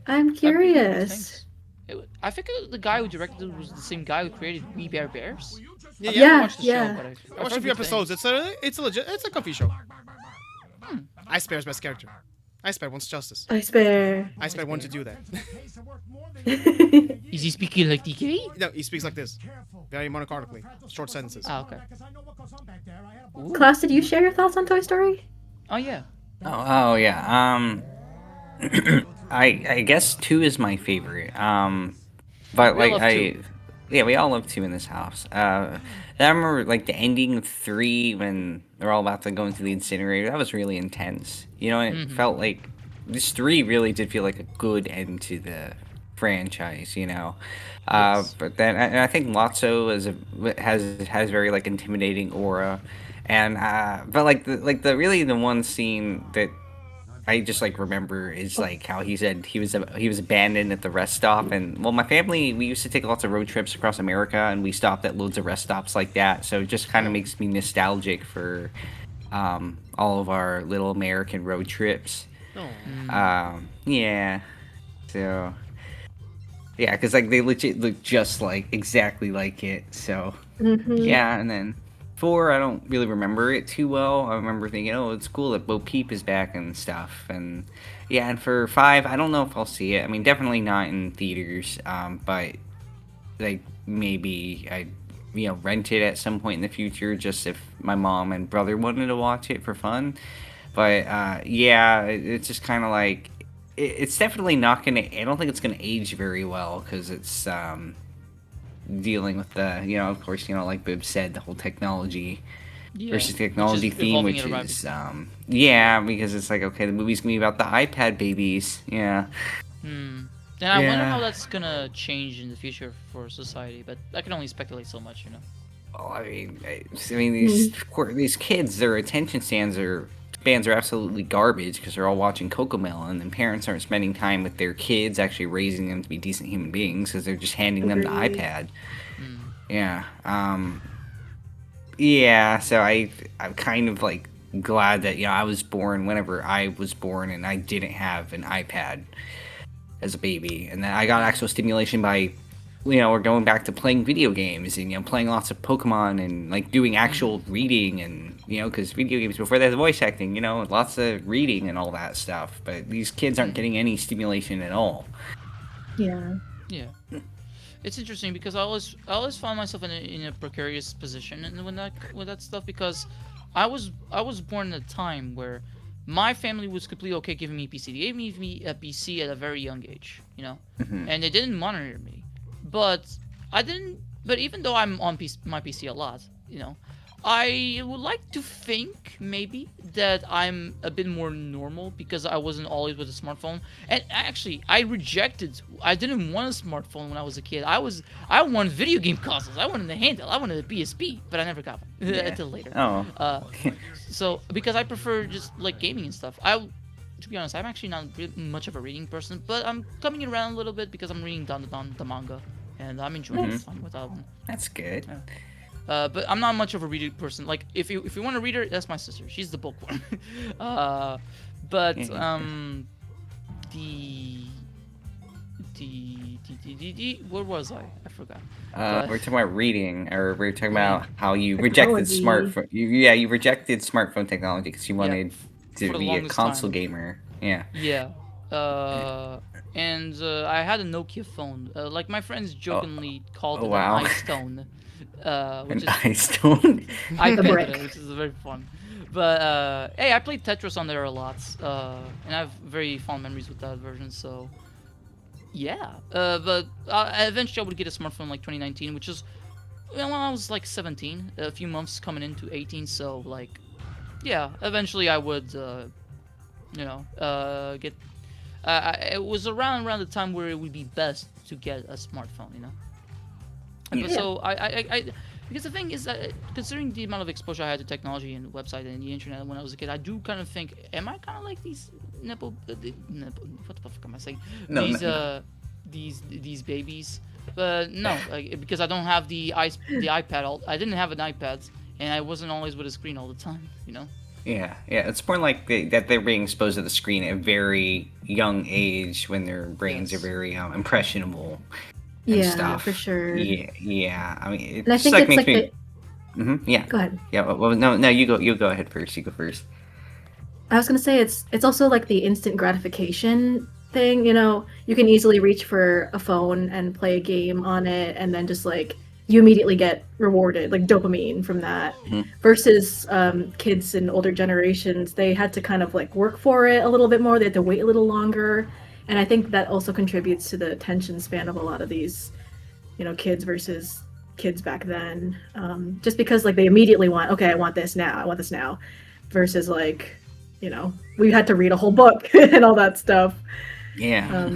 I'm curious. I think the guy who directed it was the same guy who created We Bare Bears. Yeah, I've never yeah, watched the yeah. show, but I watched a few episodes. It's a legit, it's a comfy show. Ice Bear's best character. Ice Bear wants justice. Ice Bear. Ice Bear wanted to do that. Is he speaking like DK? No, he speaks like this, very monochronically, short sentences. Ah, okay. Klaus, did you share your thoughts on Toy Story? Oh yeah. Oh yeah. I guess 2 is my favorite. But We all like love 2. yeah, we all love 2 in this house. I remember like the ending of 3 when they're all about to go into the incinerator. That was really intense. You know, and it felt like this 3 really did feel like a good end to the franchise. You know, Yes. but then I think Lotso has very like intimidating aura, and but like the really the one scene that I just like remember is like how he said he was abandoned at the rest stop, and well, my family, we used to take lots of road trips across America, and we stopped at loads of rest stops like that. So it just kind of makes me nostalgic for all of our little American road trips. Yeah. So yeah, because like they legit look just like exactly like it. So yeah, and then 4, I don't really remember it too well. I remember thinking, oh, it's cool that Bo Peep is back and stuff. And yeah, and for 5, I don't know if I'll see it. I mean, definitely not in theaters, but like maybe I, rent it at some point in the future, just if my mom and brother wanted to watch it for fun. But yeah, it's just kind of like it's definitely not gonna. I don't think it's gonna age very well because it's dealing with the, of course, like Bib said, the whole technology versus technology theme, which is, yeah, because it's like, okay, the movie's gonna be about the iPad babies, yeah. And I wonder how that's gonna change in the future for society, but I can only speculate so much, Well, I mean, these kids, their attention spans are absolutely garbage because they're all watching Cocomelon, and parents aren't spending time with their kids, actually raising them to be decent human beings because they're just handing them the iPad. Yeah. Yeah. So I'm kind of like glad that I was born whenever I was born, and I didn't have an iPad as a baby, and then I got actual stimulation by we're going back to playing video games and playing lots of Pokemon and like doing actual reading and because video games before they had the voice acting, lots of reading and all that stuff. But these kids aren't getting any stimulation at all. Yeah. Yeah. It's interesting because I always found myself in a precarious position and with that stuff because I was born in a time where my family was completely okay giving me PC. They gave me a PC at a very young age, Mhm. and they didn't monitor me. But I didn't. But even though I'm on my PC a lot, I would like to think maybe that I'm a bit more normal because I wasn't always with a smartphone. And actually, I didn't want a smartphone when I was a kid. I wanted video game consoles. I wanted the handheld. I wanted a PSP, but I never got one until later. Oh. So because I prefer just like gaming and stuff. To be honest, I'm actually not much of a reading person, but I'm coming around a little bit because I'm reading down the manga, and I'm enjoying the fun with that one. That's good. But I'm not much of a reader person. Like, if you want a reader, that's my sister. She's the bookworm. But where was I? I forgot. We're talking about reading, or we're talking about how you rejected Technology. smartphone. You rejected smartphone technology because you wanted to for the be a longest console time. gamer. Yeah. Yeah. And I had a Nokia phone. Like my friends jokingly called it wow. an iStone. Which An is ice stone. I The painted brick. it, which is very fun. But hey, I played Tetris on there a lot, and I have very fond memories with that version. So yeah. But eventually I would get a smartphone like 2019, which is when I was like 17, a few months coming into 18. So like, yeah, eventually I would, get. It was around the time where it would be best to get a smartphone. Yeah. So because the thing is that considering the amount of exposure I had to technology and website and the internet when I was a kid, I do kind of think, am I kind of like these what the fuck am I saying? No, These babies. But no, because I don't have the iPad. I didn't have an iPad, and I wasn't always with a screen all the time. Yeah. It's more like that they're being exposed to the screen at a very young age when their brains Yes. are very impressionable and Yeah, stuff. for sure. Yeah. I mean, it And I just think like it's makes like me. Yeah. Go ahead. Yeah. Well, no. You go. You go ahead first. You go first. I was gonna say it's also like the instant gratification thing. You can easily reach for a phone and play a game on it, and then just like you immediately get rewarded, like dopamine from that. Mhm. Versus kids in older generations, they had to kind of like work for it a little bit more. They had to wait a little longer, and I think that also contributes to the attention span of a lot of these, kids versus kids back then. Just because like they immediately want, okay, I want this now, versus like, we had to read a whole book and all that stuff. Yeah.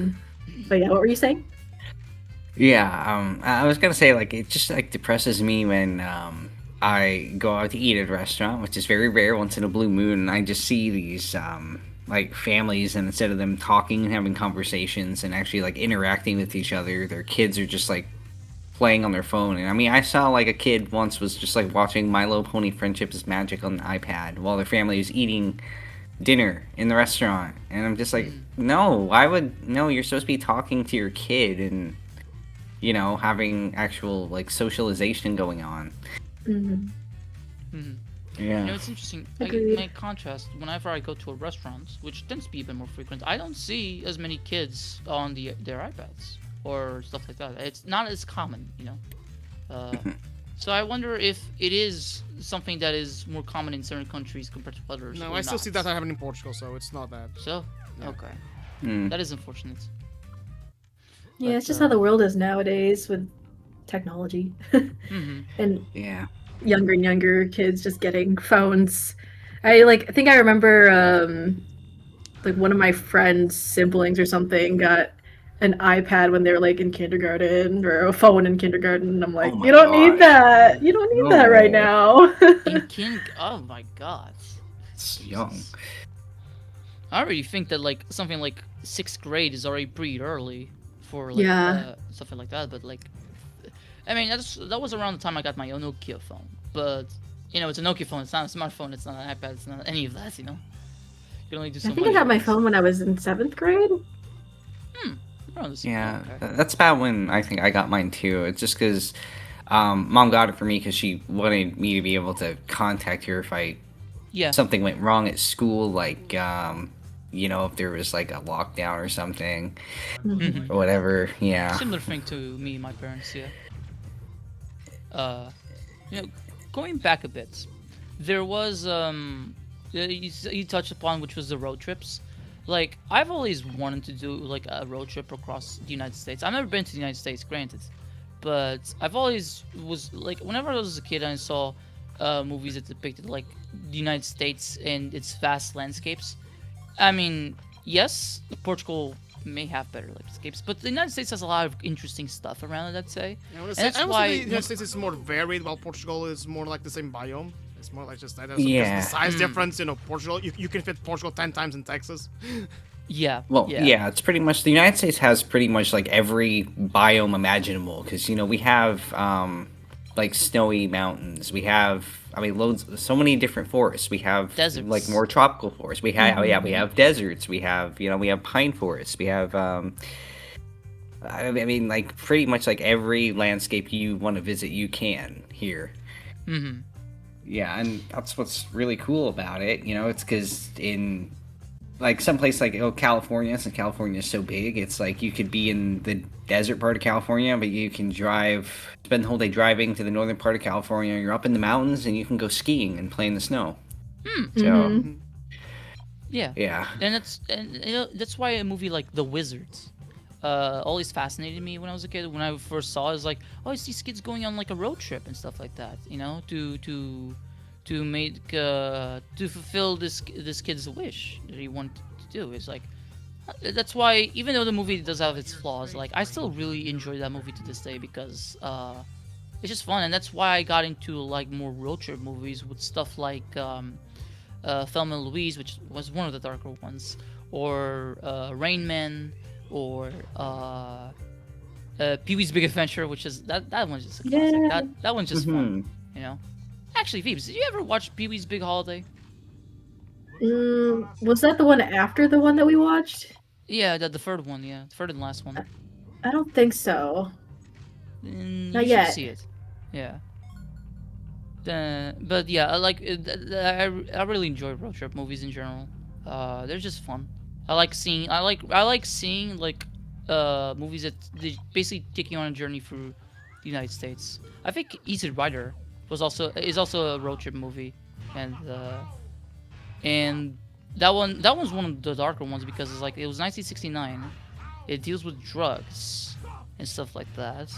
But yeah, what were you saying? Yeah, I was gonna say like it just like depresses me when I go out to eat at a restaurant, which is very rare once in a blue moon, and I just see these like families, and instead of them talking and having conversations and actually like interacting with each other, their kids are just like playing on their phone. And I mean, I saw like a kid once was just like watching My Little Pony Friendship is Magic on the iPad while their family was eating dinner in the restaurant, and I'm just like, no, you're supposed to be talking to your kid and having actual like socialization going on. Yeah. It's interesting. Agreed. My contrast, whenever I go to a restaurant, which tends to be a bit more frequent, I don't see as many kids on their iPads or stuff like that. It's not as common. So I wonder if it is something that is more common in certain countries compared to others. No, or I still not. see that happening in Portugal, so it's not that. So, Yeah. okay, Mm. that is unfortunate. Yeah, it's But, just how the world is nowadays with technology. Mm-hmm. And Yeah. younger and younger kids just getting phones. I think I remember like one of my friend's siblings or something got an iPad when they were like in kindergarten, or a phone in kindergarten. And I'm like, Oh my you don't need gosh. that. You don't need that right No. now. Oh my god. It's young. I already think that like something like 6th grade is already pretty early for like Yeah. something like that. But like, I mean that was around the time I got my own Nokia phone. But it's a Nokia phone. It's not a smartphone. It's not an iPad. It's not any of that. You can only do so I much. think I got my phone when I was in 7th grade. Around the same Yeah, time, okay. that's about when I think I got mine too. It's just because mom got it for me because she wanted me to be able to contact her if Yeah. something went wrong at school, like you know, if there was like a lockdown or something Mhm. or whatever. Yeah. Similar thing to me and my parents, yeah. Uh, you know, going back a bit, there was you touched upon, which was the road trips. Like, I've always wanted to do like a road trip across the United States. I've never been to the United States, granted, but I've always was like, whenever I was a kid and I saw movies that depicted like the United States and its vast landscapes. I mean, yes, Portugal may have better landscapes, but the United States has a lot of interesting stuff around it, I'd say. I would And say, that's I would why say the United States is more varied, while Portugal is more like the same biome. It's more like just that. There's Yeah. the size Mm. difference, you know, Portugal, you can fit Portugal 10 times in Texas. yeah, Well, yeah. It's pretty much the United States has pretty much like every biome imaginable because you know we have like snowy mountains. We have, I mean, loads, so many different forests. We have Deserts. like more tropical forests. We have we have deserts. We have, you know, we have pine forests. We have I mean like pretty much like every landscape you want to visit you can here. Mm-hmm. Yeah, and that's what's really cool about it. You know, it's because in like some place like California, since California is so big, it's like you could be in the desert part of California, but you can spend the whole day driving to the northern part of California. You're up in the mountains, and you can go skiing and play in the snow. So Yeah. yeah, And you know, that's why a movie like The Wizards always fascinated me when I was a kid. When I first saw it, I was like, oh, it's these kids going on like a road trip and stuff like that, you know, to make to fulfill this kid's wish that he wanted to do. It's like, that's why, even though the movie does have its flaws, like I still really enjoy that movie to this day because it's just fun. And that's why I got into like more road trip movies with stuff like Thelma and Louise, which was one of the darker ones, or Rain Man, or Pee-wee's Big Adventure, which is that one's just a classic. Yeah. That one's just fun, you know. Actually, Phoebes, did you ever watch Pee-wee's Big Holiday? Was that the one after the one that we watched? Yeah, the third one. Yeah, the third and last one. I don't think so. You Not should yet. see it. Yeah. But yeah, I really enjoy road trip movies in general. They're just fun. I like seeing like movies that they basically take you on a journey through the United States. I think Easy Rider is also a road trip movie, and that was one of the darker ones because it's like it was 1969. It deals with drugs and stuff like that,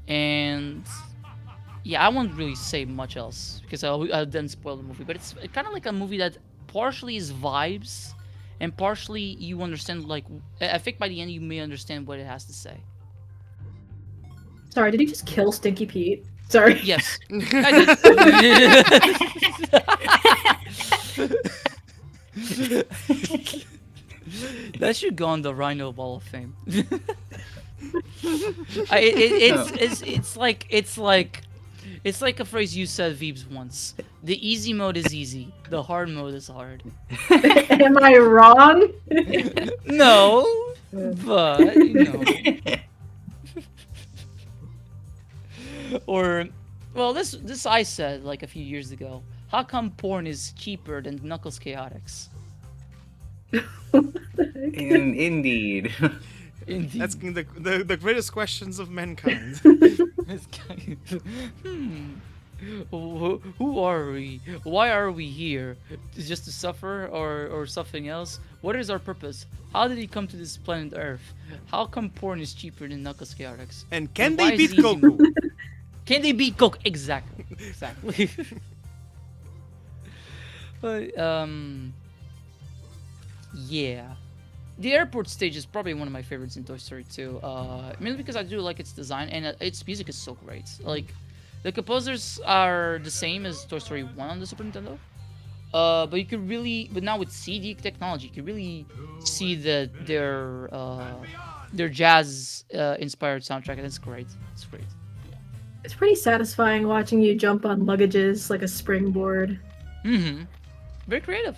and yeah, I won't really say much else because I'll then spoil the movie. But it's kind of like a movie that partially is vibes, and partially you understand. Like, I think by the end you may understand what it has to say. Sorry, did he just kill Stinky Pete? Sorry. Yes, I did. That should go on the Rhino Wall of Fame. It's like a phrase you said, Veebs, once. The easy mode is easy. The hard mode is hard. Am I wrong? No, but you know. Or, well, this I said like a few years ago. How come porn is cheaper than Knuckles Chaotix? Indeed. Indeed. Asking the greatest questions of mankind. Who are we? Why are we here? Just to suffer or something else? What is our purpose? How did he come to this planet Earth? How come porn is cheaper than Knuckles Chaotix? And can why they is beat the easy Goku? mode? Can they beat Coke? Exactly. Exactly. But yeah. The airport stage is probably one of my favorites in Toy Story 2. Mainly because I do like its design and its music is so great. Like, the composers are the same as Toy Story 1 on the Super Nintendo. But you can really, but now with CD technology, you can really see that their jazz inspired soundtrack, and it's great. It's great. It's pretty satisfying watching you jump on luggages like a springboard. Mm-hmm. Very creative.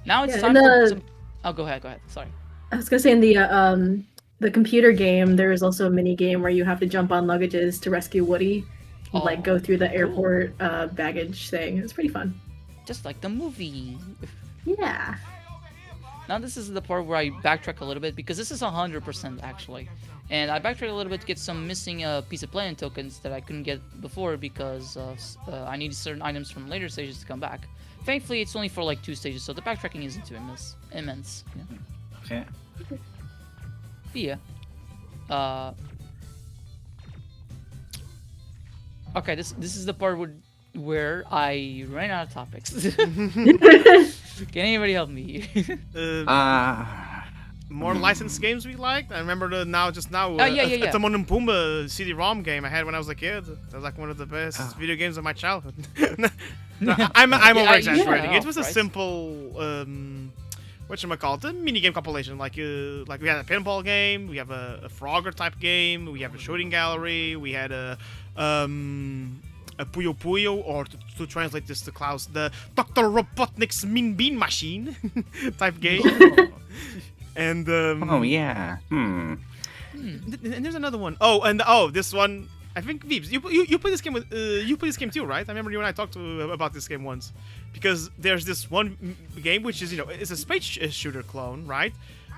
Now it's Yeah, time and for some. Oh, go ahead. Sorry. I was gonna say in the computer game, there is also a mini game where you have to jump on luggages to rescue Woody, and, like go through the airport baggage thing. It's pretty fun. Just like the movie. Yeah. Now this is the part where I backtrack a little bit because this is 100% actually, and I backtrack a little bit to get some missing piece of planet tokens that I couldn't get before because I needed certain items from later stages to come back. Thankfully, it's only for like 2 stages, so the backtracking isn't too immense. Yeah. Okay. But yeah. Okay, this is the part where I ran out of topics. Can anybody help me? More licensed games we liked. I remember just now. Yeah. Timon and Pumbaa CD-ROM game I had when I was a kid. That was like one of the best video games of my childhood. No, I'm over exaggerating. It was a simple whatchamacallit, a mini game compilation. Like we had a pinball game, we have a Frogger type game, we have a shooting gallery, we had a Puyo Puyo, or to translate this to Klaus, the Dr. Robotnik's Mean Bean Machine type game. And oh yeah. And there's another one. This one. I think Veeps, you play this game you play this game too, right? I remember you and I talked about this game once, because there's this one game which is it's a space shooter clone, right?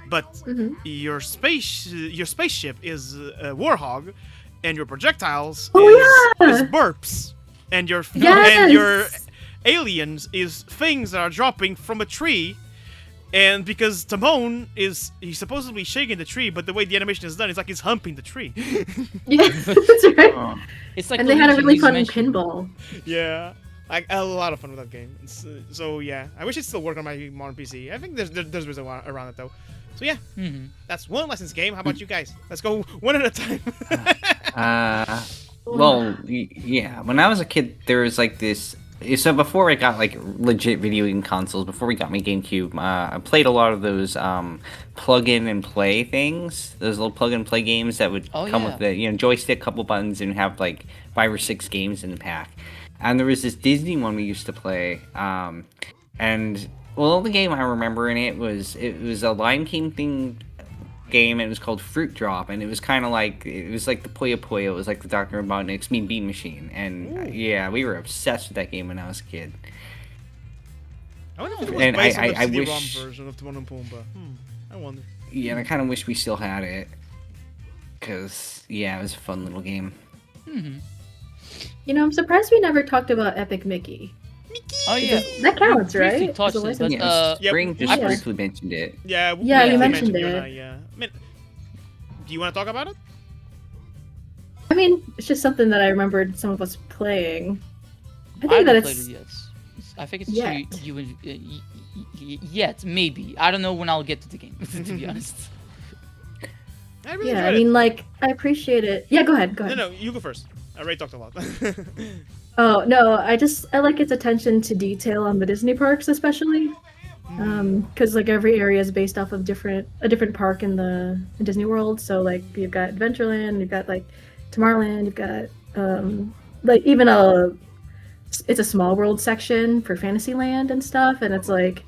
But your spaceship is a warhog, and your projectiles is burps, and your aliens is things that are dropping from a tree. And because Timon he's supposedly shaking the tree, but the way the animation is done, it's like he's humping the tree. Yeah, that's right. Oh. It's like And they had a really fun pinball. Yeah, I had a lot of fun with that game. So yeah, I wish it still worked on my modern PC. I think there's ways around it though. So yeah, that's one licensed game. How about you guys? Let's go one at a time. Well, yeah. When I was a kid, there was like this. So before I got like legit video game consoles, before we got my GameCube, I played a lot of those plug in and play things. Those little plug and play games that would come with the joystick, couple buttons, and have like 5 or 6 games in the pack. And there was this Disney one we used to play, and well, the game I remember in it was a Lion King thing game, and it was called Fruit Drop, and it was kind of like the Puyo Puyo. It was like the Dr. Robotnik's Mean Bean Machine, and yeah, we were obsessed with that game when I was a kid. I wonder if it was based on the CD-ROM version of Timon and Pumbaa. I wonder. Yeah, and I kind of wish we still had it, because yeah, it was a fun little game. I'm surprised we never talked about Epic Mickey. Oh yeah, that counts, briefly right? touched it, but Spring just briefly mentioned it. Yeah, you mentioned it. Yeah. I mean, do you want to talk about it? I mean, it's just something that I remembered some of us playing. I I think that haven't it's played it yet. I think it's Yet. yet maybe. I don't know when I'll get to the game. To be honest. I really I enjoyed mean, it. like, I appreciate it. Yeah, go ahead. No, you go first. I already talked a lot. Oh no, I like its attention to detail on the Disney parks, especially, because like every area is based off of a different park in Disney World. So like you've got Adventureland, you've got like Tomorrowland, you've got like even it's a Small World section for Fantasyland and stuff, and it's like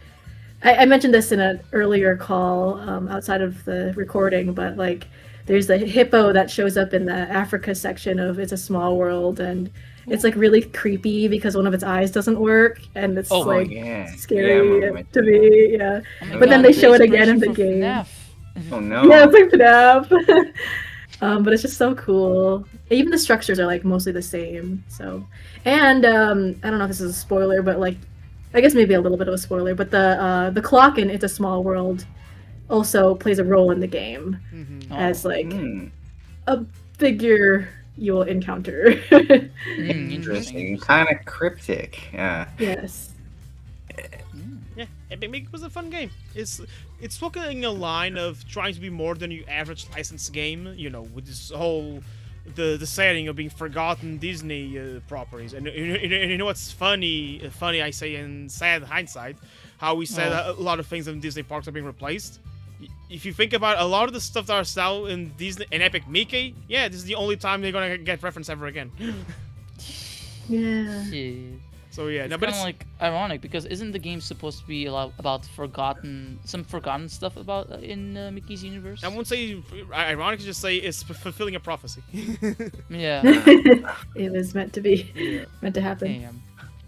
I mentioned this in an earlier call outside of the recording, but like there's the hippo that shows up in the Africa section of It's a Small World, and it's like really creepy because one of its eyes doesn't work, and it's scary to me. Yeah, but then they show it again in the game. FNAF. Oh no. Yeah, it's like FNAF. But it's just so cool. Even the structures are like mostly the same. So, and I don't know if this is a spoiler, but like, I guess maybe a little bit of a spoiler. But the clock in It's a Small World also plays a role in the game as like a figure you will encounter. Interesting. Kind of cryptic. Yeah. Yes. Yeah, Epic Mickey was a fun game. It's walking a line of trying to be more than your average licensed game, with this whole the setting of being forgotten Disney properties. And you know what's funny I say in sad hindsight, how we said a lot of things in Disney parks are being replaced. If you think about a lot of the stuff that are still in Disney and Epic Mickey, yeah, this is the only time they're gonna get referenced ever again. Yeah. Shit. So yeah, It's no, but kind of like ironic because isn't the game supposed to be about forgotten stuff about in Mickey's universe? I won't say ironic, just say it's fulfilling a prophecy. Yeah. It was meant to be, meant to happen. Damn.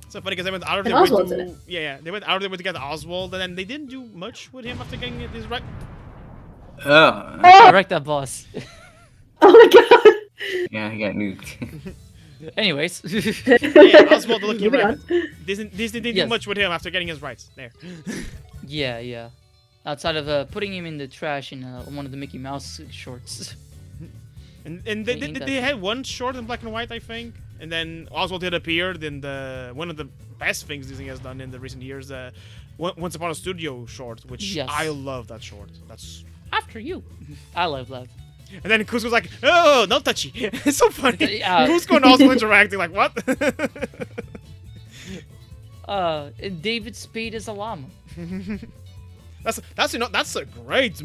So funny because they went out of And their way Oswald's in to it. they went out of their way to get Oswald, and then they didn't do much with him after getting this right. Oh, Correct that, boss. Oh my god. yeah, he got nuked. Anyways. Yeah, Oswald the Lucky Moving Rabbit. on. Disney didn't do Yes. much with him after getting his rights. There. Yeah. Outside of putting him in the trash in one of the Mickey Mouse shorts. And Ain't that they had one short in black and white, I think. And then Oswald had appeared in one of the best things Disney has done in the recent years, Once Upon a Studio short, which Yes. I love that short. That's After you. I love that. and then Cusco's like, oh, not touchy. It's so funny. Yeah. Cusco and Oswald interacting like what? And David Spade is a llama. That's a great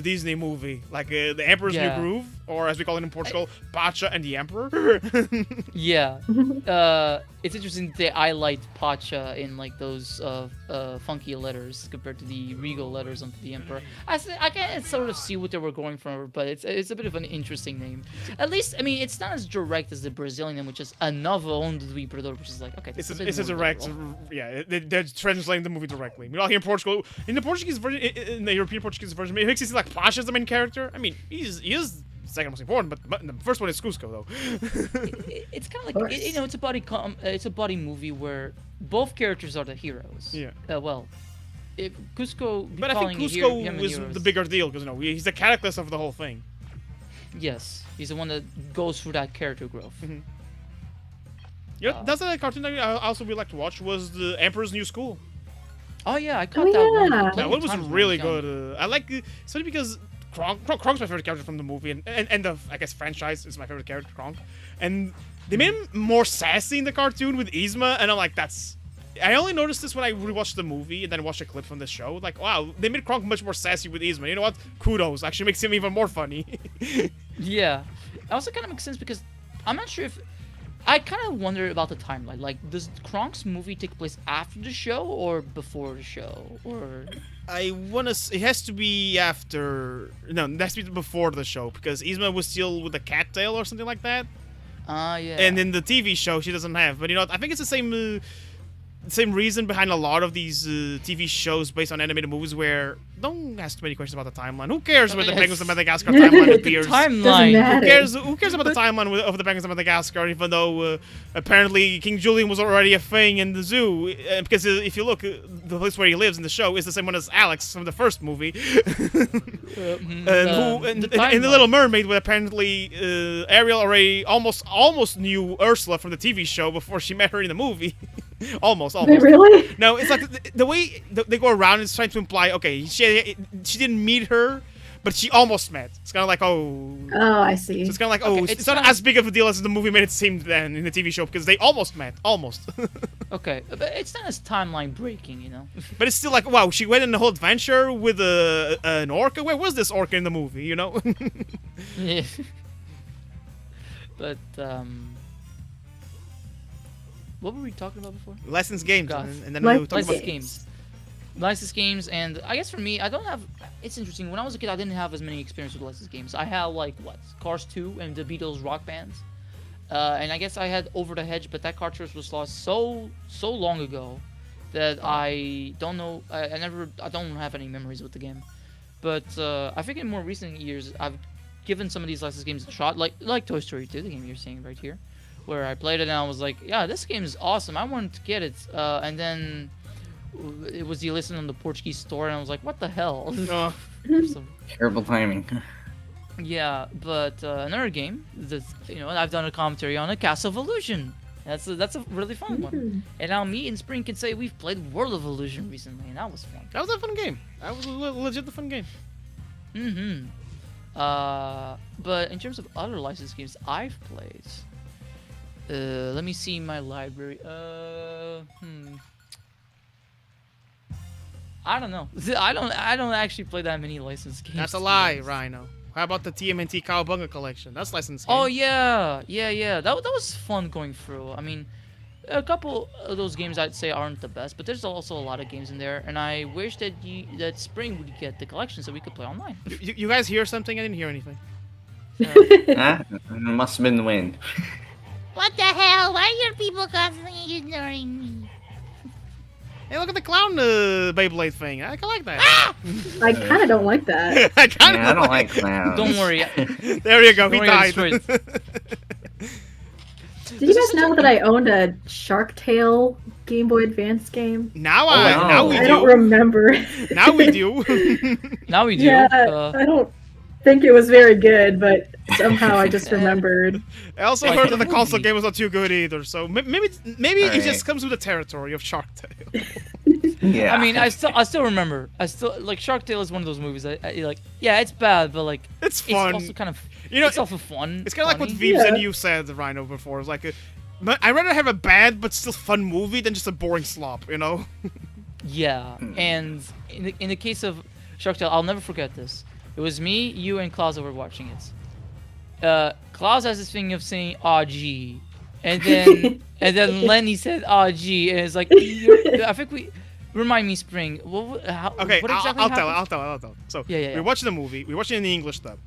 Disney movie, like the Emperor's Yeah. New Groove, or as we call it in Portugal, Pacha and the Emperor. Yeah. It's interesting that they highlight Pacha in like those funky letters compared to the regal letters onto the Emperor. I can sort of see what they were going for, but it's a bit of an interesting name. At least, I mean, it's not as direct as the Brazilian name, which is a novo onde do Imperador, which is like, okay, It's this a is a bit more direct, literal. yeah. They're translating the movie directly. Meanwhile, here in Portugal, in the Portuguese version, in the European Portuguese version, it makes it seem like Pacha's the main character. I mean, he is the second most important, but the first one is Cusco though. It's kind of Of like course. you know, it's a buddy movie where both characters are the heroes. Yeah. Well, Cusco. But I think calling Cusco him a was hero the is- bigger deal because he's the catalyst of the whole thing. Yes, he's the one that goes through that character growth. Yeah, that's a cartoon that I also would like to watch was the Emperor's New School. Oh yeah, I caught Oh, that one. yeah. plenty That of one was times when I really young. good. I like especially because Kronk's my favorite character from the movie and the I guess franchise is my favorite character, Kronk. And they made him more sassy in the cartoon with Yzma, and I'm like, I only noticed this when I rewatched the movie and then watched a clip from the show. Like, wow, they made Kronk much more sassy with Yzma. You know what? Kudos. Actually makes him even more funny. Yeah, it also kind of makes sense because I'm not sure if I kind of wonder about the timeline. Like, does Kronk's movie take place after the show or before the show? Or I wanna. It has to be after. No, it has to be before the show because Yzma was still with the cattail or something like that. yeah. And in the TV show, she doesn't have. But you know, what? I think it's the same reason behind a lot of these TV shows based on animated movies where don't ask too many questions about the timeline. Who cares when the Yes. Penguins of Madagascar timeline appears? Doesn't timeline. matter. Who cares about the timeline of the Penguins of Madagascar? Even though apparently King Julian was already a thing in the zoo, because if you look, the place where he lives in the show is the same one as Alex from the first movie. In the timeline. Little Mermaid, where apparently Ariel already almost knew Ursula from the TV show before she met her in the movie. almost. Wait, really? No, it's like the way they go around is trying to imply, okay, she didn't meet her, but she almost met. It's kind of like, oh. Oh, I see. So it's kind of like, Okay, oh, it's it's not kinda- as big of a deal as the movie made it seem then in the TV show because they almost met. Almost. Okay, but it's not as timeline breaking, you know. But it's still like, wow, she went on a whole adventure with an orca? Where was this orca in the movie, you know? Yeah. But what were we talking about before? Licensed games. God. And then Like we talk about Licensed games. Licensed games, and I guess for me, I don't have. It's interesting. When I was a kid, I didn't have as many experience with licensed games. I had like what, Cars 2 and the Beatles rock bands, and I guess I had Over the Hedge, but that cartridge was lost so long ago that I don't know. I don't have any memories with the game. But I think in more recent years, I've given some of these licensed games a shot, like Toy Story 2, the game you're seeing right here, where I played it and I was like, yeah, this game is awesome. I wanted to get it, and then it was delisted on the Portuguese store, and I was like, what the hell? So, Terrible timing. yeah, but another game that I've done a commentary on, Castle of Illusion. That's a really fun one. And now me and Spring can say we've played World of Illusion recently, and that was fun. That was a fun game. That was a legit fun game. But in terms of other licensed games I've played, let me see my library. I don't know. I don't actually play that many licensed games. That's a to be lie, honest. Rhino. How about the TMNT Cowabunga collection? That's licensed game. Oh yeah. That was fun going through. I mean, a couple of those games I'd say aren't the best, but there's also a lot of games in there, and I wish that Spring would get the collection so we could play online. You guys hear something? I didn't hear anything. Ah, it must have been the wind. What the hell? Why are people constantly ignoring me? Hey, look at the clown Beyblade thing. I like that. I kind of don't like that. I kind of Yeah, I don't like clowns. Don't worry. There you go. Don't He worry, I died. destroyed Did you guys know that I owned a Shark Tale Game Boy Advance game? now wow. now we I don't do. remember. Now we do. Now we do. Yeah, I don't think it was very good, but somehow I just remembered. I also Like heard the that the console movie. game was not too good either. So maybe it Alright. just comes with the territory of Shark Tale. Yeah. I mean, I still remember. I still like Shark Tale is one of those movies. I like. Yeah, it's bad, but like, It's it's fun. also kind of. You know, it's also fun. It's kind of like what funny. Veeps and Yeah. you said, Rhino, before. It's like, but I'd rather have a bad but still fun movie than just a boring slop, you know? Yeah, and in the case of Shark Tale, I'll never forget this. It was me, you, and Klaus that were watching it. Klaus has this thing of saying "aw gee," and then Lenny said "aw gee," and it's like I think we remind me, Spring. How, Okay, what exactly I'll tell. happened? So, Yeah. we watched the movie. We watched it in the English dub.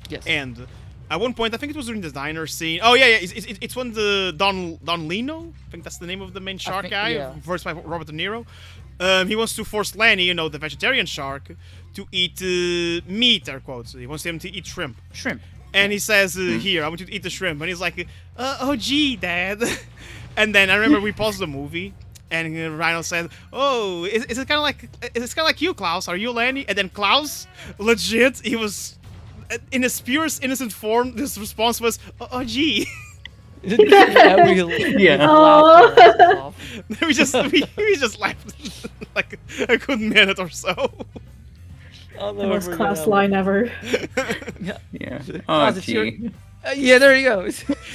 Yes. And at one point, I think it was during the diner scene. Oh, yeah. It's when the Don Lino, I think that's the name of the main shark think- guy, yeah. voiced by Robert De Niro. He wants to force Lanny, the vegetarian shark, to eat meat, air quotes. He wants him to eat shrimp. Shrimp. And he says, here, I want you to eat the shrimp. And he's like, oh, gee, Dad. And then I remember we paused the movie, and Rhino said, oh, is it kind of like you, Klaus? Are you Lanny? And then Klaus, legit, he was, in his purest innocent form, his response was, oh, gee. Yeah, we Yeah. laughed our asses off. we just laughed like a good minute or so. I'll The never most forget class that one. line ever. Yeah. Yeah. Oh, Klaus, it's your- gee. Yeah, there you go.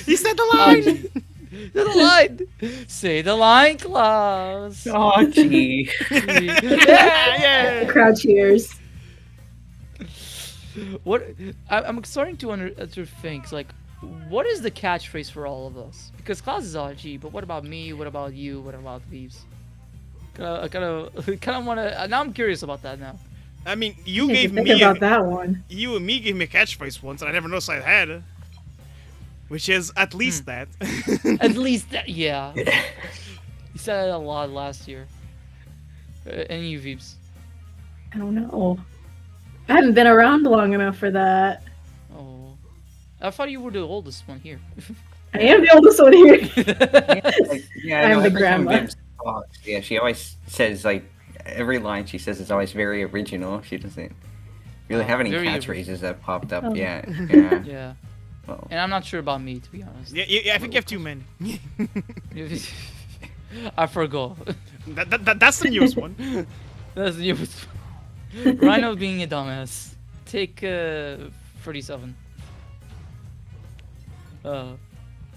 He said the Oh, line. gee. The line. Say the line, Klaus. Oh, gee. Yeah. The crowd cheers. What? I'm starting to think like, what is the catchphrase for all of us? Because Klaus is RG, but what about me? What about you? What about Thieves? I kind of want to. Now I'm curious about that now. I mean, you I gave didn't think me about that one. you and me gave me a catchphrase once, and I never noticed I had, which is at least that. At least that, yeah. You said it a lot last year. And you, Thieves. I don't know. I haven't been around long enough for that. Oh, I thought you were the oldest one here. I am the oldest one here. Yeah, I'm I know, the every time grandma. Vips talks, yeah, she always says, like, every line she says is always very original. She doesn't really have any Very catchphrases that popped up Oh. yet. Yeah. Yeah. Well, And I'm not sure about me, to be honest. Yeah, I think you have too many. I forgot. That's the newest one. That's the newest one. Rhino being a dumbass. Take 37. You know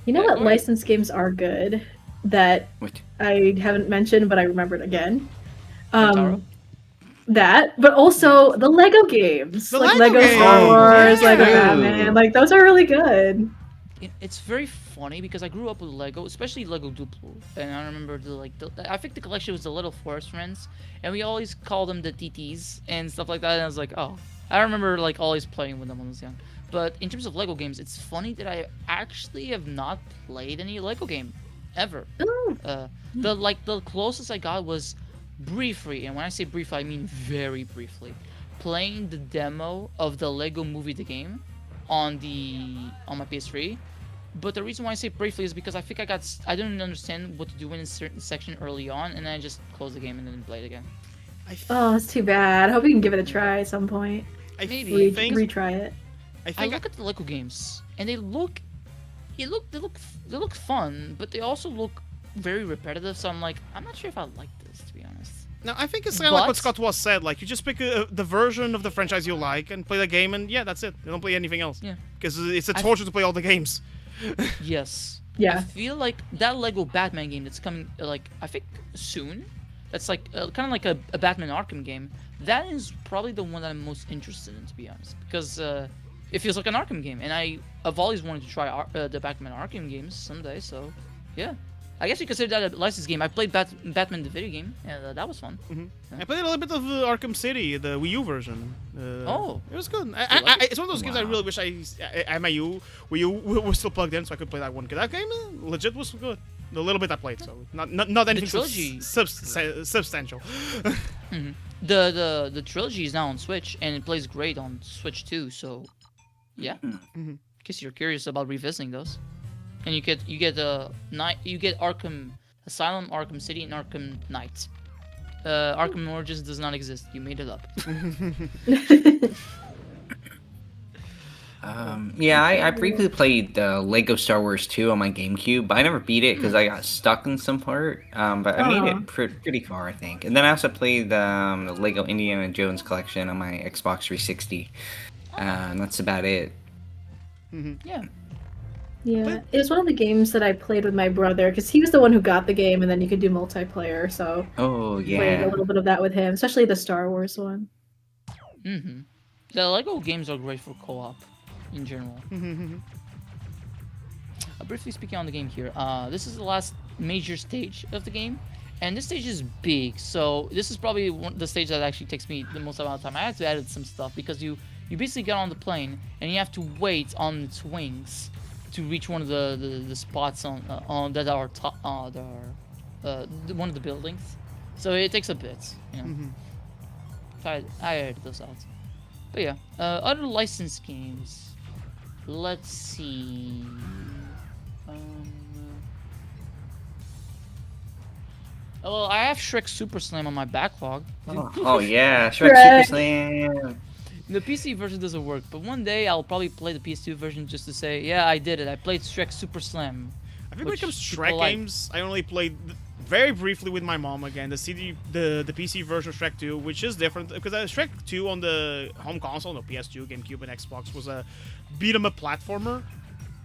Yeah, what go ahead. licensed games are good that which, I haven't mentioned, but I remembered again? Taro? That, but also the Lego games, The like Lego Lego games! Star Wars, Yeah. Lego Batman, like those are really good. It's very funny because I grew up with Lego, especially Lego Duplo, and I remember I think the collection was the Little Forest Friends, and we always called them the TTs and stuff like that. And I was like, oh, I remember like always playing with them when I was young. But in terms of Lego games, it's funny that I actually have not played any Lego game ever. Oh, The closest I got was briefly, and when I say briefly, I mean very briefly, playing the demo of the Lego Movie the game on my PS3. But the reason why I say briefly is because I think I didn't understand what to do in a certain section early on, and then I just closed the game and then played it again. oh, it's too bad. I hope you can give it a try at some point. I Maybe. think Retry it. I I think look at the Lego games, and they look fun, but they also look very repetitive. So I'm like, I'm not sure if I like this, to be honest. no, I think it's kind of like what But- Scott was said. Like you just pick the version of the franchise you like and play the game, and yeah, that's it. You don't play anything else. Yeah. Because it's a torture to play all the games. Yes. I Yeah. feel like that Lego Batman game that's coming, like, I think soon. That's like kind of like a Batman Arkham game. That is probably the one that I'm most interested in, to be honest, because it feels like an Arkham game, and I've always wanted to try the Batman Arkham games someday. So, yeah, I guess you consider that a licensed game. I played Batman the video game, and that was fun. I played a little bit of Arkham City, the Wii U version. Oh. It was good. It's one of those games I Wow. really wish I had my Wii U was still plugged in so I could play that one. 'Cause that game legit was good. The little bit I played, so not anything trilogy. substantial. The trilogy is now on Switch, and it plays great on Switch too. So, yeah. In case you're curious about revisiting those, and you get Arkham Asylum, Arkham City, and Arkham Knight. Arkham Origins does not exist. You made it up. Yeah, I briefly played Lego Star Wars 2 on my GameCube, but I never beat it because I got stuck in some part. But I made it pretty far, I think. And then I also played the Lego Indiana Jones collection on my Xbox 360. And that's about it. Yeah. Yeah, it was one of the games that I played with my brother because he was the one who got the game, and then you could do multiplayer. So Oh, played a yeah. little bit of that with him, especially the Star Wars one. The Lego games are great for co-op, in general. Briefly speaking on the game here, this is the last major stage of the game, and this stage is big. So this is probably the stage that actually takes me the most amount of time. I had to edit some stuff because you basically get on the plane and you have to wait on its wings to reach one of the spots on that are one of the buildings. So it takes a bit, you know. I edited those out. But yeah, other licensed games. Let's see. Well, I have Shrek Super Slam on my backlog. Oh, yeah. Shrek Shrek. Super Slam. The PC version doesn't work, but one day I'll probably play the PS2 version just to say, yeah, I did it. I played Shrek Super Slam. I think when it comes to people Shrek like. games, I only played very briefly with my mom again. The PC version of Shrek 2, which is different because Shrek 2 on the home console, no PS2, GameCube, and Xbox was a beat 'em up platformer,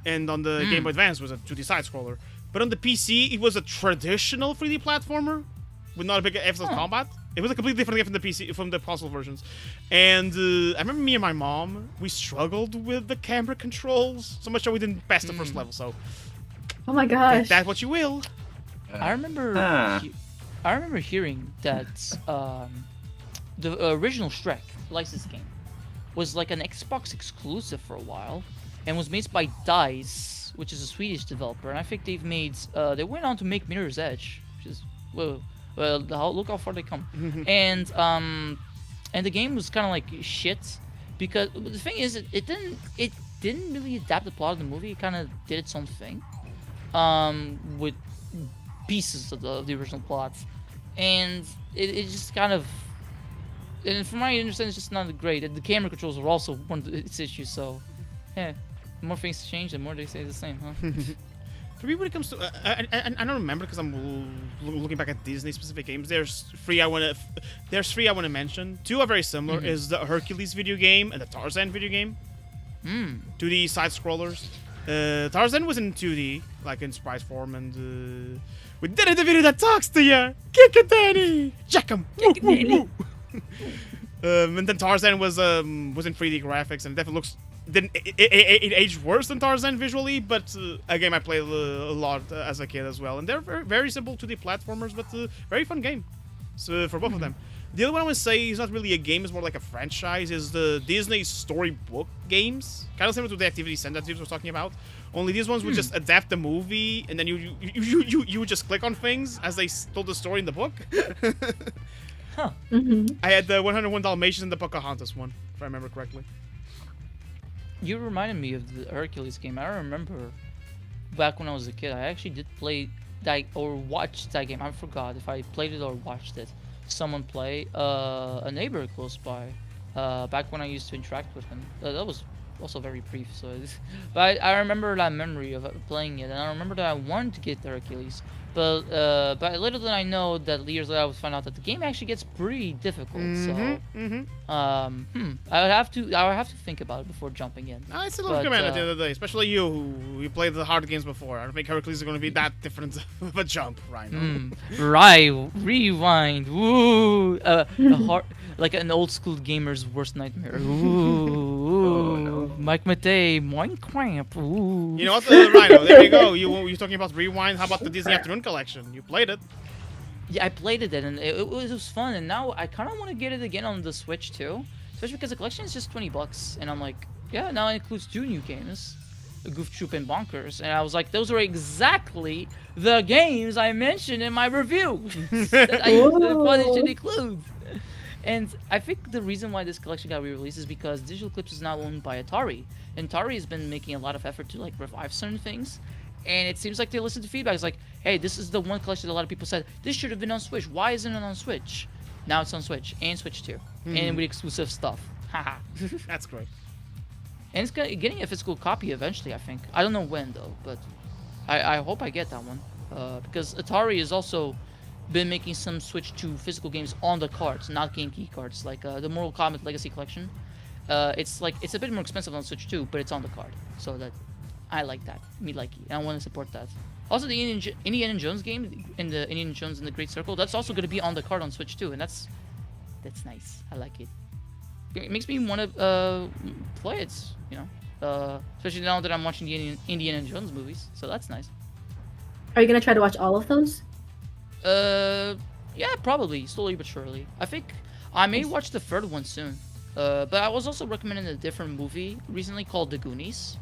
and on the Game Boy Advance was a 2D side scroller. But on the PC, it was a traditional 3D platformer with not a big emphasis on combat. It was a completely different game from the console versions. And I remember me and my mom, we struggled with the camera controls so much that we didn't pass the first level. So Oh my take gosh. that what you will. I remember. Huh. I remember hearing that the original Shrek licensed game was like an Xbox exclusive for a while, and was made by DICE, which is a Swedish developer. And I think they've made. They went on to make Mirror's Edge, which is whoa. Well, look how far they come. And the game was kind of like shit because the thing is, it didn't really adapt the plot of the movie. It kind of did its own thing, with pieces of the original plots, and it just kind of, and from my understanding, it's just not great. And the camera controls are also one of its issues. So, yeah, the more things change, the more they stay the same, huh? For me, when it comes to, I don't remember because I'm looking back at Disney specific games. There's three I want to mention. Two are very similar. Is the Hercules video game and the Tarzan video game. 2D side scrollers. Tarzan was in 2D, like in sprite form, and we did it, the video that talks to you. Kick it, Danny. Jack him. Kick it, Danny. And then Tarzan was in 3D graphics, and it definitely looks. It aged worse than Tarzan visually, but a game I played a lot as a kid as well. And they're very, very simple 2D platformers, but very fun game. So for both of them. The other one I would say is not really a game; it's more like a franchise. Is the Disney storybook games, kind of similar to the Activity Center that Steve was talking about. Only these ones would just adapt the movie, and then you would just click on things as they told the story in the book. Huh. I had the 101 Dalmatians and the Pocahontas one, if I remember correctly. You reminded me of the Hercules game. I remember back when I was a kid, I actually did play that or watched that game. I forgot if I played it or watched it. Someone play a neighbor close by. Back when I used to interact with him. That was also very brief. So, but I remember that memory of playing it, and I remember that I wanted to get the Hercules. But little did I know that years later I would find out that the game actually gets pretty difficult. So, I would have to think about it before jumping in. No, it's a little command at the end of the day, especially you who played the hard games before. I don't think Hercules is going to be that different of a jump, right? Right, rewind. Woo, like an old school gamer's worst nightmare. Ooh, Mike Matei, Minecraft. Ooh. You know what, Rhino? There you go. You're talking about Rewind. How about the Disney Afternoon Collection? You played it. Yeah, I played it and it was fun, and now I kind of want to get it again on the Switch too, especially because the collection is just $20, and I'm like, yeah, now it includes 2 new games, Goof Troop and Bonkers, and I was like, those are exactly the games I mentioned in my review that I thought it should include. And I think the reason why this collection got re-released is because Digital Eclipse is now owned by Atari, and Atari has been making a lot of effort to like revive certain things. And it seems like they listen to feedback. It's like, hey, this is the one collection that a lot of people said, this should have been on Switch. Why isn't it on Switch? Now it's on Switch, and Switch 2. And with exclusive stuff. Haha. That's great. And it's getting a physical copy eventually, I think. I don't know when, though, but I hope I get that one. Because Atari has also been making some Switch 2 physical games on the cards, not game key cards. Like the Mortal Kombat Legacy Collection. It's a bit more expensive on Switch 2, but it's on the card. So that... I like that. Me likey. I want to support that. Also, the Indiana Jones game in the Indiana Jones in the Great Circle, that's also going to be on the card on Switch too, and that's nice. I like it. It makes me want to play it, you know, especially now that I'm watching the Indiana Jones movies. So that's nice. Are you gonna try to watch all of those? Yeah, probably slowly but surely. I think I may watch the third one soon. But I was also recommended a different movie recently called The Goonies.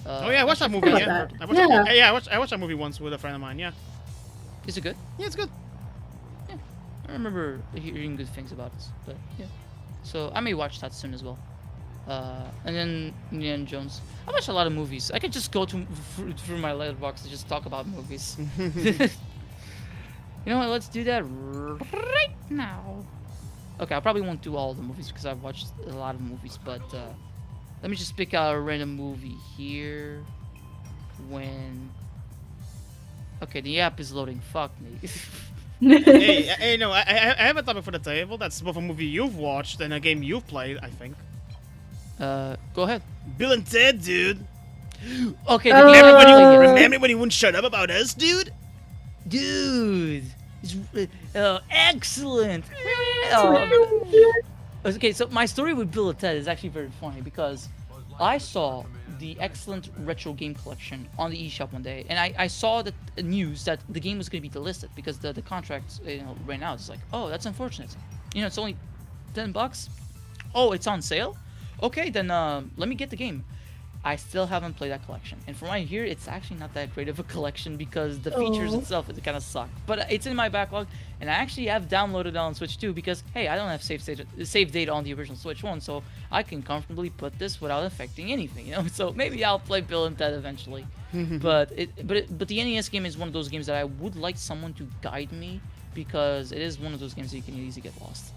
Oh yeah, I watched that movie. about Yeah, that. I watched that movie once with a friend of mine. Yeah, Is it good? yeah, it's good. I remember hearing good things about it, but yeah. So I may watch that soon as well. And then Indiana Jones. I watch a lot of movies. I could just go through my letterbox and just talk about movies. You know what? Let's do that right now. Okay, I probably won't do all the movies because I've watched a lot of movies, but let me just pick out a random movie here. Okay, the app is loading. Fuck me. hey, no, I have a topic for the table. That's both a movie you've watched and a game you've played, I think. Go ahead. Bill and Ted, dude. Okay, Remember when you wouldn't shut up about us, dude? Dude, it's excellent. Okay, so my story with Bill and Ted is actually very funny because I saw the excellent retro game collection on the eShop one day, and I saw the news that the game was going to be delisted because the contract, right now it's like, oh, that's unfortunate. It's only $10. Oh, it's on sale. Okay, then let me get the game. I still haven't played that collection, and from what I hear, it's actually not that great of a collection because the features itself kind of suck. But it's in my backlog, and I actually have downloaded it on Switch 2 because hey, I don't have save data on the original Switch 1, so I can comfortably put this without affecting anything. So maybe I'll play Bill and Ted eventually. But the NES game is one of those games that I would like someone to guide me because it is one of those games that you can easily get lost.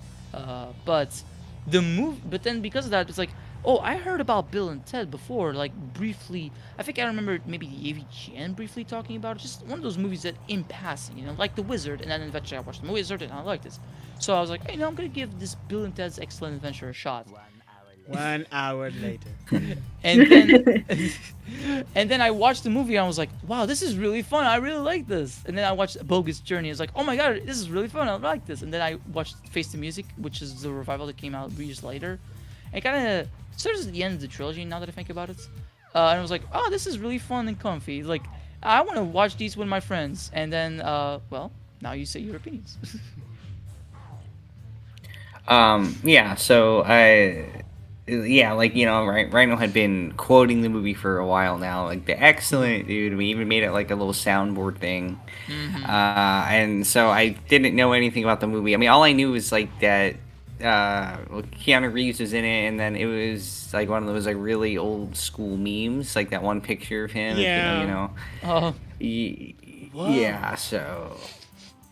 But then because of that, it's like, oh, I heard about Bill and Ted before, like briefly. I think I remember maybe the AVGN briefly talking about it. Just one of those movies that in passing, like The Wizard, and then eventually I watched The Wizard and I liked this. So I was like, hey, I'm gonna give this Bill and Ted's Excellent Adventure a shot. 1 hour later. And then I watched the movie and I was like, wow, this is really fun. I really like this. And then I watched Bogus Journey. I was like, oh my god, this is really fun. I like this. And then I watched Face the Music, which is the revival that came out years later. And kind of serves as the end of the trilogy now that I think about it. And I was like, oh, this is really fun and comfy. Like, I want to watch these with my friends. And then, well, now you say your opinions. Rhino had been quoting the movie for a while now, like the excellent dude. We even made it like a little soundboard thing. And so I didn't know anything about the movie. I mean, all I knew was like that Keanu Reeves was in it, and then it was like one of those like really old school memes, like that one picture of him. Yeah. Yeah. So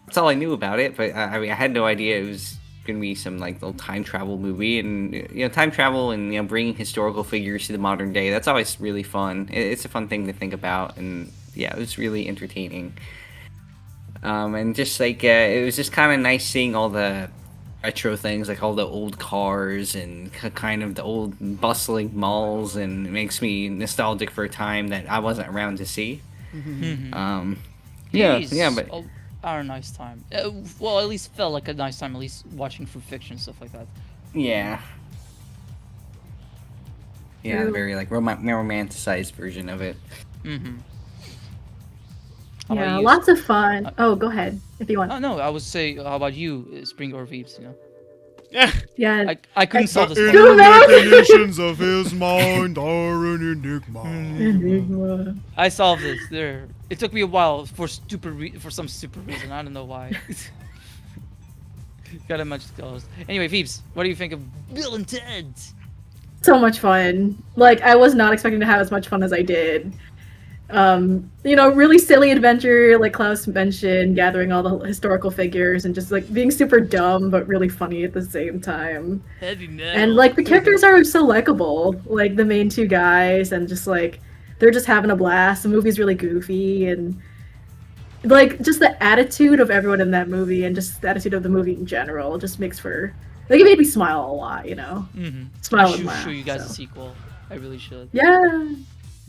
that's all I knew about it. But I mean, I had no idea it was gonna be some like little time travel movie, and time travel and bringing historical figures to the modern day. That's always really fun. It's a fun thing to think about, and yeah, it was really entertaining. And just like it was just kind of nice seeing all the retro things, like all the old cars and kind of the old bustling malls, and it makes me nostalgic for a time that I wasn't around to see. But our nice time. Well, at least felt like a nice time, at least watching through fiction, stuff like that. Yeah. Yeah, the True. very like romanticized version of it. Mm-hmm. How about Yeah, you? lots of fun. Oh, go ahead if you want. Oh no, I would say, how about you, Spring or Veeps? You know, Yeah. Yeah. I couldn't solve this The puzzle. Too bad. inner machinations of his mind are an enigma. Enigma. I solved this. There. It took me a while for some stupid reason. I don't know why. Got a much closed. Anyway, Veeps, what do you think of Bill and Ted? So much fun. Like, I was not expecting to have as much fun as I did. Really silly adventure, like Klaus mentioned, gathering all the historical figures and just like being super dumb but really funny at the same time. Heavy metal. And like the characters are so likable, like the main two guys, and just like they're just having a blast. The movie's really goofy, and like just the attitude of everyone in that movie and just the attitude of the movie in general just makes for like it made me smile a lot, Mm-hmm. Smile I and should laugh. show you guys a so. sequel. I really should. Yeah.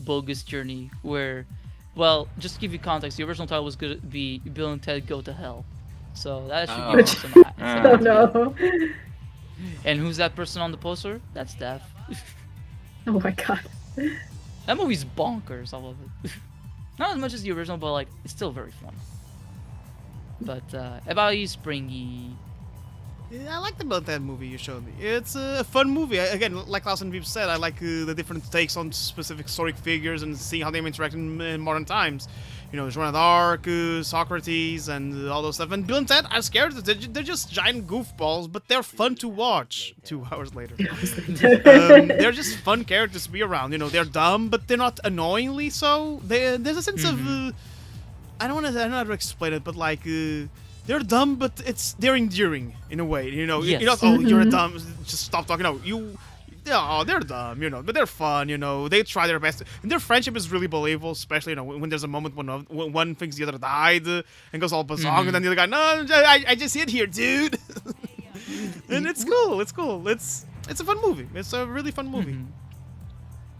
Bogus Journey, where, well, just to give you context, the original title was going to be Bill and Ted Go to Hell. So that should give you some Oh idea. no. And who's that person on the poster? That's Steph. Oh my god. That movie's bonkers, I love it. Not as much as the original, but like, it's still very fun. But, about you, Springy. Yeah, I like about that movie you showed me. It's a fun movie. Again, like Klaus and Veep said, I like the different takes on specific historic figures and seeing how they interact in modern times. Joan of Arc, Socrates, and all those stuff. And Bill and Ted are scared. They're just giant goofballs, but they're fun to watch. 2 hours later. They're just fun characters to be around. They're dumb, but they're not annoyingly so. There's a sense of... I don't know how to explain it, but like... they're dumb, but they're endearing in a way. Yes. You're not, oh, you're a dumb, just stop talking. No, they're dumb, but they're fun, They try their best. And their friendship is really believable, especially, when there's a moment when one thinks the other died and goes all bazong, and then the other guy, no, I just hid here, dude. And it's cool. It's a fun movie. It's a really fun movie.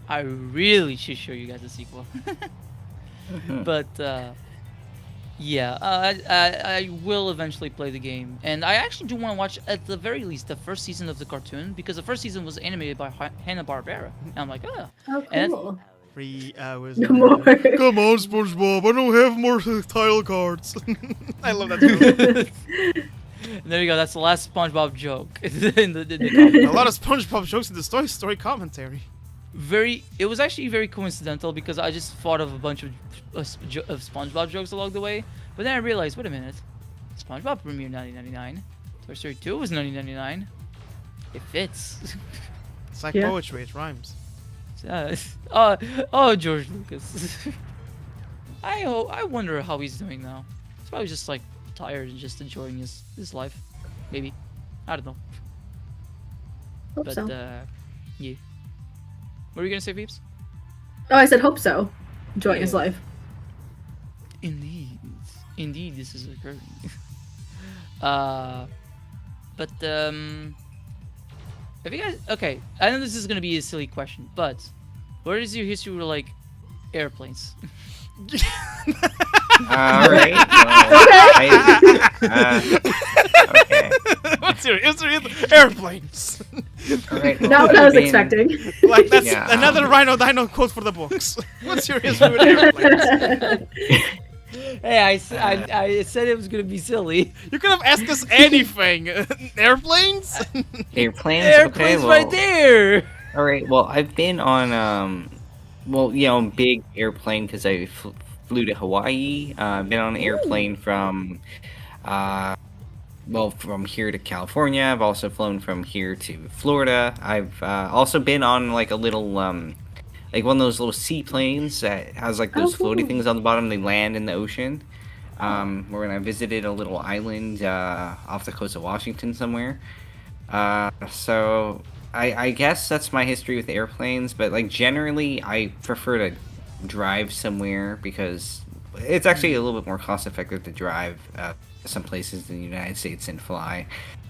I really should show you guys a sequel. But, yeah, I will eventually play the game, and I actually do want to watch, at the very least, the first season of the cartoon, because the first season was animated by Hanna-Barbera, and I'm like, oh. Oh, And cool. 3 hours. No more. Come on, SpongeBob. I don't have more title cards. I love that joke. And there you go, that's the last SpongeBob joke in the comic. A lot of SpongeBob jokes in the story commentary. It was actually very coincidental, because I just thought of a bunch of SpongeBob jokes along the way, but then I realized, wait a minute, SpongeBob premiered 1999, Toy Story 2 was 1999, it fits. It's like Yeah. poetry, it rhymes. George Lucas. I wonder how he's doing now. He's probably just like tired and just enjoying his life, maybe. I don't know. Hope But so. yeah. What were you gonna say, Peeps? Oh, I said hope so. Enjoying his Yeah. life. Indeed, this is occurring. But have you guys? Okay, I know this is gonna be a silly question, but what is your history with like airplanes? All right. Okay. What's your history with airplanes? All right. well, Not what I was I've been- expecting. Like, that's Yeah, another Rhino Dino quote for the books. What's your history with airplanes? Hey, I said it was gonna be silly. You could have asked us anything. Airplanes? Airplanes. Airplanes okay, right well, there. All right. Well, I've been on big airplane because I flew to Hawaii. I've been on an airplane from from here to California. I've also flown from here to Florida. I've also been on like a little like one of those little seaplanes that has like those floaty cool. things on the bottom. They land in the ocean. When I visited a little island off the coast of Washington somewhere. So I guess that's my history with airplanes, but like generally I prefer to drive somewhere because it's actually a little bit more cost effective to drive some places in the United States and fly.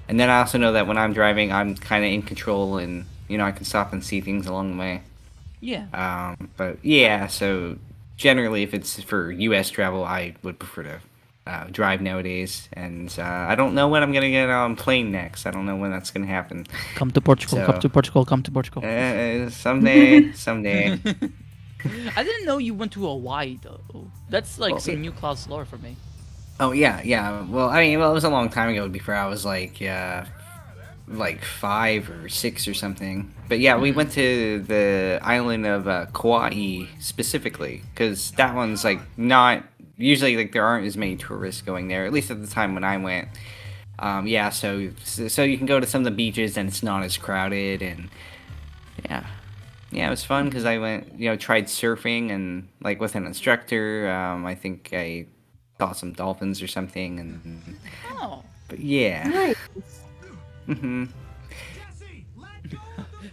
And then I also know that when I'm driving, I'm kind of in control and I can stop and see things along the way. Yeah. But yeah, so generally if it's for US travel, I would prefer to drive nowadays, and I don't know when I'm gonna get on plane next. I don't know when that's gonna happen. Come to Portugal. Come So- to Portugal. Come to Portugal. Someday, someday. I didn't know you went to Hawaii though. That's like Well, some new Klaus lore for me. Oh yeah. Well, I mean, it was a long time ago. Before I was like 5 or 6 or something. But yeah, we went to the island of Kauai specifically, because that one's like not usually, like, there aren't as many tourists going there. At least at the time when I went. Yeah, so you can go to some of the beaches and it's not as crowded, and yeah, it was fun because I went, tried surfing and like with an instructor. I think I saw some dolphins or something, and Oh. but yeah. Nice. hmm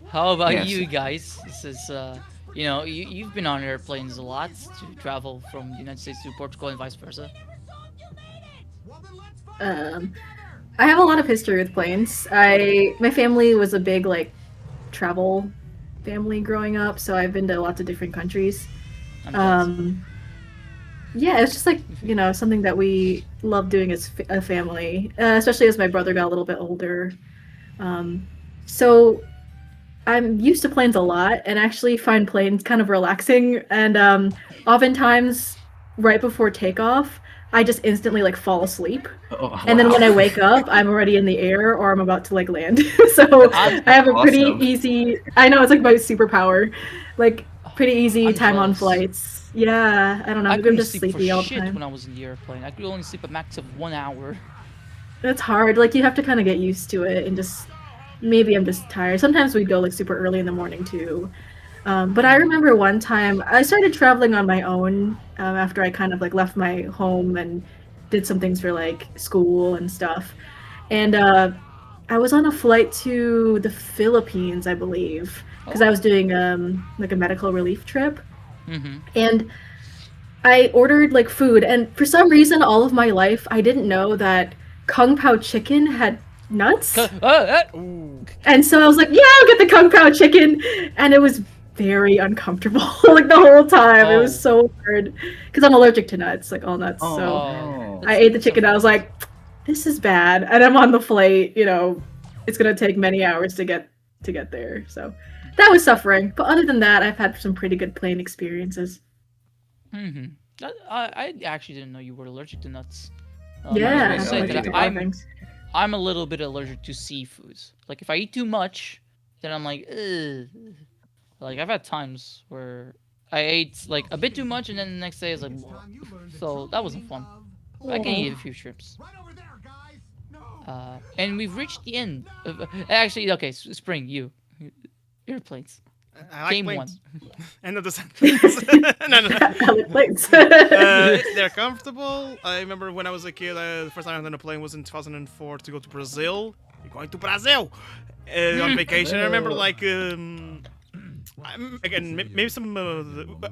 How about Yes. you guys? This is you've been on airplanes a lot to travel from the United States to Portugal and vice versa. I have a lot of history with planes. My family was a big like travel family growing up, so I've been to lots of different countries. I'm jealous. Yeah, it's just like something that we love doing as a family, especially as my brother got a little bit older. So I'm used to planes a lot, and actually find planes kind of relaxing. And oftentimes, right before takeoff, I just instantly like fall asleep. Oh, And then wow. when I wake up, I'm already in the air or I'm about to like land. So I have a pretty awesome. easy. I know it's like my superpower, like pretty easy I'm time on jealous. flights. Yeah, I don't know. I Maybe I'm couldn't just sleep for sleepy all the shit time. when I was in the airplane. I could only sleep a max of 1 hour. It's hard. Like you have to kind of get used to it, and just maybe I'm just tired. Sometimes we go like super early in the morning too. But I remember one time I started traveling on my own after I kind of like left my home and did some things for like school and stuff. And I was on a flight to the Philippines, I believe, because I was doing like a medical relief trip. Mm-hmm. And I ordered like food, and for some reason, all of my life, I didn't know that Kung Pao chicken had nuts. Ooh. And so I was like, yeah, I'll get the Kung Pao chicken. And it was very uncomfortable like the whole time. It was so hard because I'm allergic to nuts, like all nuts. So Oh. I ate the chicken. I was like, this is bad. And I'm on the flight, it's going to take many hours to get there. So that was suffering. But other than that, I've had some pretty good plane experiences. Mm-hmm. I actually didn't know you were allergic to nuts. I Yeah, was gonna say allergic that to a lot of I'm things. I'm a little bit allergic to seafoods. Like if I eat too much, then I'm like, ugh. Like I've had times where I ate like a bit too much, and then the next day I was like, whoa. So that wasn't fun. But I can eat a few shrimps. And we've reached the end. Actually, okay, Spring, airplanes. I like Game planes. one. End of the sentence. no. I like planes. They're comfortable. I remember when I was a kid, the first time I was on a plane was in 2004 to go to Brazil. We're going to Brazil on vacation. I remember again, maybe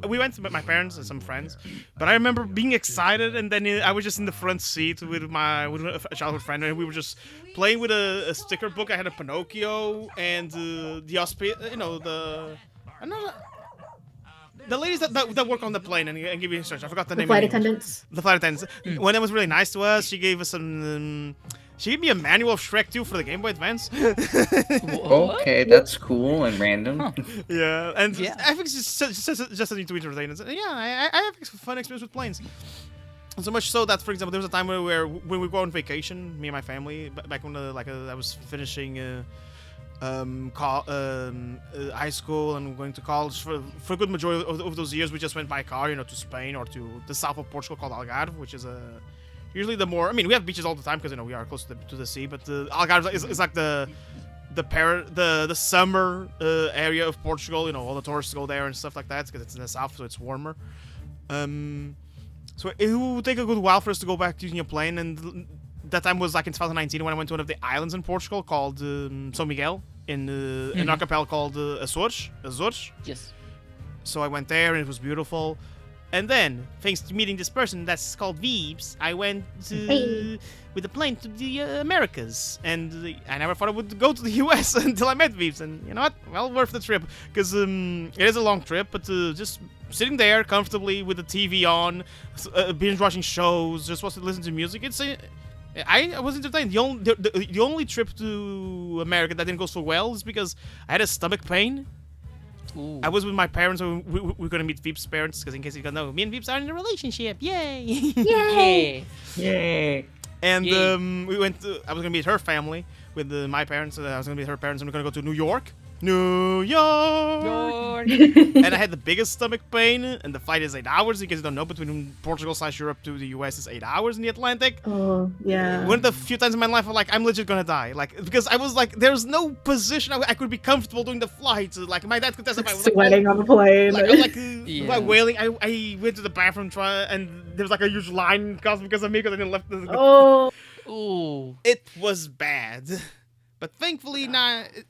we went with my parents and some friends, but I remember being excited, and then I was just in the front seat with a childhood friend, and we were just playing with a sticker book. I had a Pinocchio and the ladies that work on the plane and give you instructions. I forgot the The name. flight in English. attendants. The flight attendants. When it was really nice to us, she gave us some. She gave me a manual of Shrek 2 for the Game Boy Advance. Okay, that's cool and random. Huh. Yeah, and Yeah. I think it's just a need to entertain us. Yeah, I have a fun experience with planes. So much so that, for example, there was a time when we go on vacation, me and my family, back when I was finishing high school and going to college for a good majority of those years. We just went by car, to Spain or to the south of Portugal called Algarve, which is usually the more. I mean, we have beaches all the time because we are close to the sea, but Algarve is like the summer area of Portugal. All the tourists go there and stuff like that because it's in the south, so it's warmer. So it would take a good while for us to go back using a plane, and that time was like in 2019 when I went to one of the islands in Portugal called São Miguel in an archipelago called Azores. Yes. So I went there and it was beautiful. And then, thanks to meeting this person that's called Veebs, I went with a plane to the Americas. And I never thought I would go to the US until I met Veebs. And you know what? Well, worth the trip. Because it is a long trip, but just sitting there comfortably with the TV on, binge watching shows, just listening to music. I was entertained. The only trip to America that didn't go so well is because I had a stomach pain. Ooh. I was with my parents. We're gonna meet Veep's parents, because in case you don't know, me and Veeps are in a relationship. Yay! Yeah. Yay! And Yay. we went. I was gonna meet her family with my parents. I was gonna meet her parents, and we're gonna go to New York. New York. And I had the biggest stomach pain, and the flight is 8 hours. In case you don't know, between Portugal/Europe to the US is 8 hours in the Atlantic. Oh, yeah. One of the few times in my life I'm like, I'm legit gonna die. Like, because I was like, there's no position I could be comfortable doing the flight. Like, my dad could testify. Sweating on the plane. Like, I was like, Yeah. wailing. I went to the bathroom and there was like a huge line caused because of me, because I didn't left the. Oh. Ooh. It was bad. But thankfully,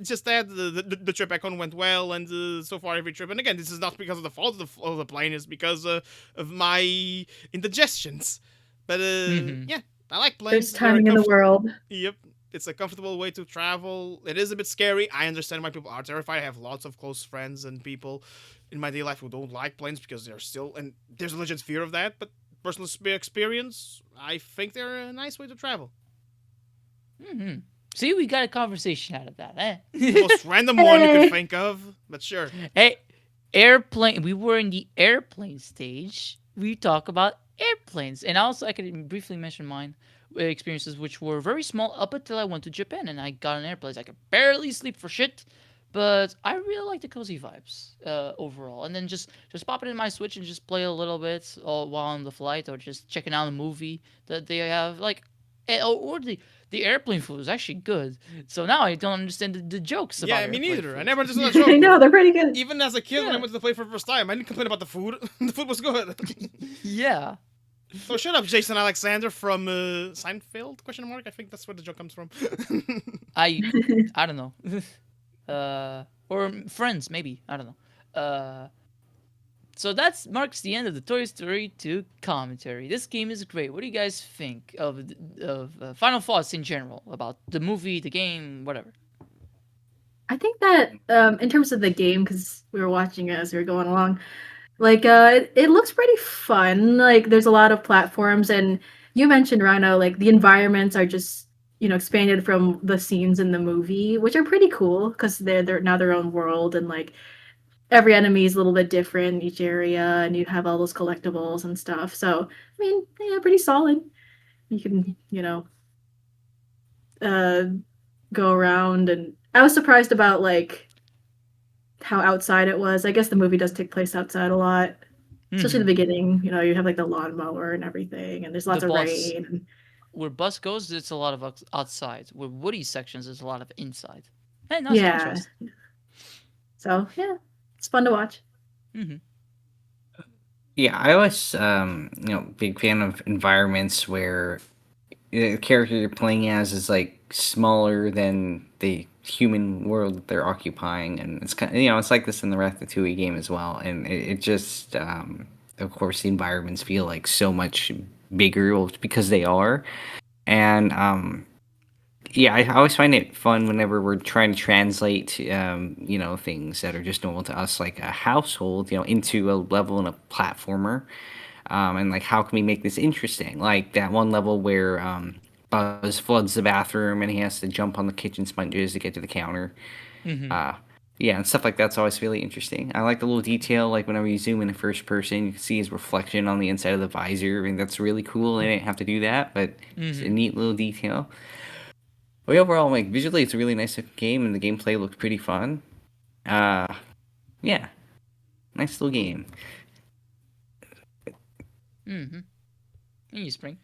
just that the trip back home went well, and so far every trip. And again, this is not because of the fault of the plane; it's because of my indigestions. But yeah, I like planes. There's timing in the world. Yep, it's a comfortable way to travel. It is a bit scary. I understand why people are terrified. I have lots of close friends and people in my daily life who don't like planes because they're still, and there's a legit fear of that. But personal experience, I think they're a nice way to travel. Mm-hmm. See, we got a conversation out of that, eh? The most random one you could think of, but sure. Hey, airplane. We were in the airplane stage. We talk about airplanes, and also I could briefly mention mine experiences, which were very small up until I went to Japan and I got on airplanes. I could barely sleep for shit, but I really like the cozy vibes overall. And then just pop it in my Switch and just play a little bit while on the flight, or just checking out a movie that they have, like, or the airplane food is actually good. So now I don't understand the jokes about Yeah, me airplane neither. food. I never understood that joke. I know, they're pretty good. Even as a kid, when I Yeah. went to the play for the first time, I didn't complain about the food. The food was good. Yeah. So shut up, Jason Alexander from Seinfeld? Question mark. I think that's where the joke comes from. I don't know. Or Friends, maybe. I don't know. So that marks the end of the Toy Story 2 commentary. This game is great. What do you guys think of final thoughts in general about the movie, the game, whatever? I think that in terms of the game, because we were watching it as we were going along, like it looks pretty fun. Like there's a lot of platforms, and you mentioned, Rhino, like the environments are just expanded from the scenes in the movie, which are pretty cool because they're now their own world, and like every enemy is a little bit different in each area, and you have all those collectibles and stuff. So I mean, yeah, pretty solid. You can go around, and I was surprised about like how outside it was. I guess the movie does take place outside a lot, especially the beginning. You have like the lawnmower and everything, and there's lots The of bus. rain. And Where Bus goes, it's a lot of outside. Where Woody sections, it's a lot of inside. Hey, nice contrast. So yeah, it's fun to watch. Mm-hmm. Yeah, I was, big fan of environments where the character you're playing as is like smaller than the human world that they're occupying, and it's kind of, it's like this in the Ratatouille game as well, and it just, of course, the environments feel like so much bigger, well, because they are, and yeah, I always find it fun whenever we're trying to translate, things that are just normal to us, like a household, into a level in a platformer. And like, how can we make this interesting? Like that one level where Buzz floods the bathroom and he has to jump on the kitchen sponges to get to the counter. Mm-hmm. Yeah, and stuff like that's always really interesting. I like the little detail, like whenever you zoom in the first person, you can see his reflection on the inside of the visor, and that's really cool. I didn't have to do that, but it's a neat little detail. But overall, like visually, it's a really nice game, and the gameplay looked pretty fun. Yeah, nice little game. Mm-hmm. And you, Spring.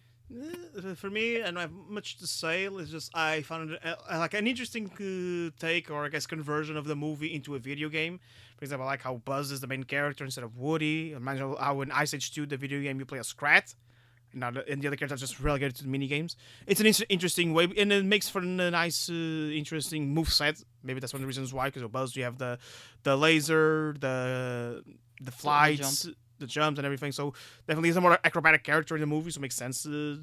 For me, I don't have much to say. It's just I found it like an interesting take, or I guess conversion of the movie into a video game. For example, I like how Buzz is the main character instead of Woody. Imagine how in Ice Age 2, the video game, you play as Scrat. And the other characters are just relegated to the mini games. It's an interesting way, and it makes for a nice, interesting move set. Maybe that's one of the reasons why. Because with Buzz, you have the laser, the flights, the jumps, and everything. So definitely, he's a more acrobatic character in the movie. So it makes sense to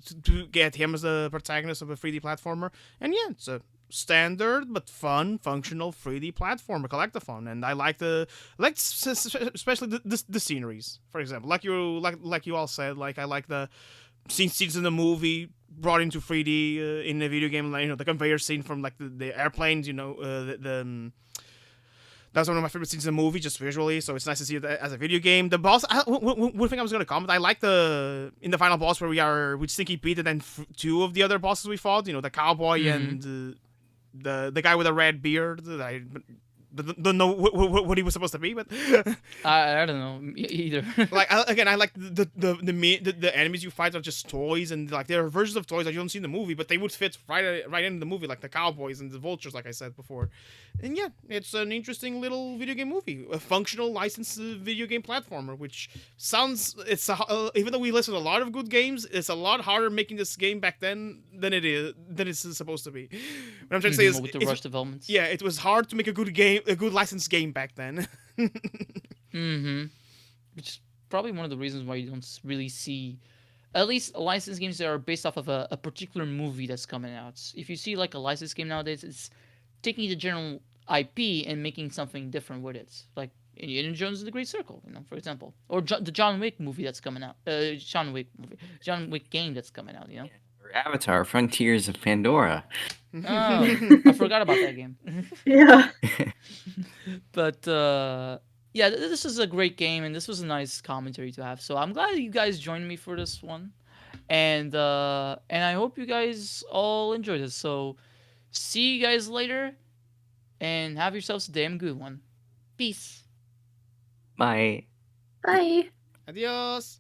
get him as the protagonist of a 3D platformer. And yeah, it's a standard but fun, functional 3D platformer collectathon, and I like especially the sceneries. For example, like you all said, like I like the scenes in the movie brought into 3D in a video game, like the conveyor scene from like the airplanes, that's one of my favorite scenes in the movie, just visually. So it's nice to see it as a video game. The boss, one thing I was gonna comment, I like in the final boss where we are with Stinky Pete, and then two of the other bosses we fought. The cowboy and the guy with a red beard. That I don't know what he was supposed to be, but I don't know either. like I like the enemies you fight are just toys, and like there are versions of toys that you don't see in the movie, but they would fit right in the movie, like the cowboys and the vultures, like I said before. And yeah, it's an interesting little video game movie, a functional licensed video game platformer, which sounds even though we listed a lot of good games, it's a lot harder making this game back then than it's supposed to be. What I'm trying to say is with the rush developments. Yeah, it was hard to make a good licensed game back then. Which is probably one of the reasons why you don't really see, at least licensed games that are based off of a particular movie that's coming out. If you see like a licensed game nowadays, it's taking the general IP and making something different with it. Like Indiana Jones and the Great Circle, for example, or the John Wick movie that's coming out. John Wick game that's coming out. Or Avatar: Frontiers of Pandora. Oh, I forgot about that game. Yeah. But yeah, this is a great game, and this was a nice commentary to have. So I'm glad you guys joined me for this one, and I hope you guys all enjoyed this. So see you guys later, and have yourselves a damn good one. Peace. Bye. Bye. Adios.